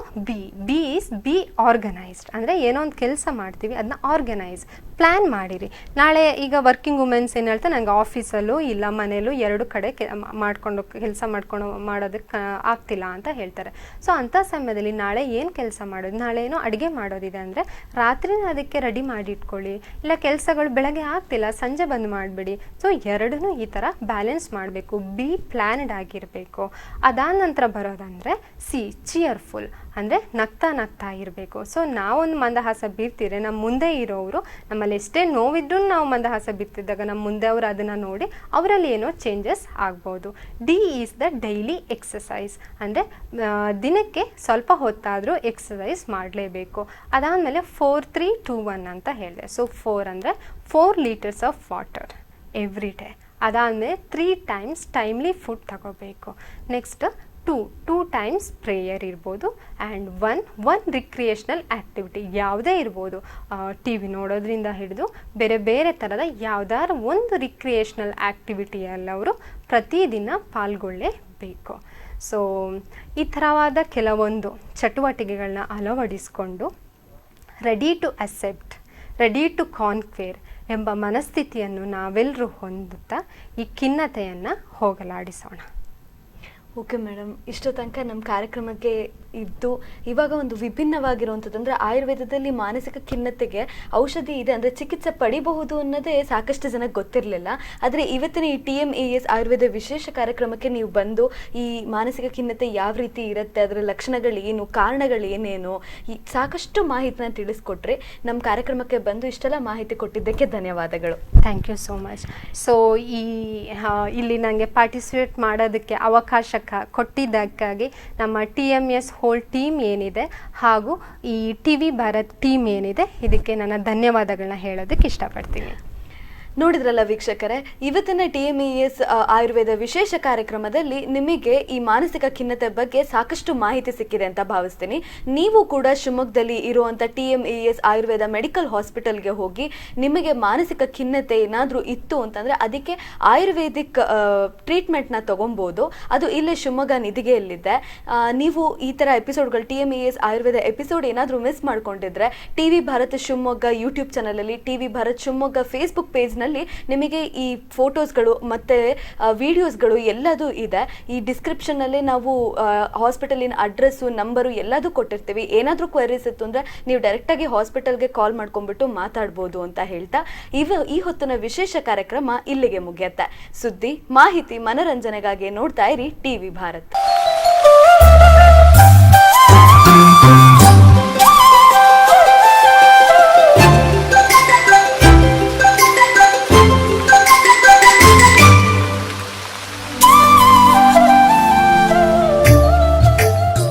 B is B organised, ಅಂದರೆ ಏನೋ ಒಂದು ಕೆಲಸ ಮಾಡ್ತೀವಿ ಅದನ್ನ ಆರ್ಗನೈಸ್ ಪ್ಲ್ಯಾನ್ ಮಾಡಿರಿ. ನಾಳೆ ಈಗ ವರ್ಕಿಂಗ್ ವುಮೆನ್ಸ್ ಏನು ಹೇಳ್ತಾರೆ, ನನಗೆ ಆಫೀಸಲ್ಲೂ ಇಲ್ಲ ಮನೇಲೂ ಎರಡು ಕಡೆ ಕೆಲಸ ಮಾಡೋದಕ್ಕೆ ಆಗ್ತಿಲ್ಲ ಅಂತ ಹೇಳ್ತಾರೆ. ಸೊ ಅಂಥ ಸಮಯದಲ್ಲಿ ನಾಳೆ ಏನು ಕೆಲಸ ಮಾಡೋದು, ನಾಳೆ ಏನೋ ಅಡುಗೆ ಮಾಡೋದಿದೆ ಅಂದರೆ ರಾತ್ರಿನೇ ಅದಕ್ಕೆ ರೆಡಿ ಮಾಡಿ ಇಟ್ಕೊಳ್ಳಿ. ಇಲ್ಲ ಕೆಲಸಗಳು ಬೆಳಗ್ಗೆ ಆಗ್ತಿಲ್ಲ ಸಂಜೆ ಬಂದು ಮಾಡಿಬಿಡಿ. ಸೊ ಎರಡನ್ನೂ ಈ ಥರ ಬ್ಯಾಲೆನ್ಸ್ ಮಾಡಬೇಕು, ಬಿ ಪ್ಲ್ಯಾನ್ಡ್ ಆಗಿರಬೇಕು. ಅದಾದ ನಂತರ ಬರೋದಂದರೆ ಚಿಯರ್ಫುಲ್, ಅಂದರೆ ನಗ್ತಾ ಇರಬೇಕು. ಸೊ ನಾವೊಂದು ಮಂದಹಾಸ ಬೀರ್ತೀರಿ, ನಮ್ಮ ಮುಂದೆ ಇರೋರು ನಮ್ಮಲ್ಲಿ ಎಷ್ಟೇ ನೋವಿದ್ರೂ ನಾವು ಮಂದಹಾಸ ಬೀರ್ತಿದ್ದಾಗ ನಮ್ಮ ಮುಂದೆ ಅವರು ಅದನ್ನು ನೋಡಿ ಅವರಲ್ಲಿ ಏನೋ ಚೇಂಜಸ್ ಆಗ್ಬೋದು. D is the daily exercise, ಅಂದರೆ ದಿನಕ್ಕೆ ಸ್ವಲ್ಪ ಹೊತ್ತಾದರೂ ಎಕ್ಸಸೈಸ್ ಮಾಡಲೇಬೇಕು. ಅದಾದಮೇಲೆ 4 3 2 1 ಅಂತ ಹೇಳಿದೆ. ಸೊ 4 ಅಂದರೆ 4 litres of water every day. ಅದಾದಮೇಲೆ 3 ಟೈಮ್ಸ್ ಟೈಮ್ಲಿ ಫುಡ್ ತಗೋಬೇಕು. ನೆಕ್ಸ್ಟ್ 2 ಟೈಮ್ಸ್ ಪ್ರೇಯರ್ ಇರ್ಬೋದು. ಆ್ಯಂಡ್ ಒನ್ ರಿಕ್ರಿಯೇಷನಲ್ ಆ್ಯಕ್ಟಿವಿಟಿ ಯಾವುದೇ ಇರ್ಬೋದು, ಟಿ ವಿ ನೋಡೋದ್ರಿಂದ ಹಿಡಿದು ಬೇರೆ ಬೇರೆ ಥರದ ಯಾವುದಾದ್ರು ಒಂದು ರಿಕ್ರಿಯೇಷನಲ್ ಆ್ಯಕ್ಟಿವಿಟಿಯಲ್ಲಿ ಅವರು ಪ್ರತಿದಿನ ಪಾಲ್ಗೊಳ್ಳೇಬೇಕು. ಸೊ ಈ ಥರವಾದ ಕೆಲವೊಂದು ಚಟುವಟಿಕೆಗಳನ್ನ ಅಳವಡಿಸಿಕೊಂಡು ready to accept, ready to conquer ಎಂಬ ಮನಸ್ಥಿತಿಯನ್ನು ನಾವೆಲ್ಲರೂ ಹೊಂದುತ್ತಾ ಈ ಖಿನ್ನತೆಯನ್ನು ಹೋಗಲಾಡಿಸೋಣ. ಓಕೆ ಮೇಡಮ್, ಇಷ್ಟೋ ತನಕ ನಮ್ಮ ಕಾರ್ಯಕ್ರಮಕ್ಕೆ ಇದ್ದು ಇವಾಗ ಒಂದು ವಿಭಿನ್ನವಾಗಿರುವಂಥದ್ದು ಅಂದರೆ ಆಯುರ್ವೇದದಲ್ಲಿ ಮಾನಸಿಕ ಖಿನ್ನತೆಗೆ ಔಷಧಿ ಇದೆ, ಅಂದರೆ ಚಿಕಿತ್ಸೆ ಪಡಿಬಹುದು ಅನ್ನೋದೇ ಸಾಕಷ್ಟು ಜನಕ್ಕೆ ಗೊತ್ತಿರಲಿಲ್ಲ. ಆದರೆ ಇವತ್ತಿನ ಈ TMAS ಆಯುರ್ವೇದ ವಿಶೇಷ ಕಾರ್ಯಕ್ರಮಕ್ಕೆ ನೀವು ಬಂದು ಈ ಮಾನಸಿಕ ಖಿನ್ನತೆ ಯಾವ ರೀತಿ ಇರುತ್ತೆ, ಅದರ ಲಕ್ಷಣಗಳೇನು, ಕಾರಣಗಳೇನೇನು, ಈ ಸಾಕಷ್ಟು ಮಾಹಿತಿನ ತಿಳಿಸ್ಕೊಟ್ರೆ. ನಮ್ಮ ಕಾರ್ಯಕ್ರಮಕ್ಕೆ ಬಂದು ಇಷ್ಟೆಲ್ಲ ಮಾಹಿತಿ ಕೊಟ್ಟಿದ್ದಕ್ಕೆ ಧನ್ಯವಾದಗಳು. Thank you so much. So ಇಲ್ಲಿ ನನಗೆ ಪಾರ್ಟಿಸಿಪೇಟ್ ಮಾಡೋದಕ್ಕೆ ಅವಕಾಶ ಕೊಟ್ಟಿದ್ದಕ್ಕಾಗಿ ನಮ್ಮ TMS ಹೋಲ್ ಟೀಮ್ ಏನಿದೆ ಹಾಗೂ ಈ TV ಭಾರತ್ ಟೀಮ್ ಏನಿದೆ ಇದಕ್ಕೆ ನನ್ನ ಧನ್ಯವಾದಗಳನ್ನ ಹೇಳೋದಕ್ಕೆ ಇಷ್ಟಪಡ್ತೀನಿ. ನೋಡಿದ್ರಲ್ಲ ವೀಕ್ಷಕರೇ, ಇವತ್ತಿನ TMAS ಆಯುರ್ವೇದ ವಿಶೇಷ ಕಾರ್ಯಕ್ರಮದಲ್ಲಿ ನಿಮಗೆ ಈ ಮಾನಸಿಕ ಖಿನ್ನತೆ ಬಗ್ಗೆ ಸಾಕಷ್ಟು ಮಾಹಿತಿ ಸಿಕ್ಕಿದೆ ಅಂತ ಭಾವಿಸ್ತೀನಿ. ನೀವು ಕೂಡ ಶಿವಮೊಗ್ಗದಲ್ಲಿ ಇರುವಂಥ TMAS ಆಯುರ್ವೇದ ಮೆಡಿಕಲ್ ಹಾಸ್ಪಿಟಲ್ಗೆ ಹೋಗಿ ನಿಮಗೆ ಮಾನಸಿಕ ಖಿನ್ನತೆ ಏನಾದರೂ ಇತ್ತು ಅಂತಂದರೆ ಅದಕ್ಕೆ ಆಯುರ್ವೇದಿಕ್ ಟ್ರೀಟ್ಮೆಂಟ್ನ ತೊಗೊಬೋದು. ಅದು ಇಲ್ಲೇ ಶಿವಮೊಗ್ಗ ನಿಧಿಗೆಯಲ್ಲಿದೆ. ನೀವು ಈ ಥರ ಎಪಿಸೋಡ್ಗಳು TMAS ಆಯುರ್ವೇದ ಎಪಿಸೋಡ್ ಏನಾದರೂ ಮಿಸ್ ಮಾಡ್ಕೊಂಡಿದ್ರೆ TV ಭಾರತ್ ಶಿವಮೊಗ್ಗ ಯೂಟ್ಯೂಬ್ ಚಾನಲಲ್ಲಿ, TV Bharat Shivamogga Facebook page ನಿಮಗೆ ಈ ಫೋಟೋಸ್ಗಳು ಮತ್ತೆ ವಿಡಿಯೋಸ್ಗಳು ಎಲ್ಲದೂ ಇದೆ. ಈ ಡಿಸ್ಕ್ರಿಪ್ಷನ್ನಲ್ಲಿ ನಾವು ಹಾಸ್ಪಿಟಲಿನ ಅಡ್ರೆಸ್ಸು, ನಂಬರು ಎಲ್ಲದೂ ಕೊಟ್ಟಿರ್ತೀವಿ. ಏನಾದರೂ ಕ್ವೆರೀಸ್ ಇತ್ತು ಅಂದರೆ ನೀವು ಡೈರೆಕ್ಟಾಗಿ ಹಾಸ್ಪಿಟಲ್ಗೆ ಕಾಲ್ ಮಾಡ್ಕೊಂಡ್ಬಿಟ್ಟು ಮಾತಾಡ್ಬೋದು ಅಂತ ಹೇಳ್ತಾ ಈ ಹೊತ್ತಿನ ವಿಶೇಷ ಕಾರ್ಯಕ್ರಮ ಇಲ್ಲಿಗೆ ಮುಗಿಯುತ್ತೆ. ಸುದ್ದಿ, ಮಾಹಿತಿ, ಮನರಂಜನೆಗಾಗಿ ನೋಡ್ತಾ ಇರಿ TV ಭಾರತ್.